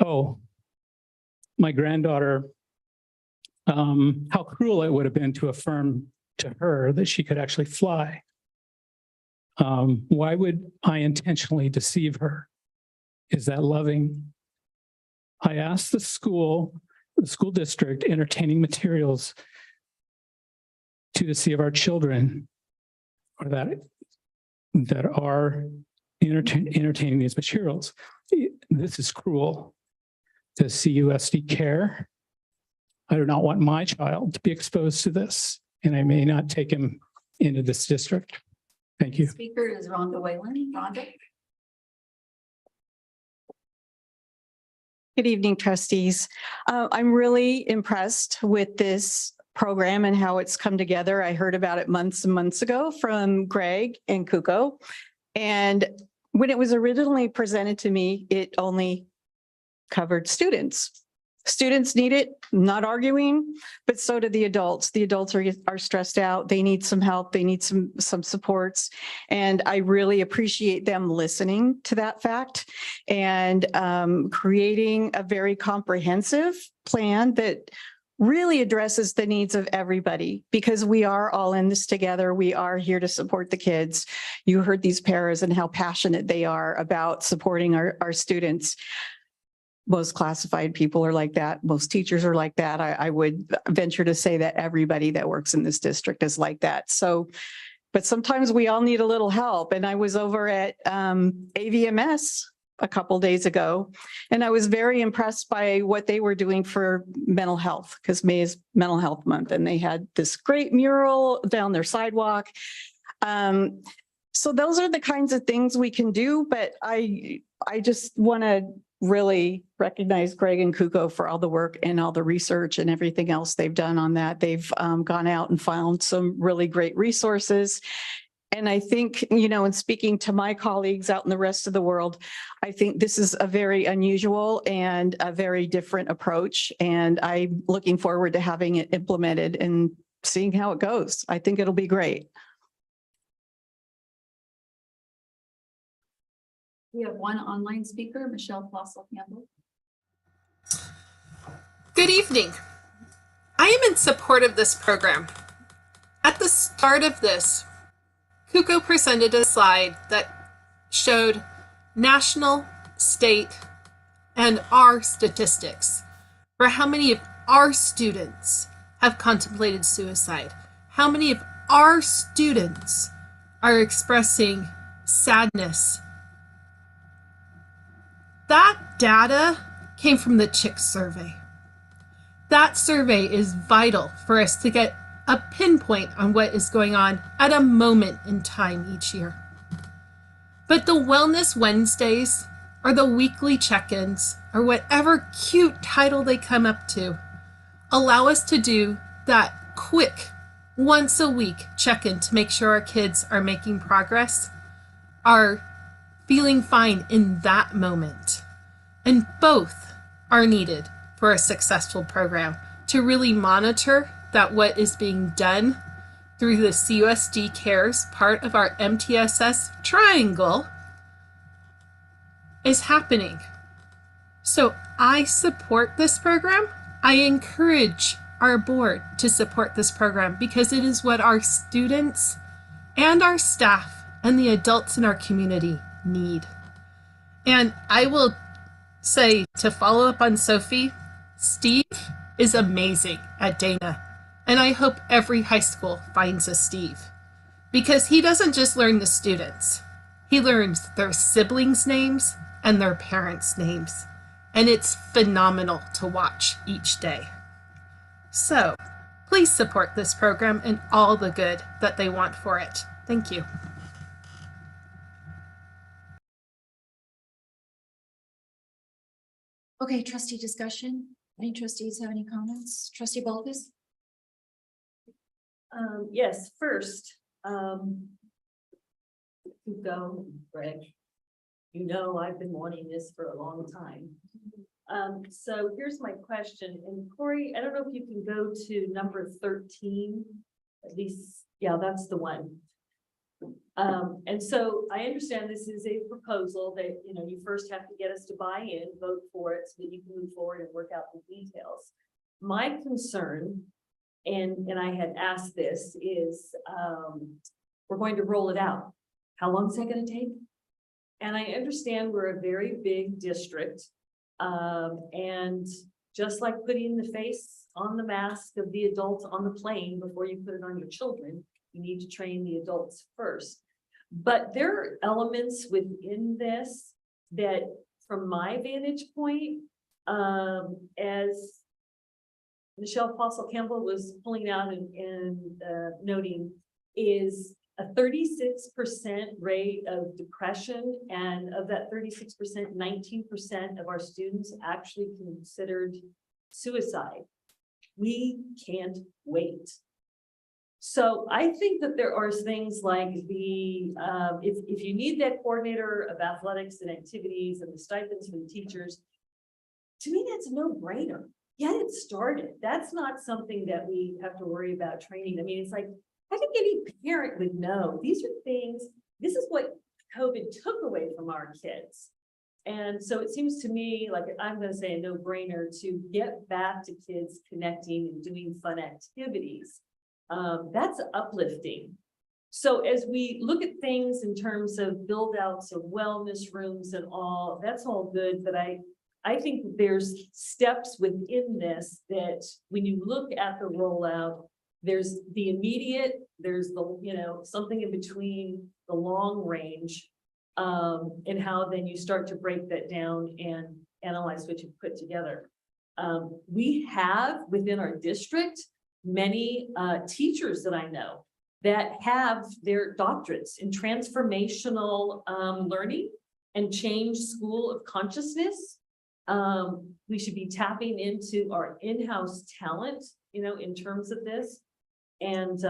Oh, my granddaughter, how cruel it would have been to affirm to her that she could actually fly. Why would I intentionally deceive her? Is that loving? I asked the school district entertaining materials to deceive our children or that are entertaining these materials. This is cruel. Does CUSD care? I do not want my child to be exposed to this, and I may not take him into this district. Thank you. Speaker is Rhonda Whalen. Rhonda? Good evening, trustees. I'm really impressed with this program and how it's come together. I heard about it months and months ago from Greg and Kuko. And when it was originally presented to me, it only covered students. Students need it, not arguing, but so do the adults. The adults are stressed out. They need some help. They need some supports. And I really appreciate them listening to that fact and creating a very comprehensive plan that really addresses the needs of everybody, because we are all in this together. We are here to support the kids. You heard these paras and how passionate they are about supporting our students. Most classified people are like that. Most teachers are like that. I would venture to say that everybody that works in this district is like that. So, but sometimes we all need a little help. And I was over at AVMS a couple days ago, and I was very impressed by what they were doing for mental health, because May is Mental Health Month, and they had this great mural down their sidewalk. So those are the kinds of things we can do, but I just want to really recognize Greg and Kuko for all the work and all the research and everything else they've done on that. They've gone out and found some really great resources. And I think, in speaking to my colleagues out in the rest of the world, I think this is a very unusual and a very different approach. And I'm looking forward to having it implemented and seeing how it goes. I think it'll be great. We have one online speaker, Michelle Flossel-Campbell. Good evening. I am in support of this program. At the start of this, Kuko presented a slide that showed national, state, and our statistics for how many of our students have contemplated suicide, how many of our students are expressing sadness. That data came from the CHIC survey. That survey is vital for us to get a pinpoint on what is going on at a moment in time each year. But the Wellness Wednesdays or the weekly check-ins or whatever cute title they come up to allow us to do that quick once a week check-in to make sure our kids are making progress, are feeling fine in that moment. And both are needed for a successful program to really monitor that what is being done through the CUSD Cares part of our MTSS triangle is happening. So I support this program. I encourage our board to support this program because it is what our students and our staff and the adults in our community need. And I will say, to follow up on Sophie, Steve is amazing at Dana. And I hope every high school finds a Steve, because he doesn't just learn the students, he learns their siblings' names and their parents' names. And it's phenomenal to watch each day. So please support this program and all the good that they want for it. Thank you. Okay, trustee discussion. Any trustees have any comments? Trustee Bolkus? Yes, first, go, Greg. You know, I've been wanting this for a long time. So here's my question, and Corey, I don't know if you can go to number 13, at least, yeah, that's the one. And so I understand this is a proposal that, you know, you first have to get us to buy in, vote for it so that you can move forward and work out the details. My concern, and I had asked this, is we're going to roll it out. How long is that going to take? And I understand we're a very big district. And just like putting the face on the mask of the adults on the plane before you put it on your children, you need to train the adults first. But there are elements within this that, from my vantage point, as Michelle Fossil Campbell was pulling out and noting, is a 36% rate of depression, and of that 36%, 19% of our students actually considered suicide. We can't wait. So I think that there are things like the, if you need that coordinator of athletics and activities and the stipends for the teachers, to me, that's a no-brainer. Get it started. That's not something that we have to worry about training. I mean, it's like, I think any parent would know, these are things, this is what COVID took away from our kids. And so it seems to me like, I'm going to say a no-brainer to get back to kids connecting and doing fun activities. That's uplifting. So as we look at things in terms of build outs of wellness rooms and all, that's all good. But I think there's steps within this that when you look at the rollout, there's the immediate, there's the, you know, something in between, the long range, and how then you start to break that down and analyze what you've put together. We have within our district many teachers that I know that have their doctorates in transformational learning and change school of consciousness. We should be tapping into our in-house talent, you know, in terms of this. And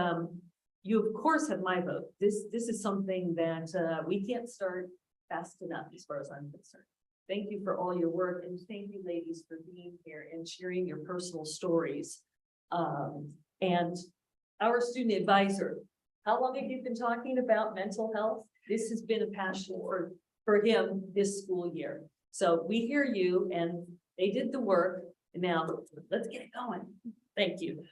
you of course have my vote. This is something that we can't start fast enough as far as I'm concerned. Thank you for all your work, and thank you ladies for being here and sharing your personal stories. And our student advisor, how long have you been talking about mental health? This has been a passion for him this school year. So we hear you, and they did the work. Now let's get it going. Thank you.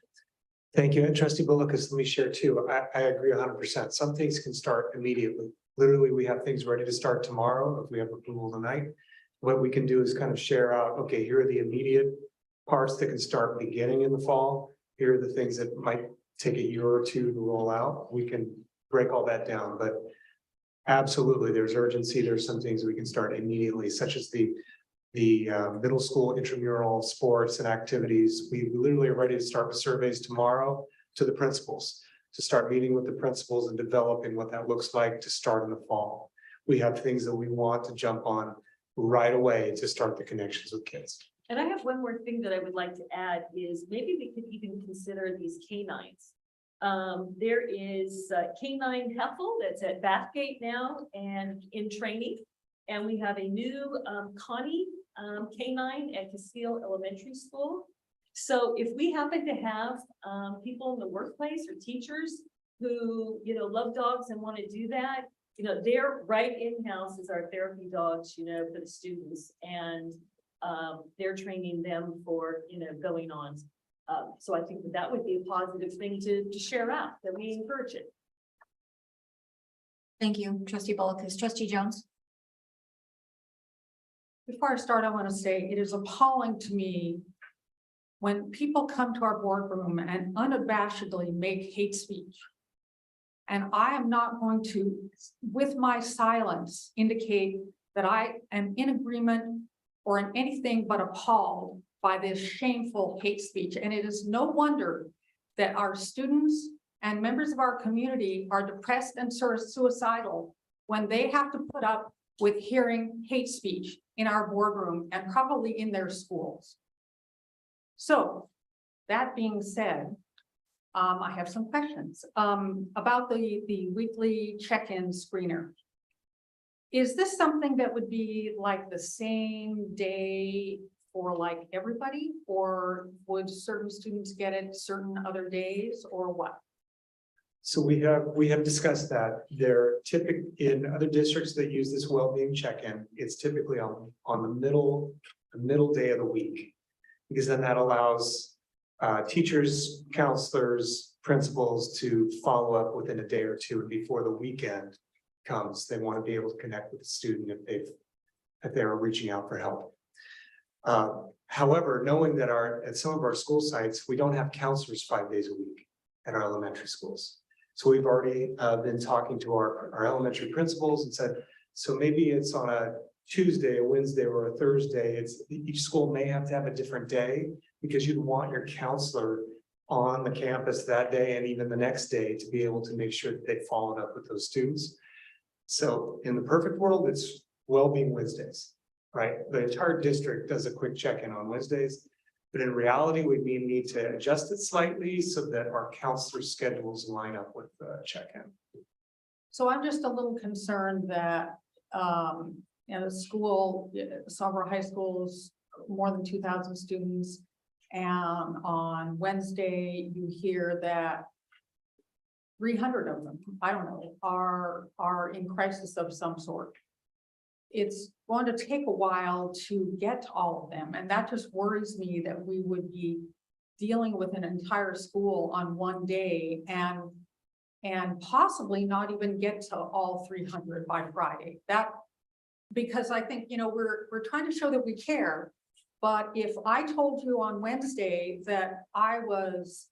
Thank you. And Trustee Bullockis, let me share too. I agree 100%. Some things can start immediately. Literally, we have things ready to start tomorrow if we have approval tonight. What we can do is kind of share out, okay, here are the immediate parts that can start beginning in the fall. Here are the things that might take a year or two to roll out. We can break all that down, but absolutely, there's urgency. There's some things we can start immediately, such as the middle school intramural sports and activities. We literally are ready to start with surveys tomorrow to the principals, to start meeting with the principals and developing what that looks like to start in the fall. We have things that we want to jump on right away to start the connections with kids. And I have one more thing that I would like to add is maybe we could even consider these canines. There is canine Heffel that's at Bathgate now and in training. And we have a new Connie canine at Castile Elementary School. So if we happen to have people in the workplace or teachers who, you know, love dogs and want to do that, you know, they're right in-house as our therapy dogs, you know, for the students, and they're training them for, you know, going on. So I think that would be a positive thing to share out, that we encourage it. Thank you, Trustee Bullock. Trustee Jones? before I start, I want to say it is appalling to me when people come to our boardroom and unabashedly make hate speech. And I am not going to, with my silence, indicate that I am in agreement or in anything but appalled by this shameful hate speech. And it is no wonder that our students and members of our community are depressed and suicidal when they have to put up with hearing hate speech in our boardroom and probably in their schools. So that being said, I have some questions about the weekly check-in screener. Is this something that would be like the same day for like everybody, or would certain students get it certain other days, or what? So we have discussed that. They're typical in other districts that use this well-being check-in. It's typically on the middle day of the week, because then that allows teachers, counselors, principals to follow up within a day or two, and before the weekend comes, they want to be able to connect with the student if they're reaching out for help. However, knowing that at some of our school sites, we don't have counselors 5 days a week at our elementary schools. So we've already been talking to our elementary principals and said, so maybe it's on a Tuesday, a Wednesday, or a Thursday. Each school may have to have a different day, because you'd want your counselor on the campus that day and even the next day to be able to make sure that they followed up with those students. So in the perfect world, it's well-being Wednesdays, right? The entire district does a quick check-in on Wednesdays, but in reality, we need to adjust it slightly so that our counselor schedules line up with the check-in. So I'm just a little concerned that in a school, some of our high schools, more than 2,000 students, and on Wednesday, you hear that 300 of them, I don't know, are in crisis of some sort. It's going to take a while to get to all of them. And that just worries me that we would be dealing with an entire school on one day and possibly not even get to all 300 by Friday. Because I think, we're trying to show that we care. But if I told you on Wednesday that I was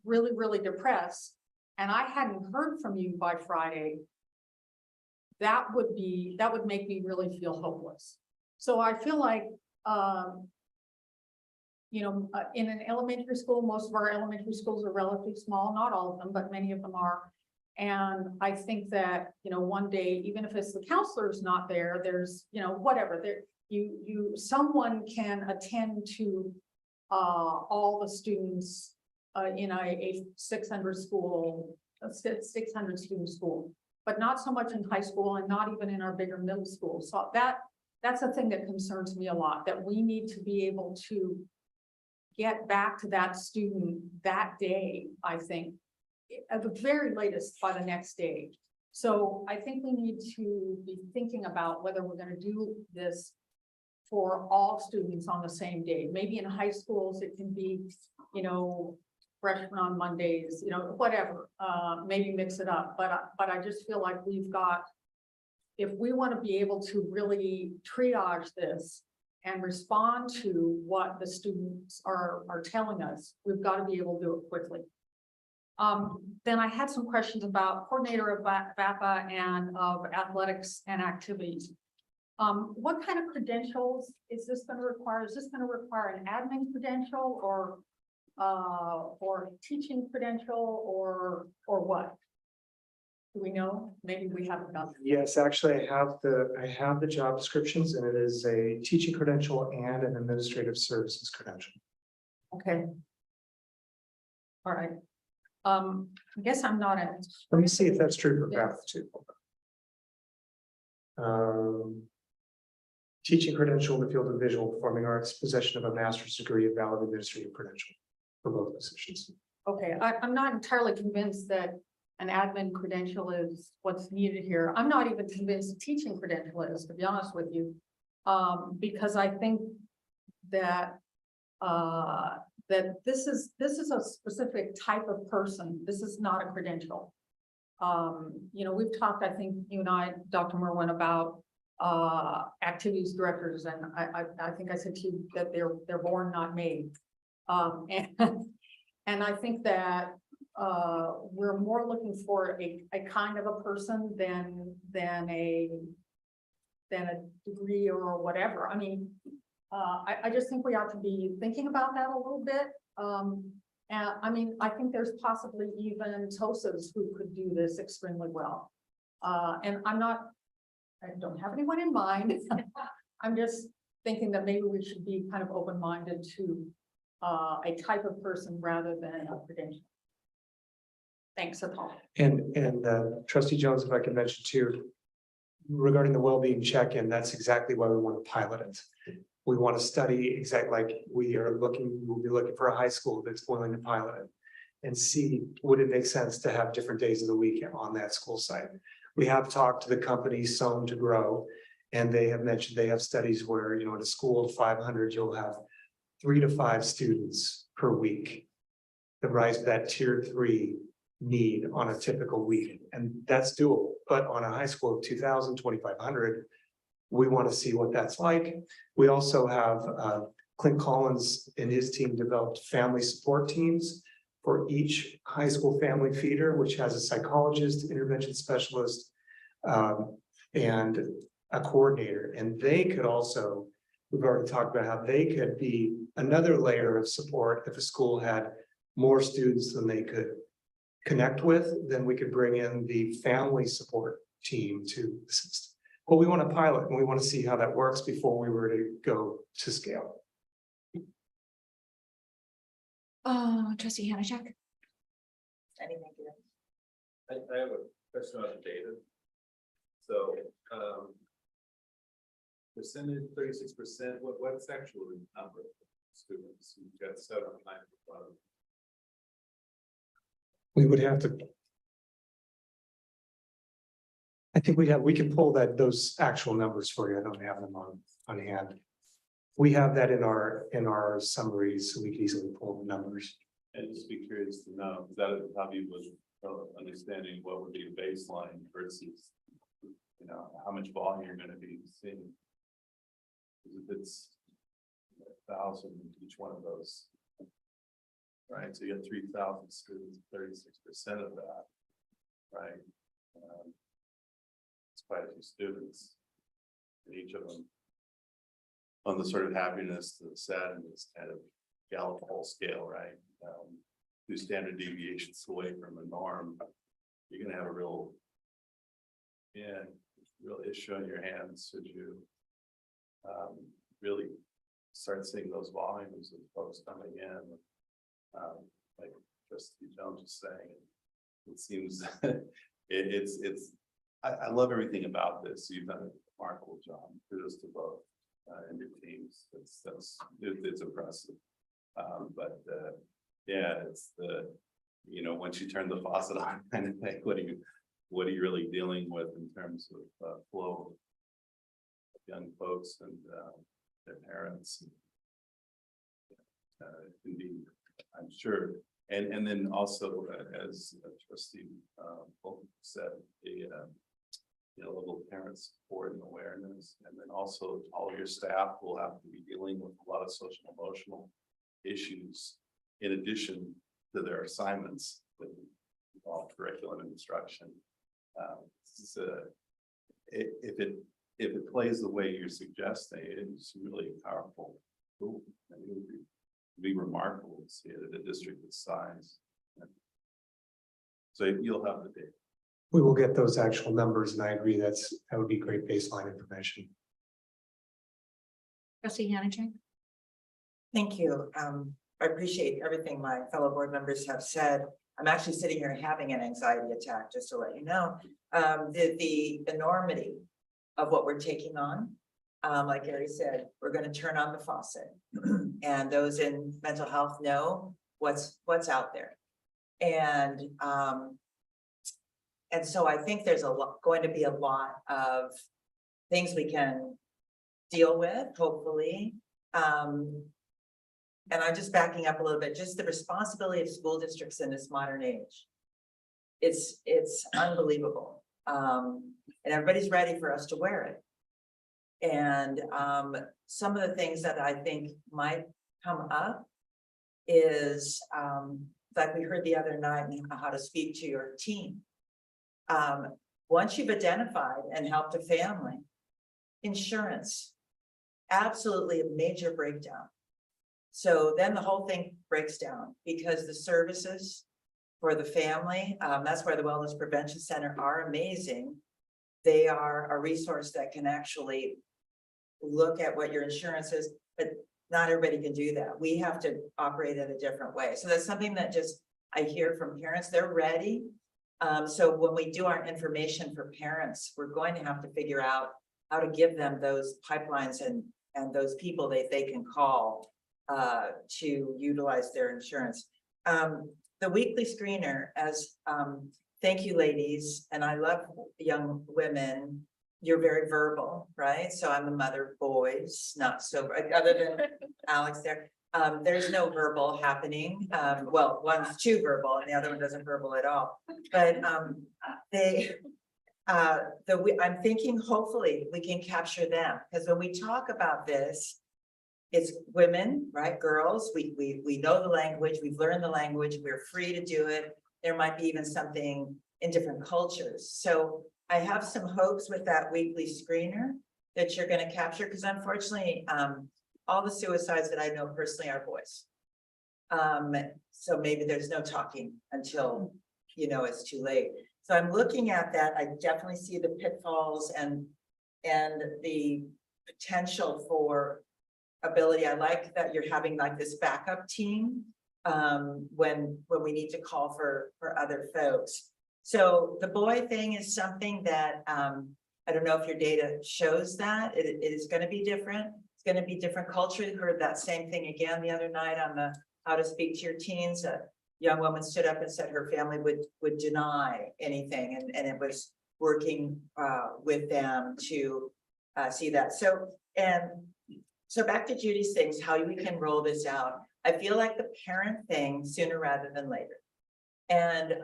really, really depressed and I hadn't heard from you by Friday, that would make me really feel hopeless. So I feel like, in an elementary school, most of our elementary schools are relatively small, not all of them, but many of them are. And I think that, one day, even if it's the counselor's not there, there's, whatever, someone can attend to all the students in a 600 student school, but not so much in high school and not even in our bigger middle school. So that's a thing that concerns me a lot, that we need to be able to get back to that student that day, I think, at the very latest by the next day. So I think we need to be thinking about whether we're going to do this for all students on the same day. Maybe in high schools, it can be, freshmen on Mondays, whatever, maybe mix it up. But I just feel like if we want to be able to really triage this and respond to what the students are telling us, we've got to be able to do it quickly. Then I had some questions about coordinator of VAPA and of athletics and activities. What kind of credentials is this going to require? Is this going to require an admin credential or teaching credential or what? Do we know? Maybe we haven't done. Yes, actually, I have the job descriptions, and it is a teaching credential and an administrative services credential. Okay. All right. I guess I'm not in. Let me see if that's true for math too. Teaching credential in the field of visual performing arts, possession of a master's degree, a valid administrative credential for both positions. Okay, I'm not entirely convinced that an admin credential is what's needed here. I'm not even convinced a teaching credential is, to be honest with you, because I think that that this is a specific type of person. This is not a credential. We've talked, I think you and I, Dr. Merwin, about activities directors, and I think I said to you that they're born, not made. And I think that we're more looking for a kind of a person than a degree or whatever. I mean, I just think we ought to be thinking about that a little bit. And I mean, I think there's possibly even TOSAs who could do this extremely well. And I don't have anyone in mind. I'm just thinking that maybe we should be kind of open-minded to a type of person rather than a credential. Thanks, that's all. And Trustee Jones, if I can mention too, regarding the well-being check-in, that's exactly why we want to pilot it. We want to study exactly like we'll be looking for a high school that's willing to pilot it and see, would it make sense to have different days of the week on that school site? We have talked to the company Sown to Grow, and they have mentioned they have studies where, you know, at a school of 500, you'll have 3 to 5 students per week. The rise of that tier 3 need on a typical week, and that's doable. But on a high school of 2,000, 2,500, we want to see what that's like. We also have Clint Collins and his team developed family support teams for each high school family feeder, which has a psychologist, intervention specialist, and a coordinator. And they could also, we've already talked about how they could be another layer of support if a school had more students than they could connect with, then we could bring in the family support team to assist. But we want to pilot and we want to see how that works before we were to go to scale. Trustee Hanachek. Anything? I have a question on the data. So, percentage 36%, what's actually the number of students? You've got 7 or 9. We would have to. I think we can pull those actual numbers for you. I don't have them on hand. We have that in our summaries, so we can easily pull the numbers. And just be curious to know, is that at the top of you was understanding what would be a baseline versus, you know, how much volume you're going to be seeing? If it's 1,000 each one of those, right? So you have 3,000 students, 36% of that, right? It's quite a few students, and each of them on the sort of happiness to the sadness kind of Gallup whole scale, right? 2 standard deviations away from a norm, you're going to have a real issue on your hands should you really start seeing those volumes of folks coming in. Like Trustee Jones was saying, it seems I love everything about this. You've done a remarkable job. Kudos to both and your teams. It's impressive. But it's the, you know, once you turn the faucet on, kind of thing, what are you really dealing with in terms of flow of young folks and their parents? Indeed, I'm sure. And then also, as Trustee Bolton said, level of parent support and awareness, and then also all of your staff will have to be dealing with a lot of social emotional issues in addition to their assignments that involve curriculum and instruction. If it plays the way you're suggesting, it's really a powerful tool. And it would be remarkable to see it at a district this size. So you'll have the data. We will get those actual numbers, and I agree that would be great baseline information. Trustee Hanachek. Thank you. I appreciate everything my fellow board members have said. I'm actually sitting here having an anxiety attack, just to let you know. The enormity of what we're taking on. Like Gary said, we're going to turn on the faucet, and those in mental health know what's out there. And so I think there's going to be a lot of things we can deal with, hopefully. And I'm just backing up a little bit, just the responsibility of school districts in this modern age. It's unbelievable. And everybody's ready for us to wear it. And some of the things that I think might come up is like we heard the other night, how to speak to your team. Once you've identified and helped a family, insurance, absolutely a major breakdown. So then the whole thing breaks down because the services for the family, that's where the Wellness Prevention Center are amazing. They are a resource that can actually look at what your insurance is, but not everybody can do that. We have to operate in a different way. So that's something that just, I hear from parents, they're ready. So when we do our information for parents, we're going to have to figure out how to give them those pipelines and those people that they can call to utilize their insurance. The weekly screener, as thank you, ladies, and I love young women. You're very verbal, right? So I'm the mother of boys, not so, other than Alex there. There's no verbal happening. Well, one's too verbal and the other one doesn't verbal at all. But I'm thinking hopefully we can capture them, because when we talk about this, it's women, right? Girls, we know the language, we've learned the language, we're free to do it. There might be even something in different cultures. So I have some hopes with that weekly screener that you're going to capture, because unfortunately, all the suicides that I know personally are boys. So maybe there's no talking until, it's too late. So I'm looking at that. I definitely see the pitfalls and the potential for ability. I like that you're having like this backup team when we need to call for other folks. So the boy thing is something that I don't know if your data shows that it is going to be different. It's going to be different culture. You heard that same thing again the other night on the how to speak to your teens. A young woman stood up and said her family would deny anything, and it was working with them to see that. So back to Judy's things, how we can roll this out. I feel like the parent thing sooner rather than later. And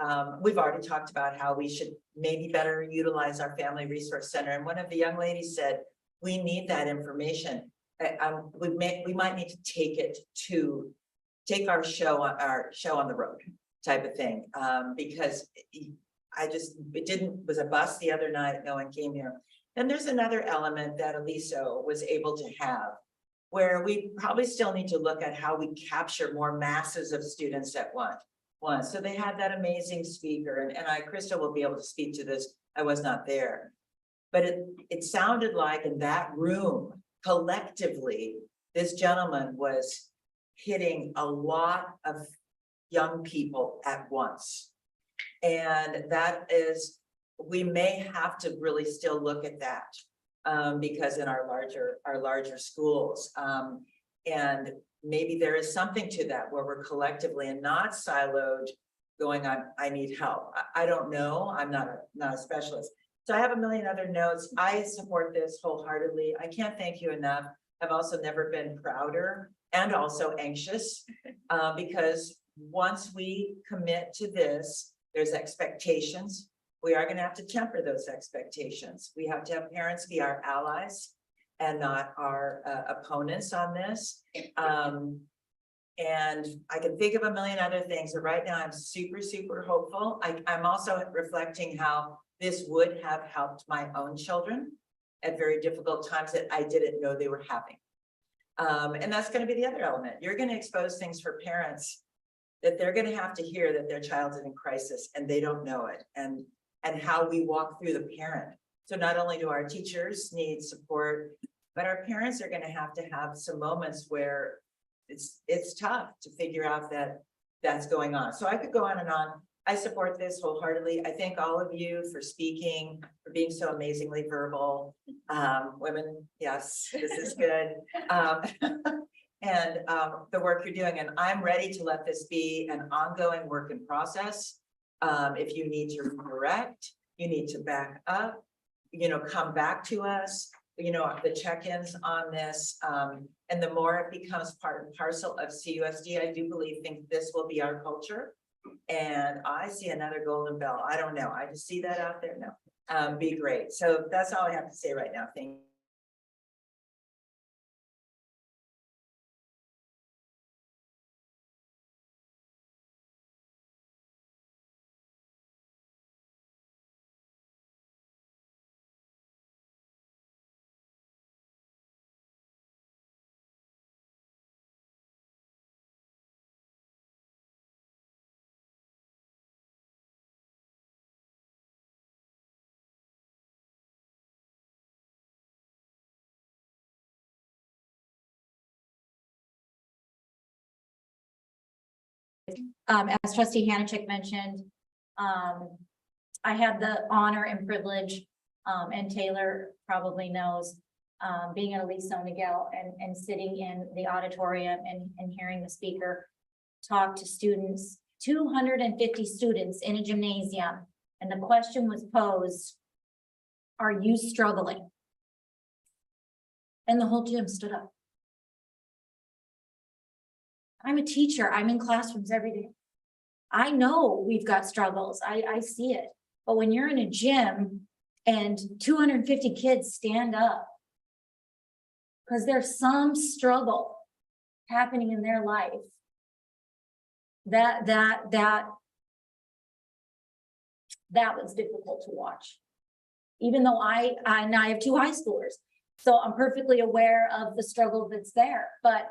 we've already talked about how we should maybe better utilize our Family Resource Center. And one of the young ladies said, we need that information. We might need to take our show on the road type of thing. Because it was a bust the other night, no one came here. Then there's another element that Aliso was able to have, where we probably still need to look at how we capture more masses of students at once. So they had that amazing speaker, and Krista will be able to speak to this. I was not there, but it sounded like in that room, collectively, this gentleman was hitting a lot of young people at once. And that is, we may have to really still look at that because in our larger schools, and maybe there is something to that where we're collectively and not siloed going on, I need help. I don't know. I'm not a specialist. So I have a million other notes. I support this wholeheartedly. I can't thank you enough. I've also never been prouder and also anxious because once we commit to this, there's expectations. We are going to have to temper those expectations. We have to have parents be our allies and not our opponents on this. And I can think of a million other things, but right now I'm super, super hopeful. I'm also reflecting how this would have helped my own children at very difficult times that I didn't know they were having. And that's going to be the other element. You're going to expose things for parents that they're going to have to hear that their child's in crisis and they don't know it, and how we walk through the parent. So not only do our teachers need support, but our parents are going to have some moments where it's tough to figure out that that's going on. So I could go on and on. I support this wholeheartedly. I thank all of you for speaking, for being so amazingly verbal. Women, yes, this is good. And the work you're doing. And I'm ready to let this be an ongoing work in process. If you need to correct, you need to back up, come back to us, the check-ins on this. And the more it becomes part and parcel of CUSD, I do think this will be our culture. And I see another golden bell. I don't know. I just see that out there. No, be great. So that's all I have to say right now. Thank you. As trustee Hanichek mentioned, I had the honor and privilege, and Taylor probably knows, being at Elise Miguel and sitting in the auditorium and hearing the speaker talk to students, 250 students in a gymnasium. And the question was posed, are you struggling? And the whole gym stood up. I'm a teacher. I'm in classrooms every day. I know we've got struggles. I see it. But when you're in a gym and 250 kids stand up because there's some struggle happening in their life, that was difficult to watch. Even though I have two high schoolers, so I'm perfectly aware of the struggle that's there. But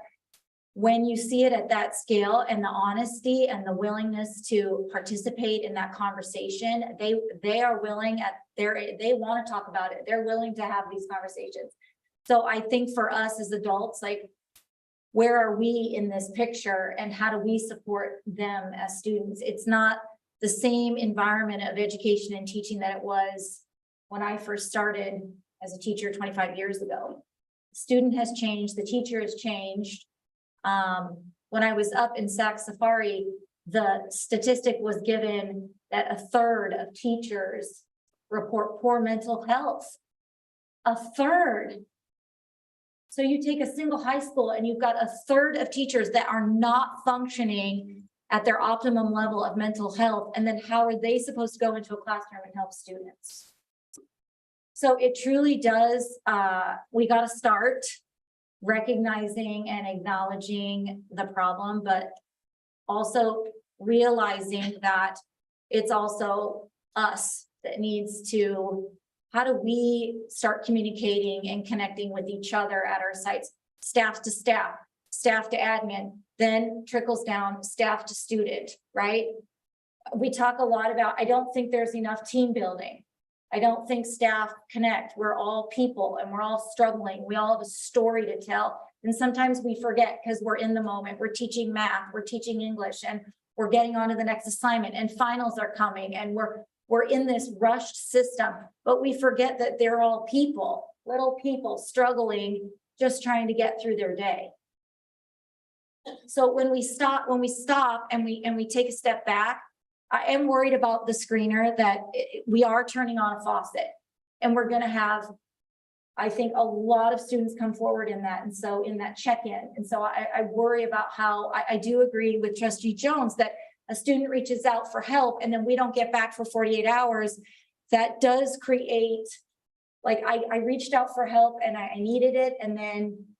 when you see it at that scale and the honesty and the willingness to participate in that conversation, they are willing they want to talk about it. They're willing to have these conversations. So I think for us as adults, like, where are we in this picture and how do we support them as students? It's not the same environment of education and teaching that it was when I first started as a teacher 25 years ago. The student has changed, the teacher has changed. When I was up in Sac Safari, the statistic was given that 1/3 of teachers report poor mental health. 1/3. So you take a single high school and you've got 1/3 of teachers that are not functioning at their optimum level of mental health. And then how are they supposed to go into a classroom and help students? So it truly does, we got to start recognizing and acknowledging the problem, but also realizing that it's also us that needs to, how do we start communicating and connecting with each other at our sites, staff to staff, staff to admin, then trickles down staff to student, right? We talk a lot about, I don't think there's enough team building. I don't think staff connect. We're all people and we're all struggling. We all have a story to tell. And sometimes we forget because we're in the moment. We're teaching math, we're teaching English, and we're getting on to the next assignment, and finals are coming, and we're in this rushed system, but we forget that they're all people, little people struggling, just trying to get through their day. So when we stop and we take a step back, I am worried about the screener that we are turning on a faucet, and we're going to have, I think, a lot of students come forward in that. And so in that check-in. And so I worry about how I do agree with Trustee Jones that a student reaches out for help and then we don't get back for 48 hours. That does create, like, I reached out for help and I needed it, and then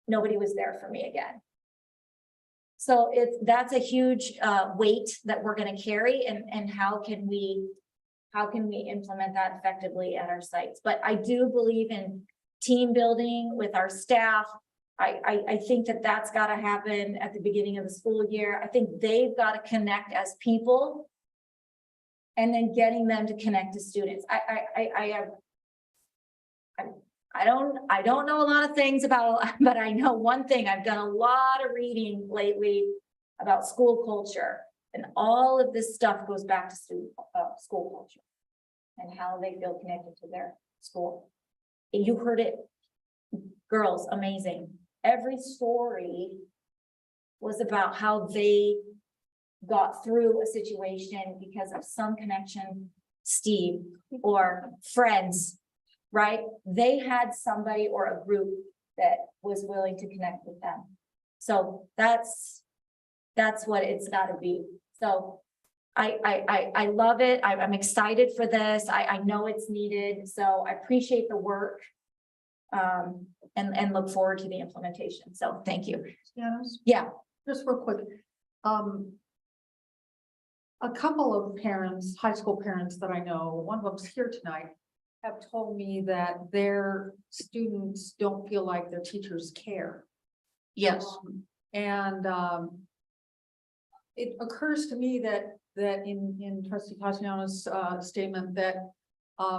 nobody was there for me again. So that's a huge weight that we're going to carry, and how can we implement that effectively at our sites? But I do believe in team building with our staff. I think that that's got to happen at the beginning of the school year. I think they've got to connect as people, and then getting them to connect to students. I don't know a lot of things about, but I know one thing. I've done a lot of reading lately about school culture, and all of this stuff goes back to school culture and how they feel connected to their school. And you heard it, girls, amazing. Every story was about how they got through a situation because of some connection, Steve, or friends. Right? They had somebody or a group that was willing to connect with them. So that's what it's got to be. So I love it. I'm excited for this. I know it's needed. So I appreciate the work, and look forward to the implementation. So thank you. Yeah. Just real quick. A couple of parents, high school parents that I know, one of them's here tonight, have told me that their students don't feel like their teachers care. Yes. It occurs to me that in Trustee Cassiano's statement that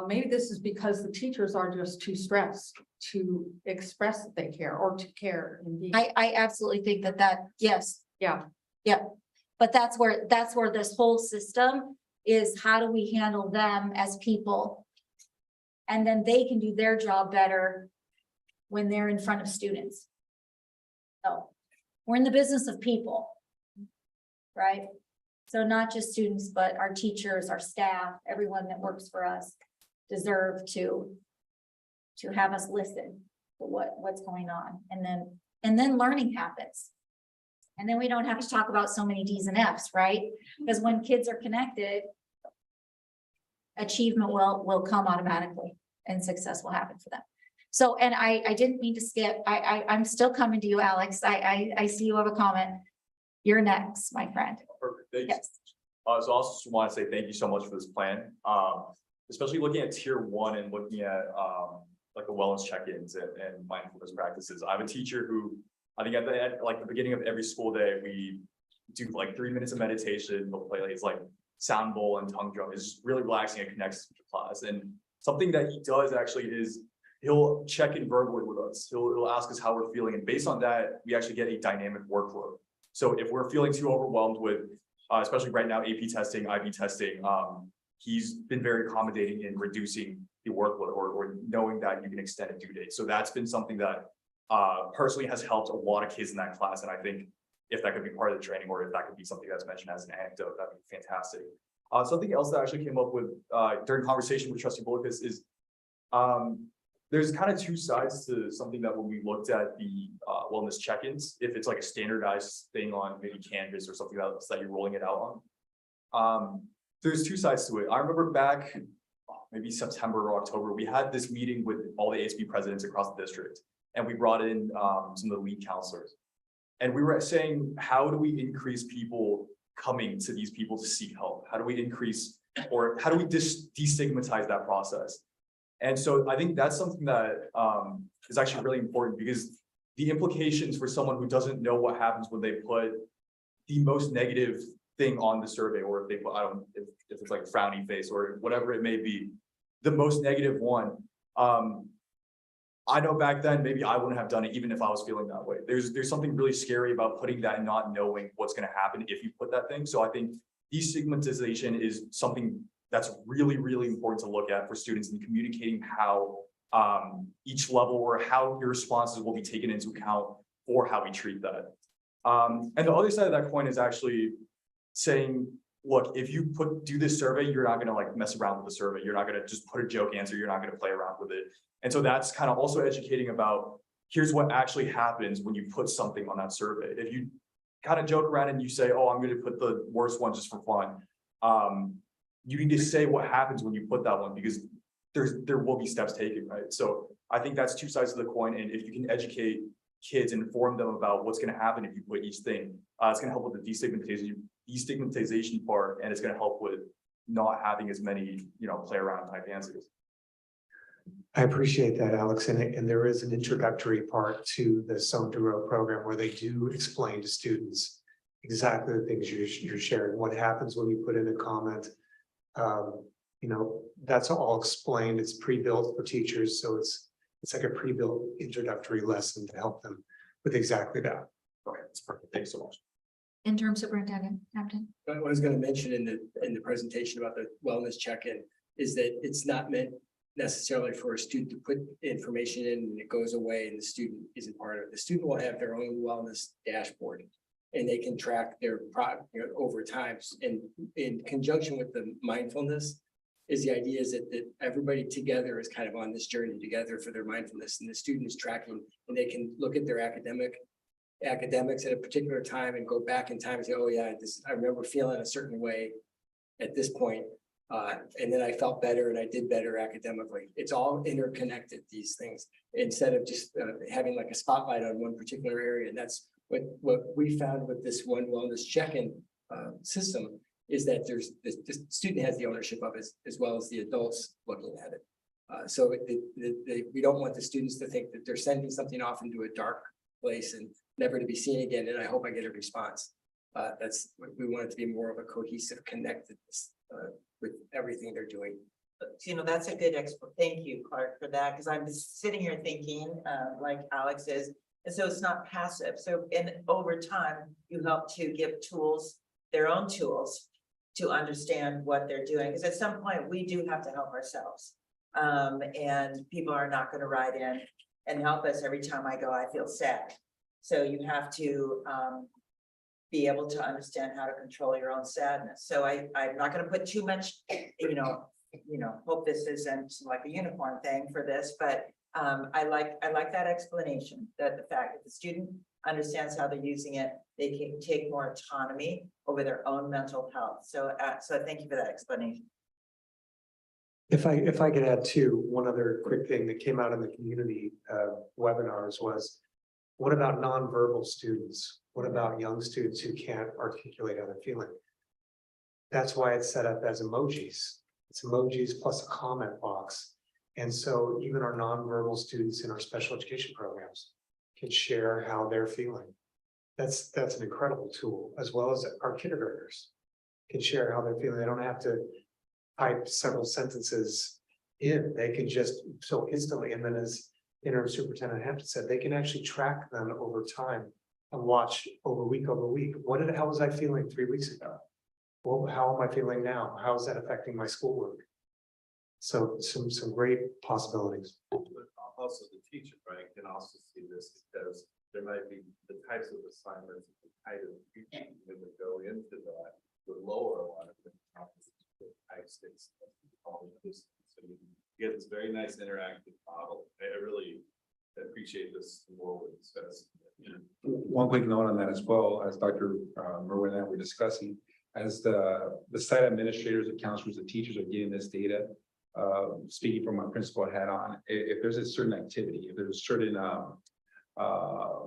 maybe this is because the teachers are just too stressed to express that they care, or to care indeed. I absolutely think that yes. Yeah. Yeah. But that's where this whole system is, how do we handle them as people? And then they can do their job better when they're in front of students. So we're in the business of people, right? So not just students, but our teachers, our staff, everyone that works for us deserve to have us listen to what's going on. And then learning happens. And then we don't have to talk about so many D's and F's, right? Because when kids are connected, achievement will come automatically and success will happen for them. So, and I didn't mean to skip. I'm still coming to you, Alex. I see you have a comment. You're next, my friend. Perfect. Thank you. Yes. So I also just want to say thank you so much for this plan. Especially looking at tier 1 and looking at like the wellness check-ins and mindfulness practices. I have a teacher who I think at the beginning of every school day, we do like 3 minutes of meditation. We'll play like sound bowl and tongue drum. Is really relaxing and connects to the class. And something that he does actually is he'll check in verbally with us. He'll ask us how we're feeling. And based on that, we actually get a dynamic workload. So if we're feeling too overwhelmed with, especially right now, AP testing, IB testing, he's been very accommodating in reducing the workload or knowing that you can extend a due date. So that's been something that personally has helped a lot of kids in that class. And I think if that could be part of the training or if that could be something that's mentioned as an anecdote, that'd be fantastic. Something else that I actually came up with during conversation with Trustee Bullicus is there's kind of two sides to something that when we looked at the wellness check-ins, if it's like a standardized thing on maybe Canvas or something else that you're rolling it out on, there's two sides to it. I remember back maybe September or October, we had this meeting with all the ASB presidents across the district, and we brought in some of the lead counselors. And we were saying, how do we increase people coming to these people to seek help? How do we increase, or how do we destigmatize that process? And so I think that's something that is actually really important, because the implications for someone who doesn't know what happens when they put the most negative thing on the survey, or if they put, if it's like a frowny face or whatever it may be, the most negative one. I know back then, maybe I wouldn't have done it even if I was feeling that way. There's something really scary about putting that and not knowing what's going to happen if you put that thing. So I think destigmatization is something that's really, really important to look at for students, and communicating how each level or how your responses will be taken into account for how we treat that. And the other side of that coin is actually saying, look, if you do this survey, you're not going to like mess around with the survey. You're not going to just put a joke answer. You're not going to play around with it. And so that's kind of also educating about, here's what actually happens when you put something on that survey. If you kind of joke around and you say, oh, I'm going to put the worst one just for fun, you need to say what happens when you put that one, because there will be steps taken, right? So I think that's two sides of the coin. And if you can educate kids and inform them about what's going to happen if you put each thing, it's going to help with the destigmatization part, and it's going to help with not having as many, play around type answers. I appreciate that, Alex. And there is an introductory part to the Sonduro program where they do explain to students exactly the things you're sharing. What happens when you put in a comment? That's all explained. It's pre-built for teachers. So it's like a pre-built introductory lesson to help them with exactly that. Okay, that's perfect. Thanks so much. Interim Superintendent Hampton. What I was going to mention in the presentation about the wellness check-in is that it's not meant necessarily for a student to put information in and it goes away and the student isn't part of it. The student will have their own wellness dashboard, and they can track their product over time. And in conjunction with the mindfulness, is the idea is that everybody together is kind of on this journey together for their mindfulness, and the student is tracking, and they can look at their academics at a particular time and go back in time and say, oh yeah, I remember feeling a certain way at this point. And then I felt better and I did better academically. It's all interconnected, these things, instead of just having like a spotlight on one particular area. And that's what we found with this one wellness check-in system, is that the student has the ownership of it as well as the adults looking at it. So we don't want the students to think that they're sending something off into a dark place and never to be seen again. And I hope I get a response. We want it to be more of a cohesive connectedness with everything they're doing. That's a good thank you, Clark, for that, because I'm sitting here thinking, like Alex is, and so it's not passive. So over time, you help to give tools their own tools to understand what they're doing, because at some point, we do have to help ourselves. And people are not gonna ride in and help us. Every time I go, I feel sad. So you have to be able to understand how to control your own sadness. So I'm not gonna put too much, hope this isn't like a unicorn thing for this, but I like that explanation, that the fact that the student understands how they're using it, they can take more autonomy over their own mental health. So thank you for that explanation. If I could add too, one other quick thing that came out in the community webinars was, what about nonverbal students? What about young students who can't articulate how they're feeling? That's why it's set up as emojis. It's emojis plus a comment box. And so even our nonverbal students in our special education programs can share how they're feeling. That's an incredible tool, as well as our kindergartners can share how they're feeling. They don't have to type several sentences in. They can just so instantly, and then as Interim Superintendent Hampton said, they can actually track them over time and watch over week. How was I feeling 3 weeks ago? Well, how am I feeling now? How is that affecting my schoolwork? So some great possibilities. Also, the teacher, right, can also see this because there might be the types of assignments, the kind of teaching that would go into that would lower a lot of the high stakes. So you get this very nice interactive model. I really appreciate this more with this. One quick note on that as well, as Dr. Merwin and I were discussing, as the site administrators, the counselors, the teachers are getting this data, speaking from my principal hat on, if there's a certain activity, if there's a certain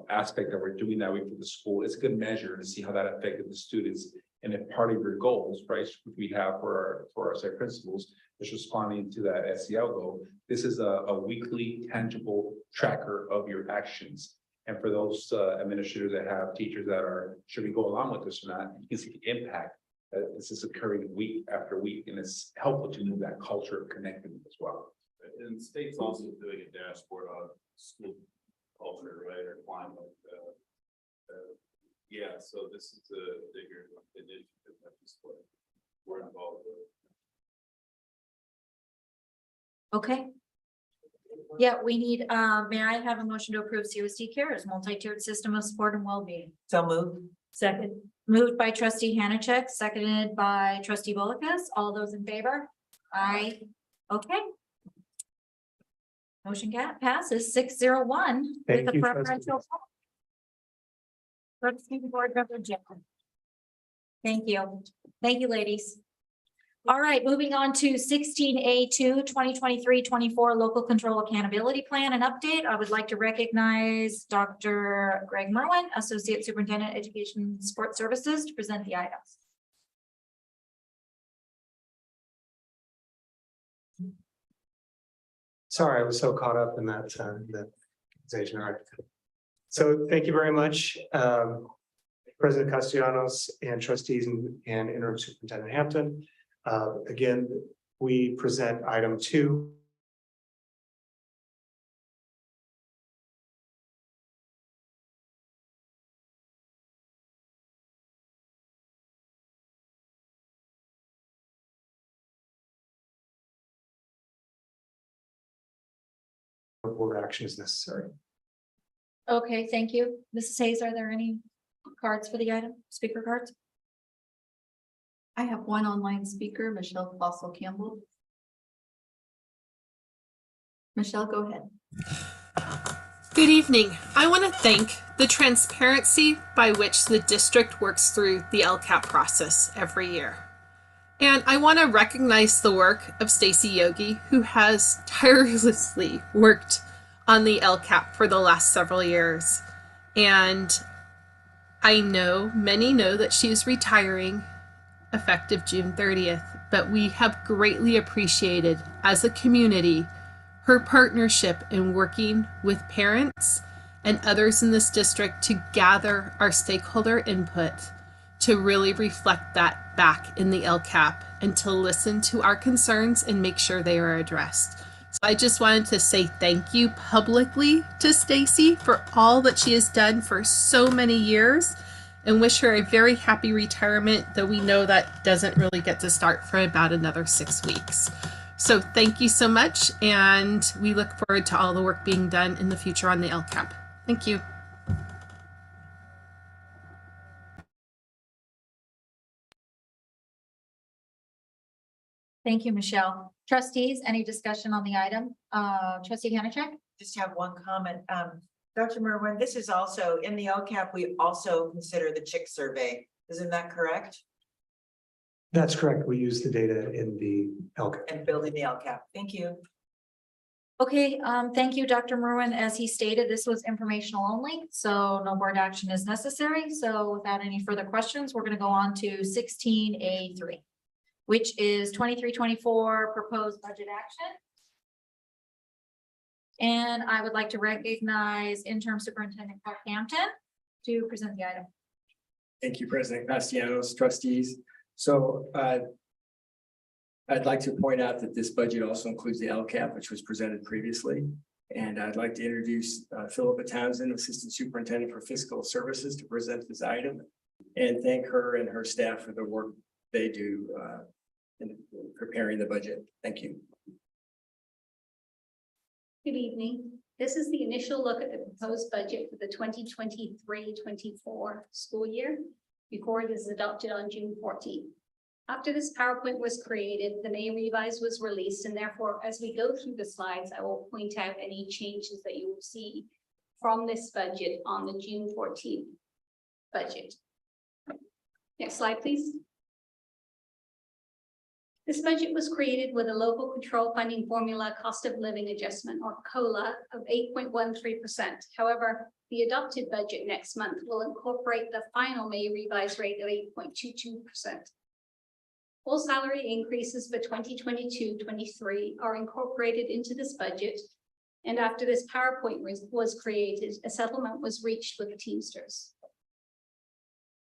aspect that we're doing that week for the school, it's a good measure to see how that affected the students. And if part of your goals, right, which we have for our site principals, is responding to that SEL goal, this is a weekly tangible tracker of your actions. And for those administrators that have teachers that should we go along with this or not, you can see the impact that this is occurring week after week, and it's helpful to move that culture of connecting as well. And the state's also doing a dashboard on school culture, right, or climate. Yeah, so this is a bigger initiative that we're involved with. Okay. Yeah, we need, may I have a motion to approve CUSD Cares multi-tiered system of support and well-being? So moved. Second. Moved by trustee Hannachek, seconded by trustee Bolikas. All those in favor? Aye. Okay. Motion passes 601 with Thank a you, preferential trustees. vote. Trustee Board Member Jim. Thank you. Thank you, ladies. All right, moving on to 16A2, 2023-24 Local Control Accountability Plan and Update. I would like to recognize Dr. Greg Merwin, Associate Superintendent, Education and Sport Services, to present the items. Sorry, I was so caught up in that conversation. All right. So thank you very much, President Castellanos and trustees and Interim Superintendent Hampton. Again, we present item 2. Board action is necessary. Okay, thank you. Mrs. Hayes, are there any cards for the item, speaker cards? I have one online speaker, Michelle Fossil Campbell. Michelle, go ahead. Good evening. I want to thank the transparency by which the district works through the LCAP process every year. And I want to recognize the work of Stacy Yogi, who has tirelessly worked on the LCAP for the last several years. And I know, many know that she is retiring effective June 30th, but we have greatly appreciated as a community her partnership in working with parents and others in this district to gather our stakeholder input to really reflect that back in the LCAP and to listen to our concerns and make sure they are addressed. So I just wanted to say thank you publicly to Stacy for all that she has done for so many years and wish her a very happy retirement, though we know that doesn't really get to start for about another 6 weeks. So thank you so much, and we look forward to all the work being done in the future on the LCAP. Thank you. Thank you, Michelle. Trustees, any discussion on the item? Trustee Hanachek? Just have one comment. Dr. Merwin, this is also in the LCAP, we also consider the chick survey. Isn't that correct? That's correct. We use the data in the LCAP. And building the LCAP. Thank you. Okay, thank you, Dr. Merwin. As he stated, this was informational only, so no board action is necessary. So without any further questions, we're going to go on to 16A3, which is 23-24 proposed budget action. And I would like to recognize interim superintendent Clark Hampton to present the item. Thank you, President Castellanos, trustees. So I'd like to point out that this budget also includes the LCAP, which was presented previously. And I'd like to introduce Philippa Townsend, Assistant Superintendent for Fiscal Services, to present this item and thank her and her staff for the work they do in preparing the budget. Thank you. Good evening. This is the initial look at the proposed budget for the 2023-24 school year before it is adopted on June 14th. After this PowerPoint was created, the May revise was released, and therefore, as we go through the slides, I will point out any changes that you will see from this budget on the June 14th budget. Next slide, please. This budget was created with a local control funding formula cost of living adjustment, or COLA, of 8.13%. However, the adopted budget next month will incorporate the final May revised rate of 8.22%. All salary increases for 2022-23 are incorporated into this budget, and after this PowerPoint was created, a settlement was reached with the Teamsters.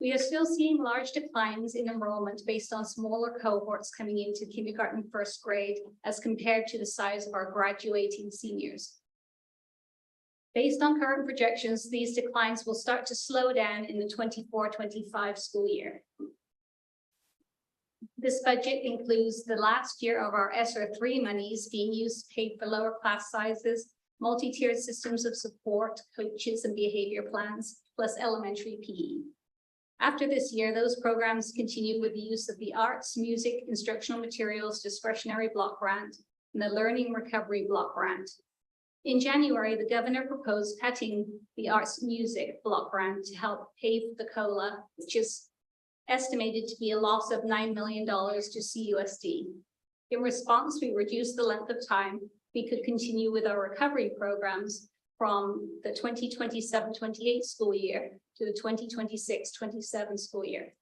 We are still seeing large declines in enrollment based on smaller cohorts coming into kindergarten first grade as compared to the size of our graduating seniors. Based on current projections, these declines will start to slow down in the 24-25 school year. This budget includes the last year of our ESSER 3 monies being used to pay for lower class sizes, multi-tiered systems of support, coaches, and behavior plans, plus elementary PE. After this year, those programs continue with the use of the arts, music, instructional materials, discretionary block grant, and the learning recovery block grant. In January, the governor proposed cutting the arts music block grant to help pay for the COLA, which is estimated to be a loss of $9 million to CUSD. In response, we reduced the length of time we could continue with our recovery programs from the 2027-28 school year to the 2026-27 school year.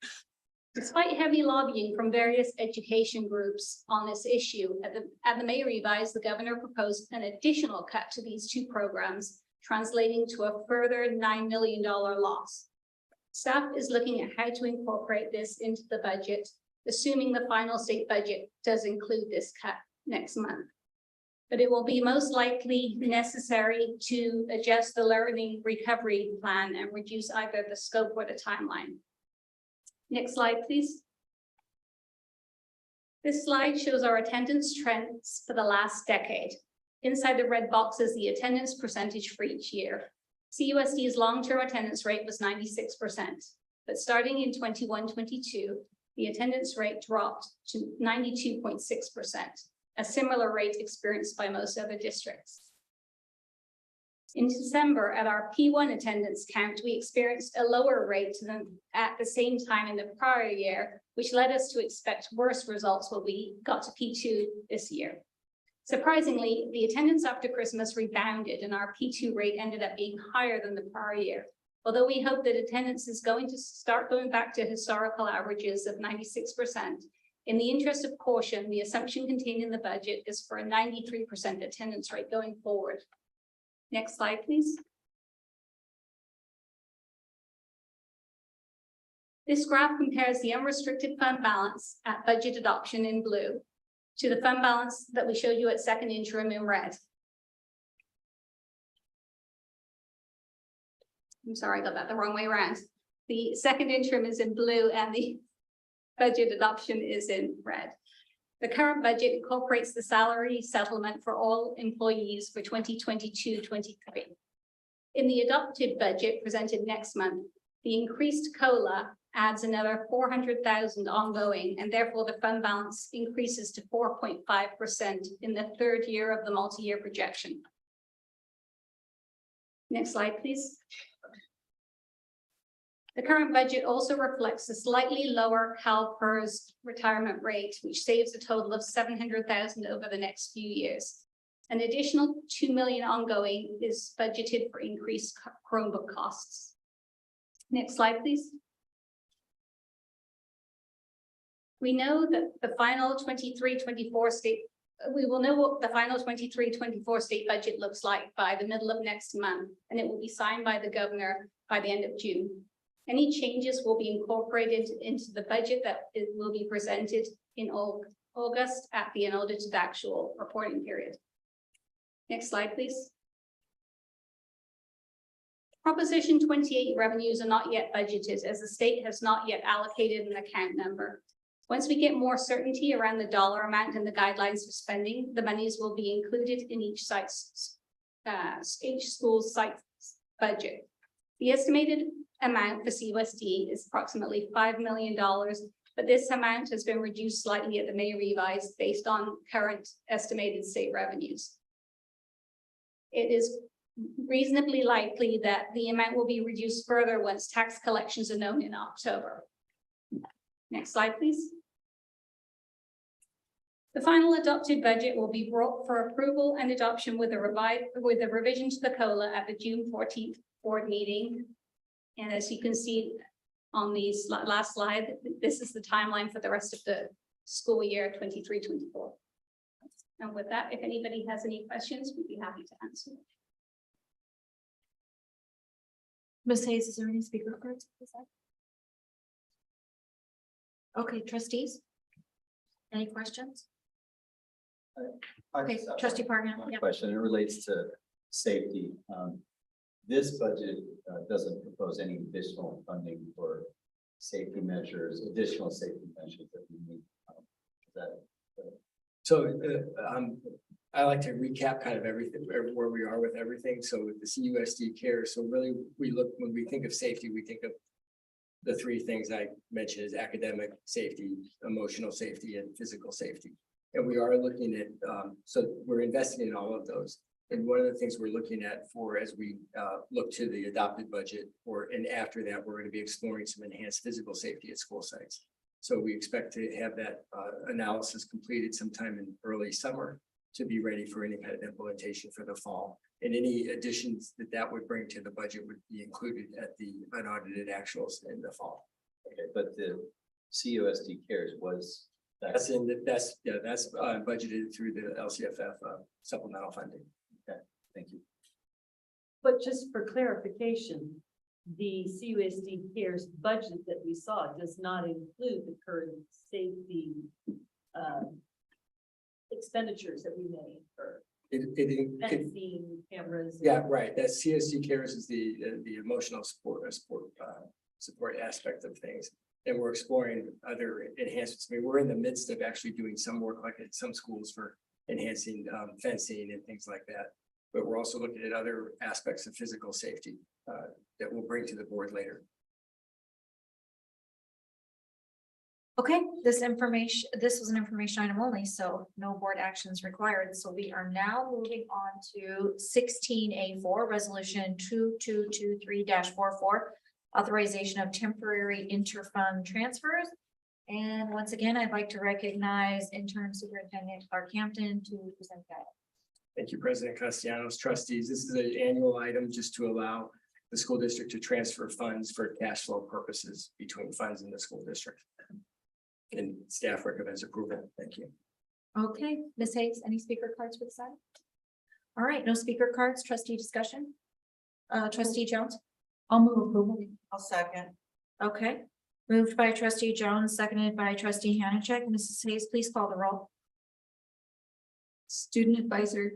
Despite heavy lobbying from various education groups on this issue, at the May revise, the governor proposed an additional cut to these two programs, translating to a further $9 million loss. Staff is looking at how to incorporate this into the budget, assuming the final state budget does include this cut next month. But it will be most likely necessary to adjust the learning recovery plan and reduce either the scope or the timeline. Next slide, please. This slide shows our attendance trends for the last decade. Inside the red box is the attendance percentage for each year. CUSD's long-term attendance rate was 96%, but starting in 21-22, the attendance rate dropped to 92.6%, a similar rate experienced by most other districts. In December, at our P1 attendance count, we experienced a lower rate than at the same time in the prior year, which led us to expect worse results when we got to P2 this year. Surprisingly, the attendance after Christmas rebounded and our P2 rate ended up being higher than the prior year. Although we hope that attendance is going to start going back to historical averages of 96%, in the interest of caution, the assumption contained in the budget is for a 93% attendance rate going forward. Next slide, please. This graph compares the unrestricted fund balance at budget adoption in blue to the fund balance that we showed you at second interim in red. I'm sorry, I got that the wrong way around. The second interim is in blue and the budget adoption is in red. The current budget incorporates the salary settlement for all employees for 2022-23. In the adopted budget presented next month, the increased COLA adds another 400,000 ongoing, and therefore the fund balance increases to 4.5% in the third year of the multi-year projection. Next slide, please. The current budget also reflects a slightly lower CalPERS retirement rate, which saves a total of 700,000 over the next few years. An additional 2 million ongoing is budgeted for increased Chromebook costs. Next slide, please. We know that the final 23-24 state, we will know what the final 23-24 state budget looks like by the middle of next month, and it will be signed by the governor by the end of June. Any changes will be incorporated into the budget that will be presented in August at the unaudited actual reporting period. Next slide, please. Proposition 28 revenues are not yet budgeted as the state has not yet allocated an account number. Once we get more certainty around the dollar amount and the guidelines for spending, the monies will be included in each school's site budget. The estimated amount for CUSD is approximately $5 million, but this amount has been reduced slightly at the May revise based on current estimated state revenues. It is reasonably likely that the amount will be reduced further once tax collections are known in October. Next slide, please. The final adopted budget will be brought for approval and adoption with a revision to the COLA at the June 14th board meeting. And as you can see on the last slide, this is the timeline for the rest of the school year 23-24. And with that, if anybody has any questions, we'd be happy to answer. Ms. Hayes, is there any speaker cards? Okay, trustees? Any questions? Okay, trustee Parkin. Yeah. Question, it relates to safety. This budget doesn't propose any additional funding for safety measures, additional safety measures that we need. I like to recap kind of everything, where we are with everything. So with the CUSD care, so really when we think of safety, we think of the three things I mentioned is academic safety, emotional safety, and physical safety. And we are looking at, so we're investing in all of those. And one of the things we're looking at for as we look to the adopted budget, and after that, we're going to be exploring some enhanced physical safety at school sites. So we expect to have that analysis completed sometime in early summer to be ready for any kind of implementation for the fall. And any additions that would bring to the budget would be included at the unaudited actuals in the fall. Okay, but the CUSD cares was. That's budgeted through the LCFF supplemental funding. Okay, thank you. But just for clarification, the CUSD cares budget that we saw does not include the current safety expenditures that we may incur. Fencing, cameras. Yeah, right. That CSD cares is the emotional support aspect of things. And we're exploring other enhancements. I mean, we're in the midst of actually doing some work like at some schools for enhancing fencing and things like that. But we're also looking at other aspects of physical safety that we'll bring to the board later. Okay, this was an information item only, so no board actions required. So we are now moving on to 16A4, resolution 2223-44, authorization of temporary interfund transfers. And once again, I'd like to recognize interim superintendent Clark Hampton to present that. Thank you, President Castellanos. Trustees, this is an annual item just to allow the school district to transfer funds for cash flow purposes between funds in the school district. And staff recommends approval. Thank you. Okay, Ms. Hayes, any speaker cards for this item? All right, no speaker cards. Trustee discussion. Trustee Jones. I'll move approval. I'll second. Okay, moved by trustee Jones, seconded by trustee Hanachek. Mrs. Hayes, please call the roll. Student advisor,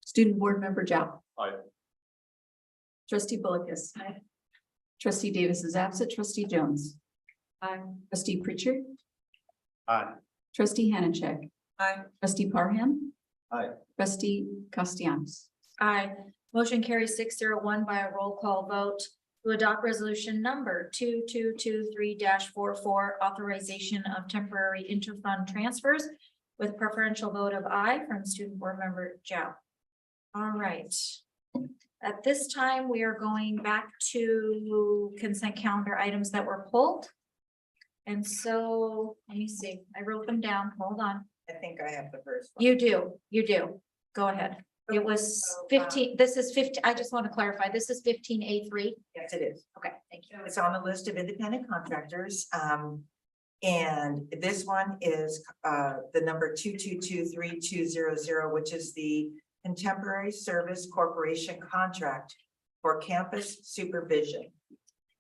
student board member Zhao. Aye. Trustee Bullockis. Aye. Trustee Davis is absent. Trustee Jones. Aye. Trustee Pritchard. Aye. Trustee Hannachek. Aye. Trustee Parham. Aye. Trustee Castellanos. Aye. Motion carries 601 by a roll call vote to adopt resolution number 2223-44, authorization of temporary interfund transfers with preferential vote of aye from student board member Zhao. All right. At this time, we are going back to consent calendar items that were pulled. And so, let me see, I wrote them down. Hold on. I think I have the first one. You do. Go ahead. It was 15, this is 50, I just want to clarify, this is 15A3. Yes, it is. Okay, thank you. It's on the list of independent contractors. And this one is the number 2223200, which is the Contemporary Service Corporation contract for campus supervision.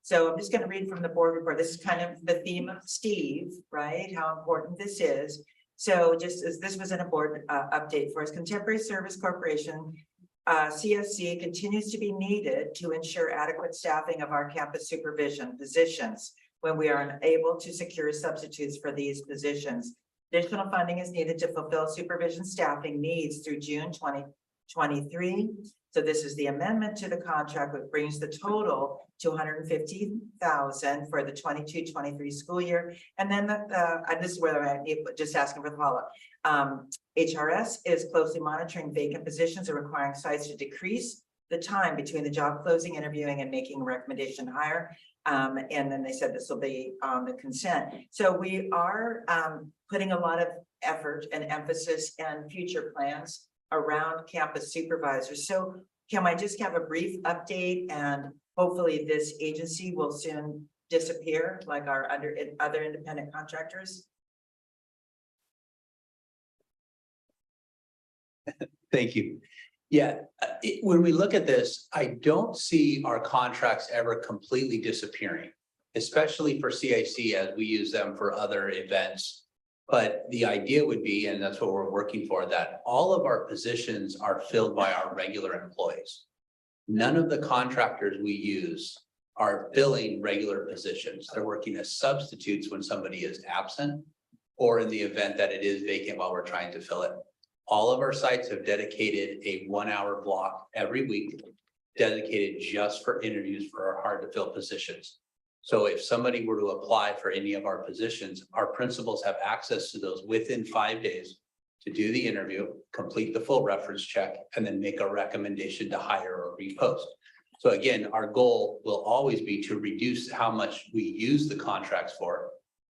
So I'm just going to read from the board report. This is kind of the theme of Steve, right? How important this is. So just as this was in a board update for us, Contemporary Service Corporation, CSC continues to be needed to ensure adequate staffing of our campus supervision positions when we are unable to secure substitutes for these positions. Additional funding is needed to fulfill supervision staffing needs through June 2023. So this is the amendment to the contract, which brings the total to $150,000 for the 22-23 school year. And then this is where I'm just asking for the follow-up. HRS is closely monitoring vacant positions and requiring sites to decrease the time between the job closing, interviewing, and making a recommendation to hire. And then they said this will be on the consent. So we are putting a lot of effort and emphasis and future plans around campus supervisors. So can I just have a brief update, and hopefully this agency will soon disappear like our other independent contractors? Thank you. Yeah, when we look at this, I don't see our contracts ever completely disappearing, especially for CIC as we use them for other events. But the idea would be, and that's what we're working for, that all of our positions are filled by our regular employees. None of the contractors we use are filling regular positions. They're working as substitutes when somebody is absent, or in the event that it is vacant while we're trying to fill it. All of our sites have dedicated a 1 hour block every week, dedicated just for interviews for our hard to fill positions. So if somebody were to apply for any of our positions, our principals have access to those within 5 days to do the interview, complete the full reference check, and then make a recommendation to hire or repost. So again, our goal will always be to reduce how much we use the contracts for,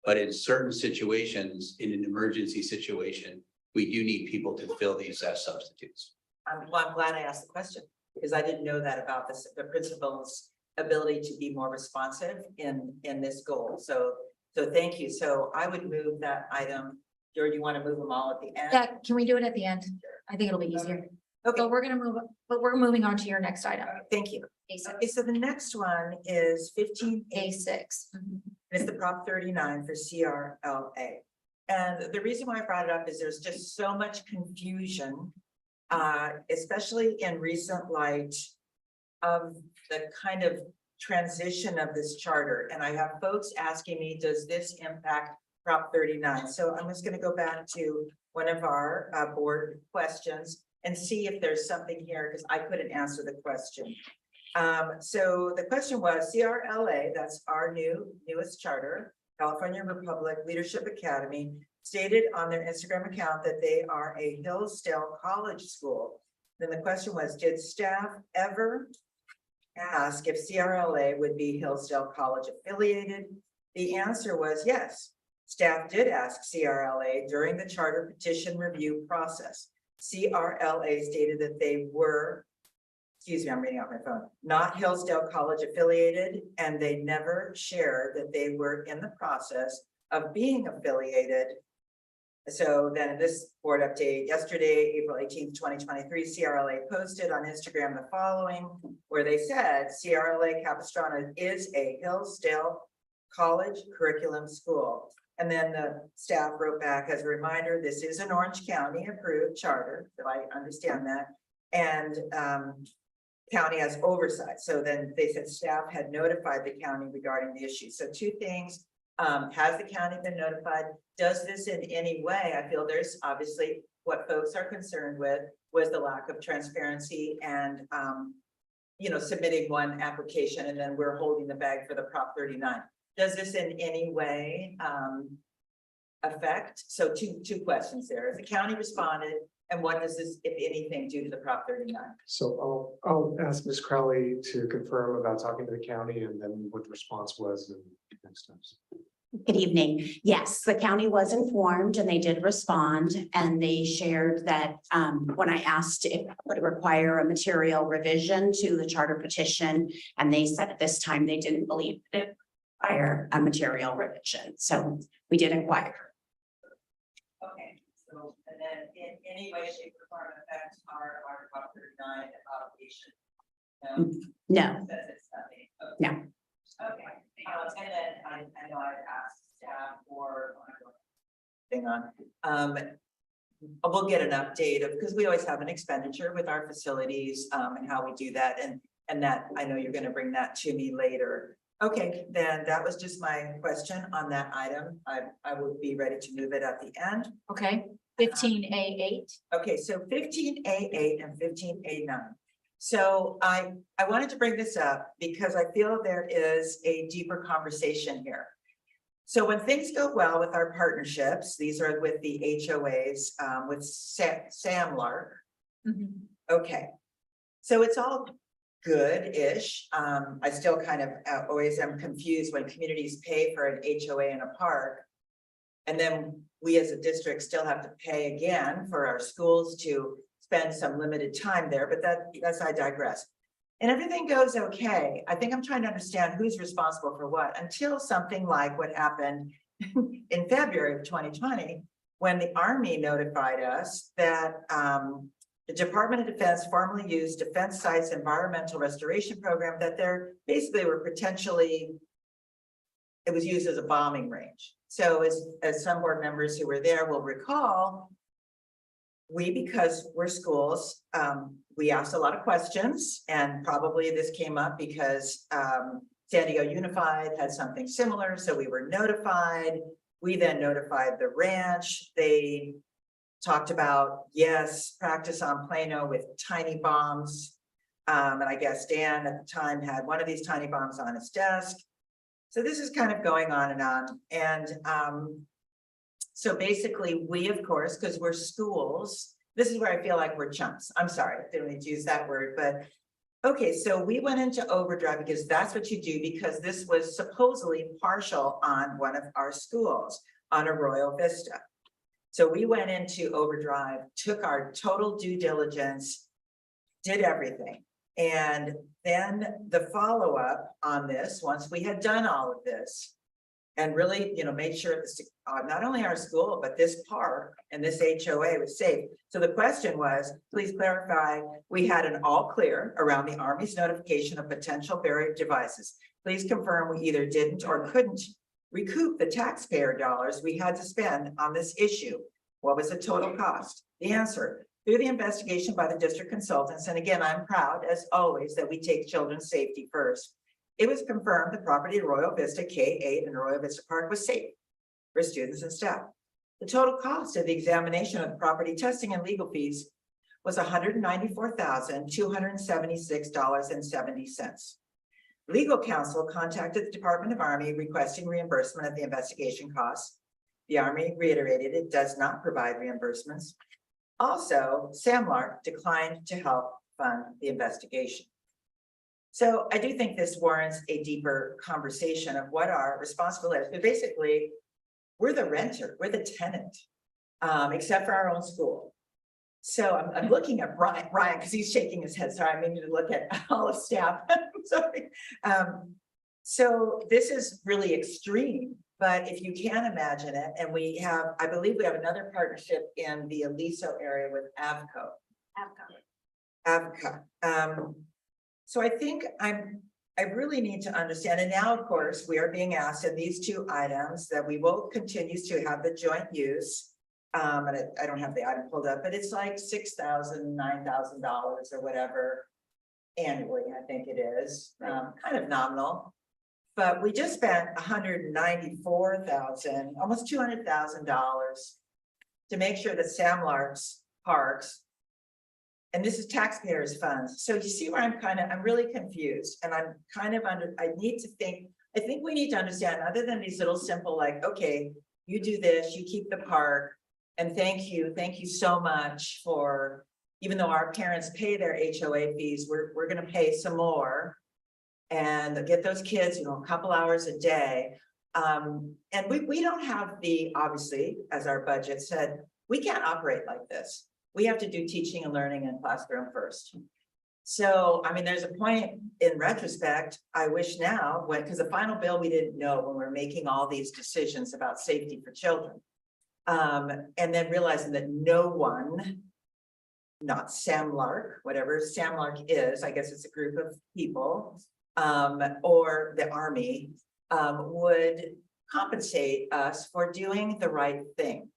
but in certain situations, in an emergency situation, we do need people to fill these as substitutes. I'm glad I asked the question, because I didn't know that about the principal's ability to be more responsive in this goal. So thank you. So I would move that item. George, you want to move them all at the end? Yeah, can we do it at the end? I think it'll be easier. Okay. So we're moving on to your next item. Thank you. A6. Okay, so the next one is 15A. A6. It's the Prop 39 for CRLA. And the reason why I brought it up is there's just so much confusion, especially in recent light of the kind of transition of this charter. And I have folks asking me, does this impact Prop 39? So I'm just going to go back to one of our board questions and see if there's something here, because I couldn't answer the question. So the question was CRLA, that's our newest charter, California Republic Leadership Academy, stated on their Instagram account that they are a Hillsdale College school. Then the question was, did staff ever ask if CRLA would be Hillsdale College affiliated? The answer was yes. Staff did ask CRLA during the charter petition review process. CRLA stated that they were, excuse me, I'm reading off my phone, not Hillsdale College affiliated, and they never shared that they were in the process of being affiliated. So then this board update yesterday, April 18th, 2023, CRLA posted on Instagram the following, where they said CRLA Capistrano is a Hillsdale College curriculum school. And then the staff wrote back as a reminder, this is an Orange County approved charter, so I understand that. And county has oversight. So then they said staff had notified the county regarding the issue. So two things, has the county been notified? Does this in any way, I feel there's obviously what folks are concerned with was the lack of transparency and, you know, submitting one application and then we're holding the bag for the Prop 39. Does this in any way affect? So two questions there. Has the county responded? And what does this, if anything, do to the Prop 39? So I'll ask Ms. Crowley to confirm about talking to the county and then what the response was and next steps. Good evening. Yes, the county was informed and they did respond and they shared that when I asked if it would require a material revision to the charter petition, and they said at this time they didn't believe it would require a material revision. So we did inquire. Okay, so and then in any way, shape, or form affect our Prop 39 obligation? No. Says it's nothing. No. Okay, and then I know I've asked staff for thing on, we'll get an update of, because we always have an expenditure with our facilities, and how we do that, and that, I know you're gonna bring that to me later. Okay, then that was just my question on that item. I would be ready to move it at the end. Okay, 15A8. Okay, so 15A8 and 15A9. So I wanted to bring this up because I feel there is a deeper conversation here. So when things go well with our partnerships, these are with the HOAs, with Samlark. Okay, so it's all good-ish. I still kind of always am confused when communities pay for an HOA in a park. And then we as a district still have to pay again for our schools to spend some limited time there, but that's I digress. And everything goes okay. I think I'm trying to understand who's responsible for what until something like what happened in February of 2020, when the Army notified us that the Department of Defense formerly used Defense Sites Environmental Restoration Program, that they're basically were potentially, it was used as a bombing range. So as some board members who were there will recall, because we're schools, we asked a lot of questions, and probably this came up because San Diego Unified had something similar, so we were notified. We then notified the ranch. They talked about, yes, practice on Plano with tiny bombs. And I guess Dan at the time had one of these tiny bombs on his desk. So this is kind of going on. And so basically we, of course, because we're schools, this is where I feel like we're chumps. I'm sorry, I didn't need to use that word, but okay, so we went into overdrive because that's what you do, because this was supposedly partial on one of our schools, on Arroyo Vista. So we went into overdrive, took our total due diligence, did everything. And then the follow-up on this, once we had done all of this, and really, made sure this, not only our school, but this park and this HOA was safe. So the question was, please clarify, we had an all clear around the Army's notification of potential buried devices. Please confirm we either didn't or couldn't recoup the taxpayer dollars we had to spend on this issue. What was the total cost? The answer, through the investigation by the district consultants, and again, I'm proud, as always, that we take children's safety first. It was confirmed the property at Arroyo Vista K8 and Arroyo Vista Park was safe for students and staff. The total cost of the examination of the property testing and legal fees was $194,276.70. Legal counsel contacted the Department of Army requesting reimbursement of the investigation costs. The Army reiterated it does not provide reimbursements. Also, Samlark declined to help fund the investigation. So I do think this warrants a deeper conversation of what our responsibilities, but basically, we're the renter, we're the tenant, except for our own school. So I'm looking at Ryan, because he's shaking his head. Sorry, I mean to look at all of staff. Sorry. So this is really extreme, but if you can imagine it, and we have, I believe we have another partnership in the Aliso area with Avco. So I think I really need to understand, and now of course we are being asked in these two items that we will continue to have the joint use. And I don't have the item pulled up, but it's like $6,000, $9,000 or whatever. annually, I think it is, kind of nominal. But we just spent $194,000, almost $200,000 to make sure that Sam Lark's parks, and this is taxpayers' funds. So you see where I'm really confused, and I'm kind of I think we need to understand, other than these little simple, like, okay, you do this, you keep the park, and thank you so much for, even though our parents pay their HOA fees, we're gonna pay some more and get those kids, a couple hours a day. And we don't have obviously, as our budget said, we can't operate like this. We have to do teaching and learning in classroom first. So, I mean, there's a point in retrospect, I wish now, because the final bill, we didn't know when we were making all these decisions about safety for children. And then realizing that no one, not Sam Lark, whatever Sam Lark is, I guess it's a group of people, or the Army, would compensate us for doing the right thing.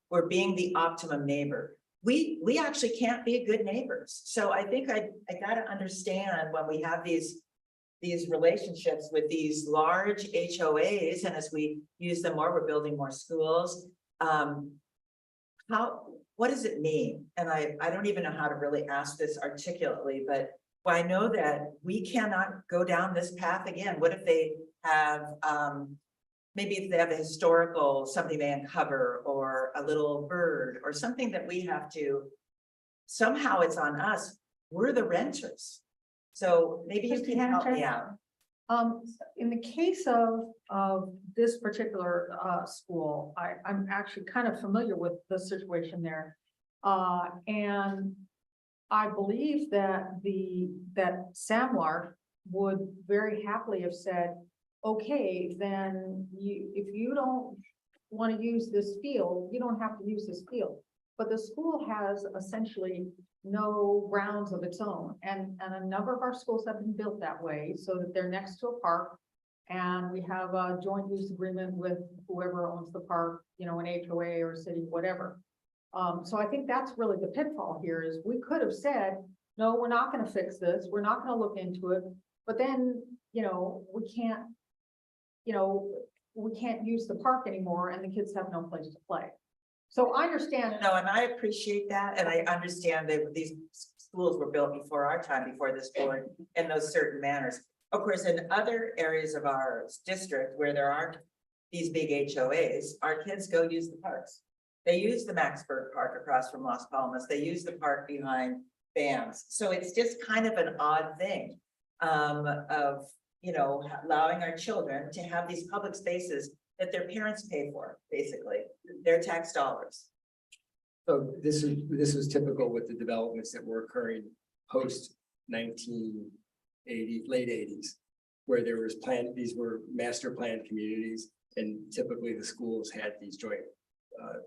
We're being the optimum neighbor. We actually can't be good neighbors. So I think I gotta understand when we have these relationships with these large HOAs, and as we use them more, we're building more schools. What does it mean? And I don't even know how to really ask this articulately, but I know that we cannot go down this path again. What if they have, maybe if they have a historical, something they uncover, or a little bird, or something that we have to, somehow it's on us. We're the renters. So maybe you can help me out. In the case of this particular school, I'm actually kind of familiar with the situation there. And I believe that Sam Lark would very happily have said, okay, then if you don't want to use this field, you don't have to use this field. But the school has essentially no grounds of its own. And a number of our schools have been built that way, so that they're next to a park. And we have a joint use agreement with whoever owns the park, an HOA or city, whatever. So I think that's really the pitfall here, is we could have said, no, we're not going to fix this. We're not going to look into it. But then, we can't use the park anymore, and the kids have no place to play. So I understand. No, and I appreciate that. And I understand that these schools were built before our time, before this board, in those certain manners. Of course, in other areas of our district where there aren't these big HOAs, our kids go use the parks. They use the Maxburg Park across from Las Palmas. They use the park behind BAMS. So it's just kind of an odd thing of, allowing our children to have these public spaces that their parents pay for, basically, their tax dollars. So this was typical with the developments that were occurring post 1980, late 80s, where there was these were master planned communities, and typically the schools had these joint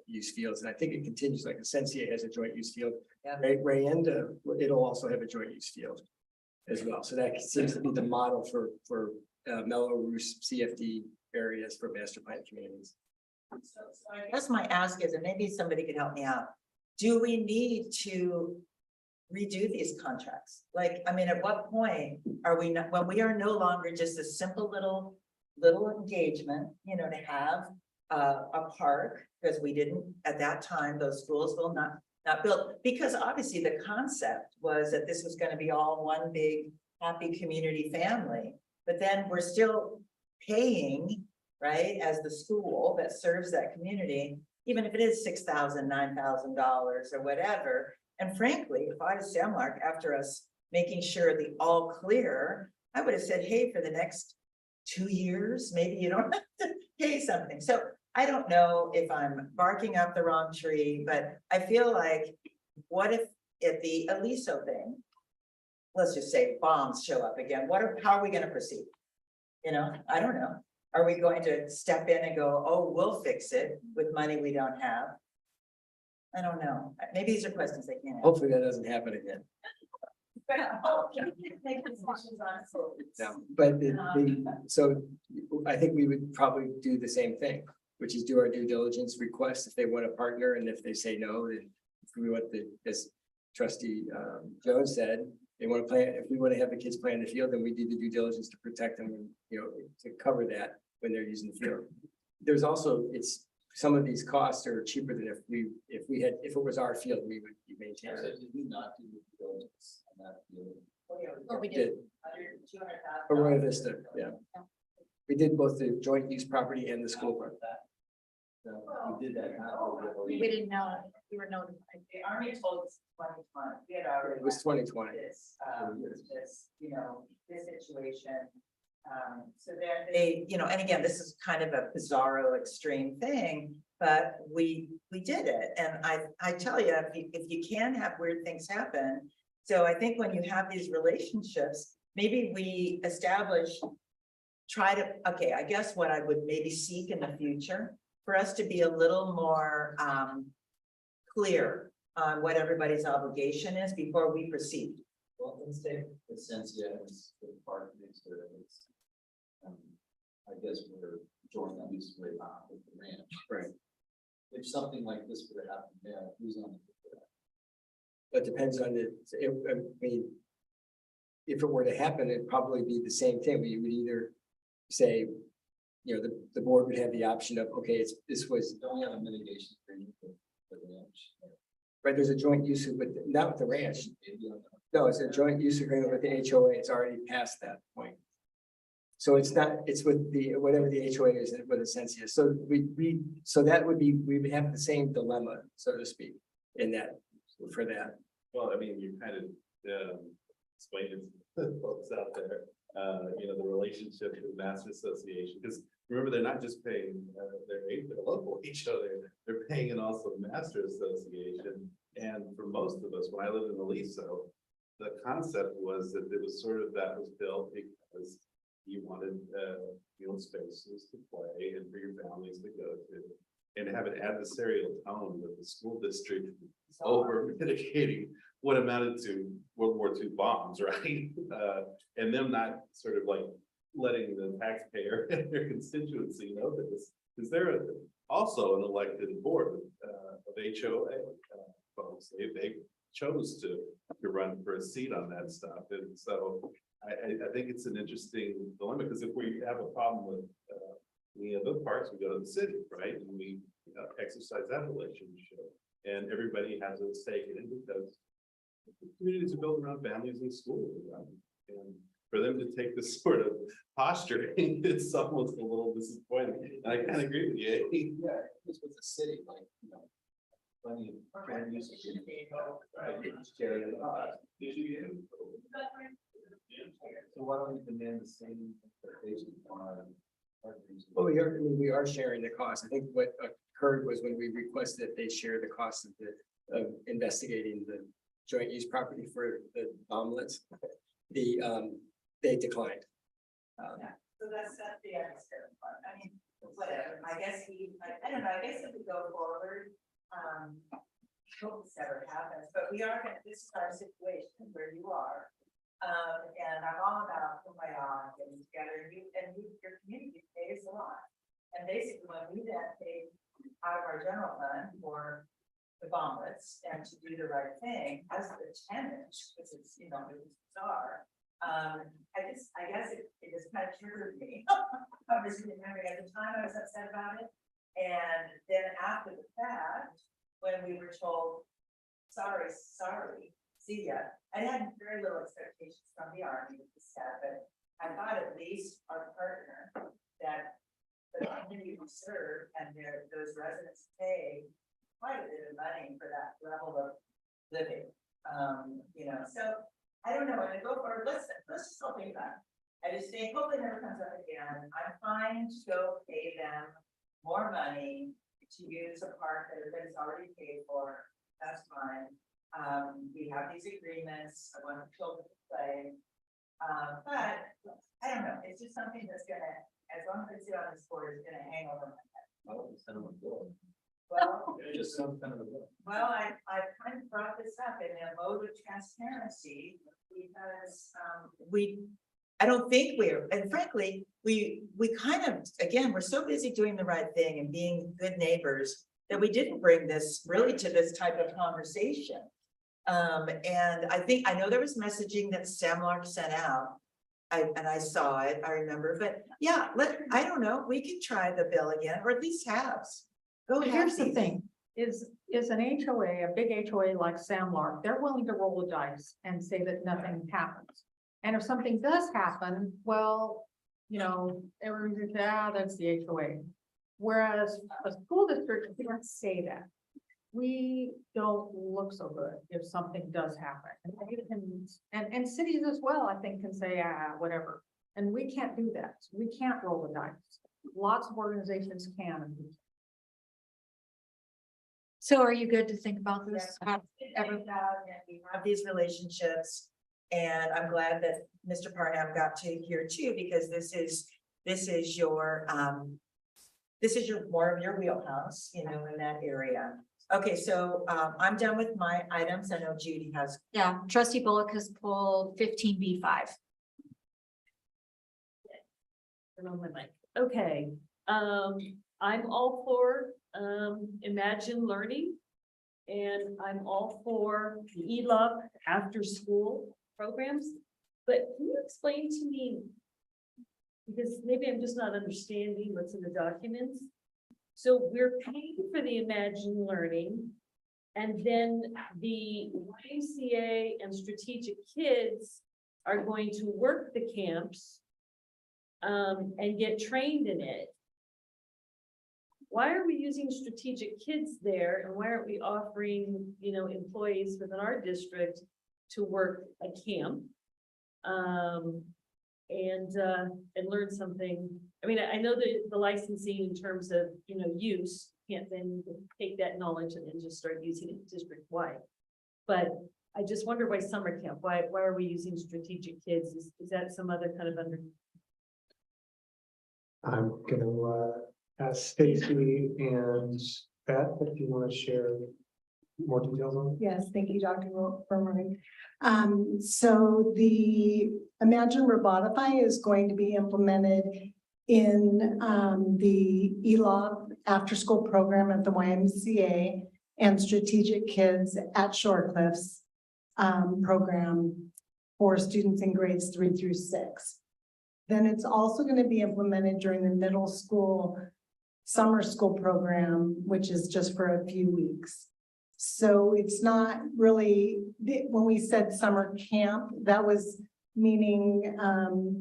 use fields. And I think it continues, like Essencia has a joint use field. Yeah. Rayenda, it'll also have a joint use field as well. So that seems to be the model for Melrose CFD areas for master planned communities. So I guess my ask is, and maybe somebody can help me out, do we need to redo these contracts? Like, I mean, at what point are we not, when we are no longer just a simple little engagement, to have a park, because we didn't, at that time, those schools will not built, because obviously the concept was that this was going to be all one big happy community family, but then we're still paying, right, as the school that serves that community, even if it is $6,000, $9,000 or whatever. And frankly, if I was Sam Lark, after us making sure the all clear, I would have said, hey, for the next 2 years, maybe you don't have to pay something. So I don't know if I'm barking up the wrong tree, but I feel like, what if at the Aliso thing, let's just say bombs show up again, how are we going to proceed? I don't know. Are we going to step in and go, oh, we'll fix it with money we don't have? I don't know. Maybe these are questions they can't answer. Hopefully that doesn't happen again. No, but so I think we would probably do the same thing, which is do our due diligence request if they want to partner, and if they say no, then if we want as Trustee Jones said, they want to play, if we want to have the kids play in the field, then we do the due diligence to protect them, you know, to cover that when they're using the field. There's also, it's, some of these costs are cheaper than if it was our field, we would be maintaining it. Did we not do due diligence on that field? We did. Arroyo Vista, yeah. We did both the joint use property and the school property. No, we did that. We didn't know, we were notified. The Army told us 2020, we had already. It was 2020. This, you know, this situation. So then they, you know, and again, this is kind of a bizarro extreme thing, but we did it. And I tell you, if you can have weird things happen. So I think when you have these relationships, maybe we okay, I guess what I would maybe seek in the future for us to be a little more clear on what everybody's obligation is before we proceed. Well, let's take the sense, yeah, it's the park next to it. It's, I guess we're joining at least with the ranch. Right. If something like this would have happened there, who's on the? But depends on I mean, if it were to happen, it'd probably be the same thing. We would either say, you know, the board would have the option of, okay, this was. Don't we have a mitigation agreement with the ranch? Right, there's a joint use, but not with the ranch. No, it's a joint use agreement with the HOA. It's already past that point. So it's not, it's with the, whatever the HOA is, what the sense is. So so that would be, we would have the same dilemma, so to speak, in that, for that. Well, I mean, you kind of explained it to the folks out there, you know, the relationship with the Master Association, because remember, they're not just paying their local HOA, they're paying and also the Master Association. And for most of us, when I lived in Aliso, the concept was that it was sort of, that was built because you wanted field spaces to play and for your families to go to, and have an adversarial tone with the school district over mitigating what amounted to World War II bombs, right? And them not sort of like letting the taxpayer and their constituency know this, because they're also an elected board of HOA folks. They chose to run for a seat on that stuff, and so I think it's an interesting dilemma, because if we have a problem with any of the parks, we go to the city, right? And we exercise that relationship, and everybody has a stake in it because the communities are built around families and schools, right? And for them to take this sort of posture, it's almost a little disappointing. And I kind of agree with you. Yeah, it's with the city, like, you know, plenty of brand use. So why don't we demand the same expectations on? Well, we are sharing the cost. I think what occurred was when we requested that they share the cost of investigating the joint use property for the omelets, they declined. So that's the other part. I mean, whatever, I guess I don't know, I guess if we go forward, hope this ever happens, but this is our situation where you are. And I'm all about Kumbaya getting together, and your community pays a lot. And basically, when we then pay out of our general fund for the bomblets and to do the right thing as the tenant, because it's, you know, it's bizarre. I guess it just kind of triggered me. I was remembering at the time I was upset about it. And then after the fact, when we were told, sorry, see ya. I had very little expectations from the Army with this stuff, but I thought at least our partner that the community we serve and those residents pay quite a bit of money for that level of living. You know, so I don't know, when I go forward, let's just all think about it. I just think hopefully it never comes up again. I'm fine to go pay them more money to use a park that everybody's already paid for. That's fine. We have these agreements. I want the children to play. But I don't know. It's just something that's gonna, as long as I sit on this board, is gonna hang over my head. Well, just some kind of a. Well, I've kind of brought this up in a mode of transparency because I don't think and frankly, we kind of, again, we're so busy doing the right thing and being good neighbors that we didn't bring this really to this type of conversation. And I know there was messaging that Samlark sent out. I saw it, I remember, but yeah, I don't know, we could try the bill again, or at least halves. Go But ahead. here's the thing, is an HOA, a big HOA like Samlark, they're willing to roll the dice and say that nothing happens. And if something does happen, well, you know, everyone's just, that's the HOA. Whereas a school district, we don't say that. We don't look so good if something does happen. And they can, and cities as well, I think, can say, whatever. And we can't do that. We can't roll the dice. Lots of organizations can. So are you good to think about this? Yes, we have these relationships, and I'm glad that Mr. Parham got to hear too, because this is your more of your wheelhouse, you know, in that area. Okay, so I'm done with my items. I know Judy has. Yeah, trustee Bullock has pulled 15B5. Okay, I'm all for Imagine Learning. And I'm all for the ELOP after school programs. But can you explain to me, because maybe I'm just not understanding what's in the documents. So we're paying for the Imagine Learning, and then the YMCA and Strategic Kids are going to work the camps and get trained in it. Why are we using Strategic Kids there, and why aren't we offering, you know, employees within our district to work a camp? And learn something. I mean, I know that the licensing in terms of, you know, use, can't then take that knowledge and then just start using it district wide. But I just wonder why summer camp, why are we using Strategic Kids? Is that some other kind of under? I'm gonna ask Stacy and Beth if you want to share more details on it. Yes, thank you, Dr. Bermering. So the Imagine Robotify is going to be implemented in the ELOP after-school program at the YMCA and Strategic Kids at Shore Cliffs program for students in grades 3 through 6. Then it's also going to be implemented during the middle school summer school program, which is just for a few weeks. So it's not really, when we said summer camp, that was meaning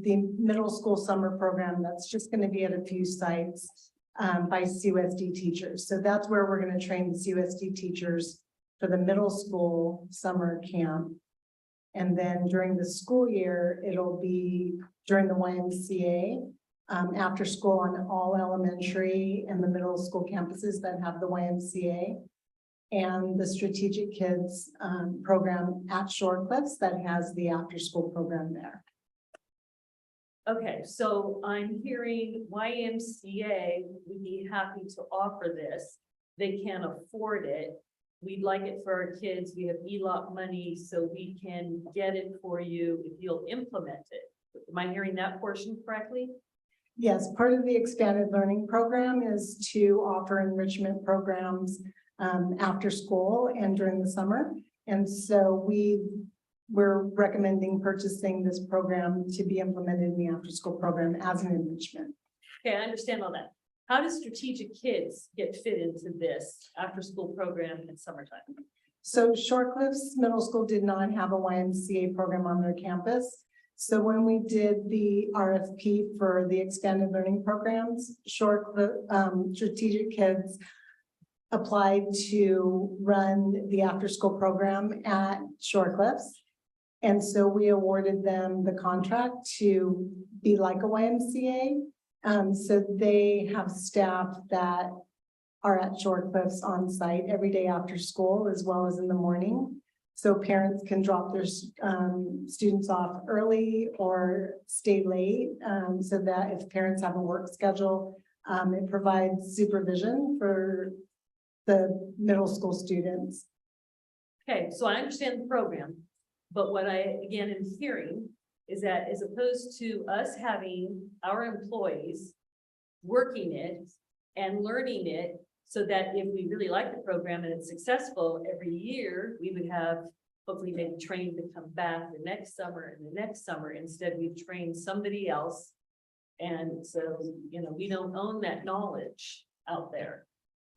the middle school summer program that's just going to be at a few sites by CUSD teachers. So that's where we're going to train the CUSD teachers for the middle school summer camp. And then during the school year, it'll be during the YMCA after school on all elementary and the middle school campuses that have the YMCA. And the Strategic Kids program at Shore Cliffs that has the after-school program there. Okay, so I'm hearing YMCA would be happy to offer this. They can't afford it. We'd like it for our kids. We have ELOP money, so we can get it for you if you'll implement it. Am I hearing that portion correctly? Yes, part of the expanded learning program is to offer enrichment programs after school and during the summer. And so we're recommending purchasing this program to be implemented in the after school program as an enrichment. Okay, I understand all that. How does Strategic Kids get fit into this after school program in summertime? So Shore Cliffs Middle School did not have a YMCA program on their campus. So when we did the RFP for the expanded learning programs, Strategic Kids applied to run the after-school program at Shore Cliffs. And so we awarded them the contract to be like a YMCA. So they have staff that are at Shore Cliffs on site every day after school, as well as in the morning. So parents can drop their students off early or stay late, so that if parents have a work schedule, it provides supervision for the middle school students. Okay, so I understand the program, but what I, again, am hearing is that as opposed to us having our employees working it and learning it, so that if we really like the program and it's successful every year, we would have hopefully maybe trained to come back the next summer and the next summer. Instead, we've trained somebody else. And so, you know, we don't own that knowledge out there.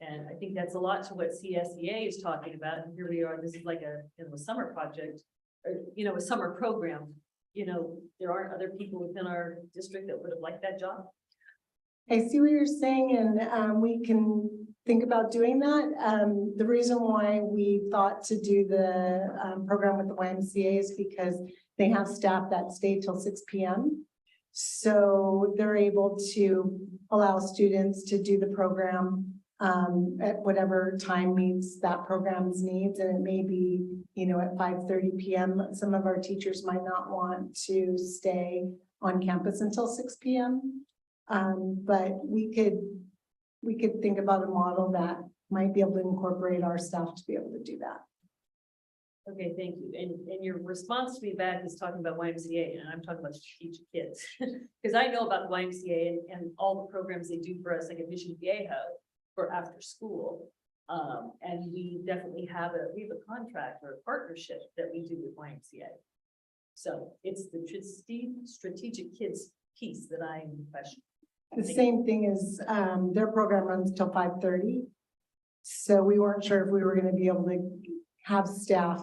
And I think that's a lot to what CSEA is talking about. And here we are, this is like a, you know, a summer project, or, you know, a summer program. You know, there aren't other people within our district that would have liked that job. I see what you're saying, and we can think about doing that. The reason why we thought to do the program with the YMCA is because they have staff that stay till 6 p.m. So they're able to allow students to do the program at whatever time meets that program's needs. And it may be, you know, at 5:30 p.m. Some of our teachers might not want to stay on campus until 6 p.m. But we could think about a model that might be able to incorporate our staff to be able to do that. Okay, thank you. And your response to me back is talking about YMCA, and I'm talking about strategic kids. Because I know about the YMCA and all the programs they do for us, like at Mission Viejo for after school. And we definitely have a contract or a partnership that we do with YMCA. So it's the strategic kids piece that I'm questioning. The same thing is their program runs till 5:30. So we weren't sure if we were going to be able to have staff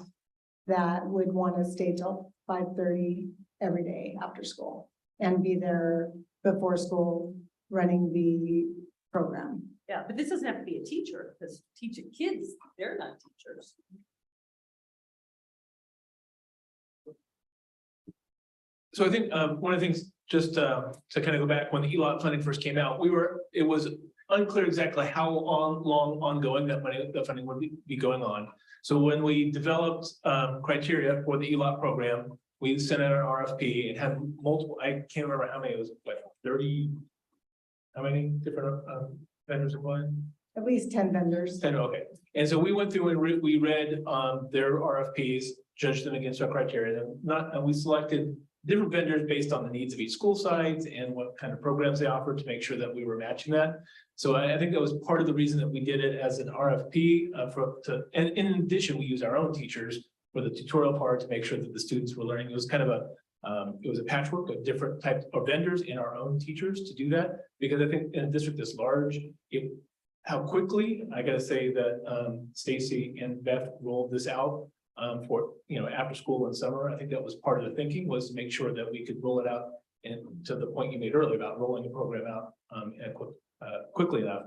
that would want to stay till 5:30 every day after school and be there before school running the program. Yeah, but this doesn't have to be a teacher, because teaching kids, they're not teachers. So I think one of the things, just to kind of go back, when the ELOT funding first came out, it was unclear exactly how long ongoing that funding would be going on. So when we developed criteria for the ELOT program, we sent out an RFP and had multiple, I can't remember how many, it was like 30, how many different vendors applied? At least 10 vendors. 10, okay. And so we went through and we read their RFPs, judged them against our criteria, and we selected different vendors based on the needs of each school site and what kind of programs they offered to make sure that we were matching that. So I think that was part of the reason that we did it as an RFP and in addition, we use our own teachers for the tutorial part to make sure that the students were learning. It was kind of it was a patchwork of different types of vendors and our own teachers to do that, because I think in a district this large, how quickly, I gotta say that Stacy and Beth rolled this out for, you know, after school and summer. I think that was part of the thinking, was to make sure that we could roll it out, and to the point you made earlier about rolling the program out quickly enough.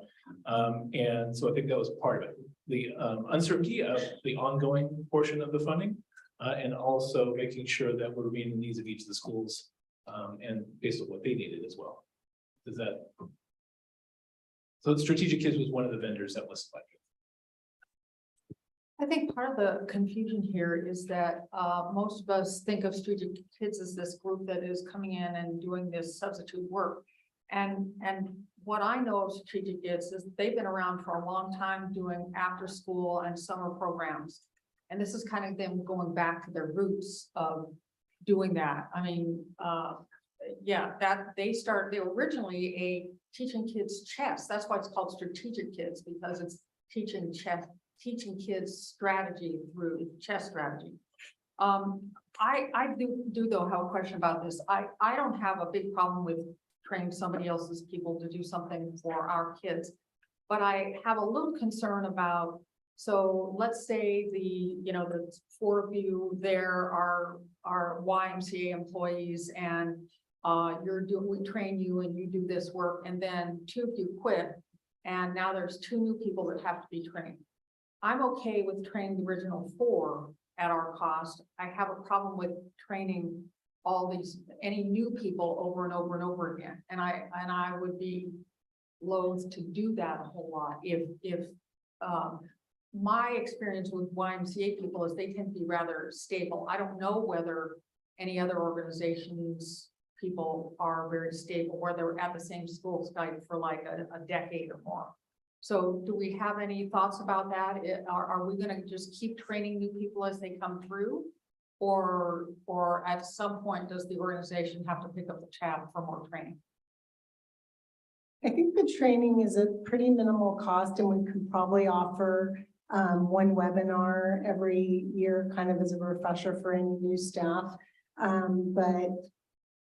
And so I think that was part of it. The uncertainty of the ongoing portion of the funding, and also making sure that we're meeting the needs of each of the schools and based on what they needed as well. Does that? So Strategic Kids was one of the vendors that was selected. I think part of the confusion here is that most of us think of strategic kids as this group that is coming in and doing this substitute work. And what I know of strategic kids is they've been around for a long time doing after school and summer programs. And this is kind of them going back to their roots of doing that. I mean, yeah, they were originally a teaching kids chess. That's why it's called strategic kids, because it's teaching kids strategy through chess strategy. I do though have a question about this. I don't have a big problem with training somebody else's people to do something for our kids, but I have a little concern about, so let's say the four of you there are YMCA employees, and we train you and you do this work, and then two of you quit, and now there's two new people that have to be trained. I'm okay with training the original four at our cost. I have a problem with training any new people over and over and over again. And I would be loath to do that a whole lot if my experience with YMCA people is they tend to be rather stable. I don't know whether any other organizations people are very stable, or they're at the same school site for like a decade or more. So do we have any thoughts about that? Are we going to just keep training new people as they come through? Or at some point, does the organization have to pick up the tab for more training? I think the training is a pretty minimal cost, and we can probably offer one webinar every year, kind of as a refresher for any new staff. But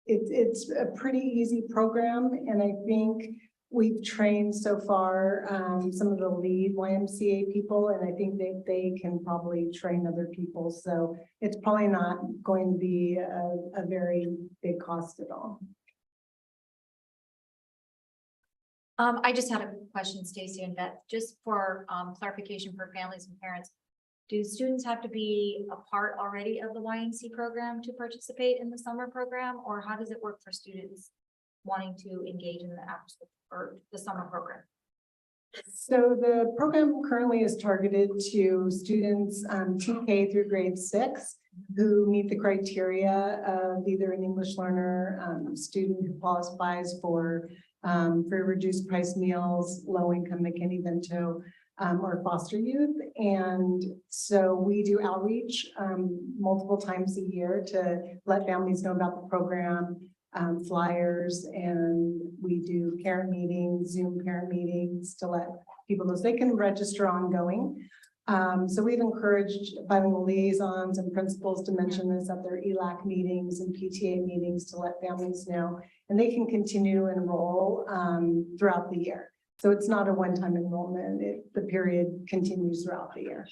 it's a pretty easy program, and I think we've trained so far some of the lead YMCA people, and I think they can probably train other people. So it's probably not going to be a very big cost at all. I just had a question, Stacy and Beth, just for clarification for families and parents. Do students have to be a part already of the YMCA program to participate in the summer program, or how does it work for students wanting to engage in the after school or the summer program? So the program currently is targeted to students TK through grade 6 who meet the criteria of either an English learner, student who qualifies for reduced price meals, low income McKinney-Vento, or foster youth. And so we do outreach multiple times a year to let families know about the program, flyers, and we do parent meetings, Zoom parent meetings to let people know so they can register ongoing. So we've encouraged bilingual liaisons and principals to mention this at their ELAC meetings and PTA meetings to let families know, and they can continue to enroll throughout the year. So it's not a one-time enrollment. The period continues throughout the year.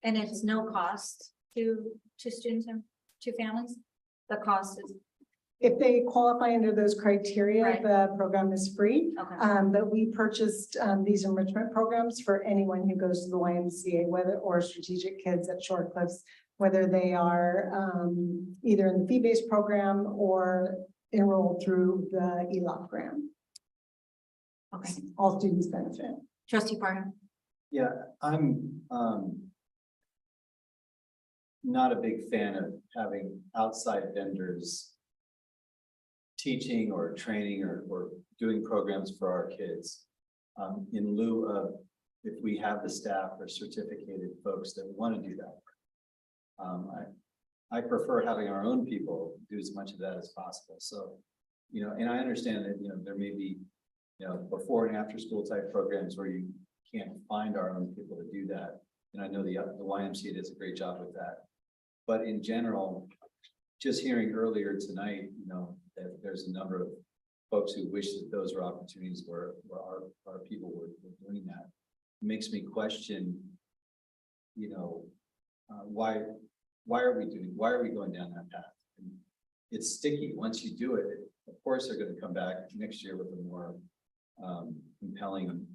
And it's no cost to students and to families? The cost is, if they qualify under those criteria, right, the program is free. Okay. But we purchased these enrichment programs for anyone who goes to the YMCA, whether or strategic kids at Short Cliffs, whether they are either in the fee-based program or enrolled through the ELOC grant. Okay. All students benefit. Trustee Barnum. Yeah, I'm not a big fan of having outside vendors teaching or training or doing programs for our kids. In lieu of, if we have the staff or certificated folks that want to do that. I prefer having our own people do as much of that as possible. So, you know, and I understand that, you know, there may be, you know, before and after school type programs where you can't find our own people to do that. And I know the YMCA does a great job with that. But in general, just hearing earlier tonight, you know, that there's a number of folks who wish that those were opportunities where our people were doing that. It makes me question, you know, why are we going down that path? And it's sticky. Once you do it, of course, they're going to come back next year with a more compelling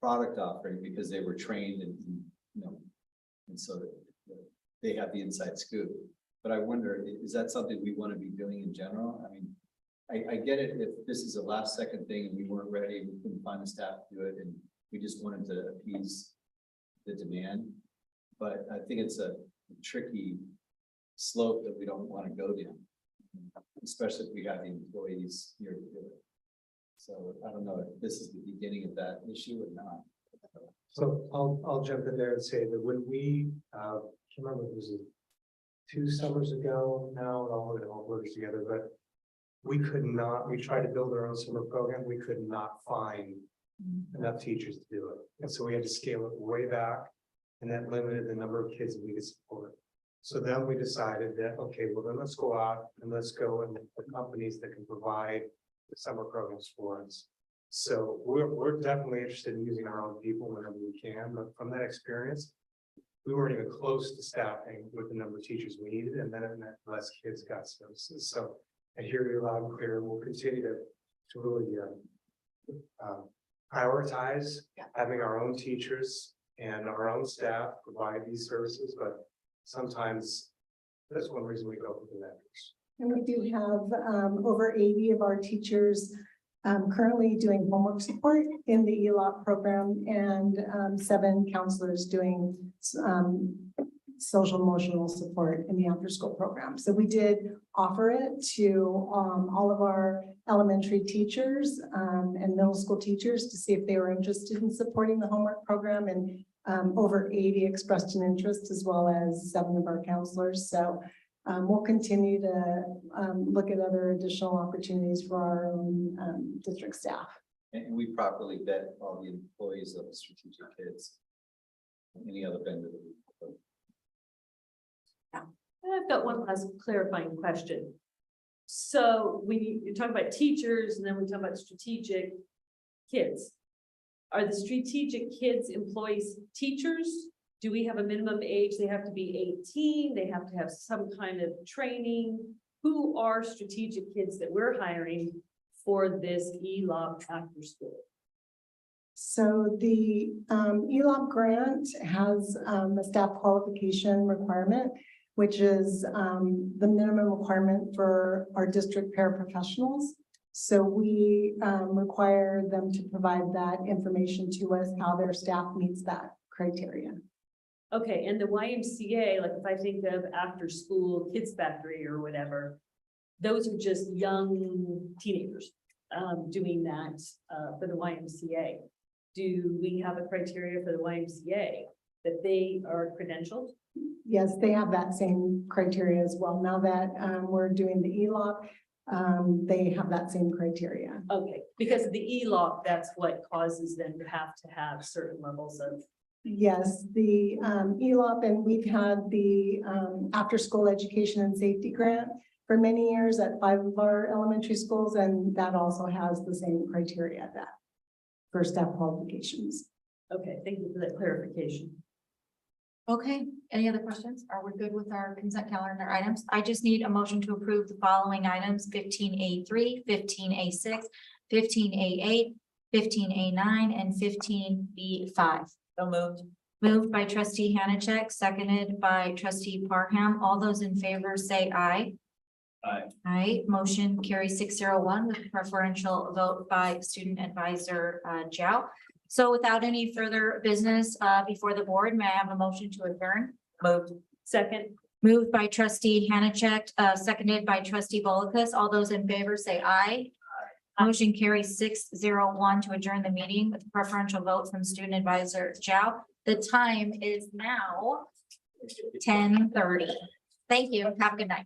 product offering because they were trained and you know, and so they have the inside scoop. But I wonder, is that something we want to be doing in general? I mean, I get it if this is a last second thing and we weren't ready, we couldn't find the staff to do it, and we just wanted to appease the demand. But I think it's a tricky slope that we don't want to go down, especially if we have the employees here to do it. So I don't know if this is the beginning of that issue or not. So I'll jump in there and say that when we, can't remember if it was 2 summers ago now, all of it all works together, but we tried to build our own summer program. We could not find enough teachers to do it. And so we had to scale it way back, and that limited the number of kids that we could support. So then we decided that, okay, well then let's go out and let's go and look for companies that can provide the summer programs for us. So we're definitely interested in using our own people whenever we can, but from that experience, we weren't even close to staffing with the number of teachers we needed, and then it meant less kids got services. So I hear you loud and clear, and we'll continue to really prioritize having our own teachers and our own staff provide these services, but sometimes that's one reason we go for the vendors. And we do have over 80 of our teachers currently doing homework support in the ELOP program, and 7 counselors doing social emotional support in the after school program. So we did offer it to all of our elementary teachers and middle school teachers to see if they were interested in supporting the homework program, and over 80 expressed an interest, as well as 7 of our counselors. So we'll continue to look at other additional opportunities for our own district staff. And we properly vet all the employees of Strategic Kids. Any other vendor. that we- I've got one last clarifying question. So you talk about teachers and then we talk about strategic kids. Are the strategic kids employees teachers? Do we have a minimum age? They have to be 18, they have to have some kind of training. Who are strategic kids that we're hiring for this ELOP after school? So the ELOP grant has a staff qualification requirement, which is the minimum requirement for our district paraprofessionals. So we require them to provide that information to us, how their staff meets that criteria. Okay, and the YMCA, like if I think of after school kids factory or whatever, those are just young teenagers doing that for the YMCA. Do we have a criteria for the YMCA that they are credentialed? Yes, they have that same criteria as well. Now that we're doing the ELOP, they have that same criteria. Okay, because of the ELOP, that's what causes them to have certain levels of. Yes, the ELOP, and we've had the after-school education and safety grant for many years at 5 of our elementary schools, and that also has the same criteria that for staff qualifications. Okay, thank you for that clarification. Okay, any other questions? Are we good with our consent calendar items? I just need a motion to approve the following items: 15A3, 15A6, 15A8, 15A9, and 15B5. So moved. Moved by trustee Hannachek, seconded by trustee Parham. All those in favor say aye. Aye. Aye, motion carries 601 with preferential vote by student advisor Zhao. So without any further business before the board, may I have a motion to adjourn? Moved. Second. Moved by trustee Hannachek, seconded by trustee Bolus. All those in favor say aye. Motion carries 601 to adjourn the meeting with preferential vote from student advisor Zhao. The time is now 10:30. Thank you. Have a good night.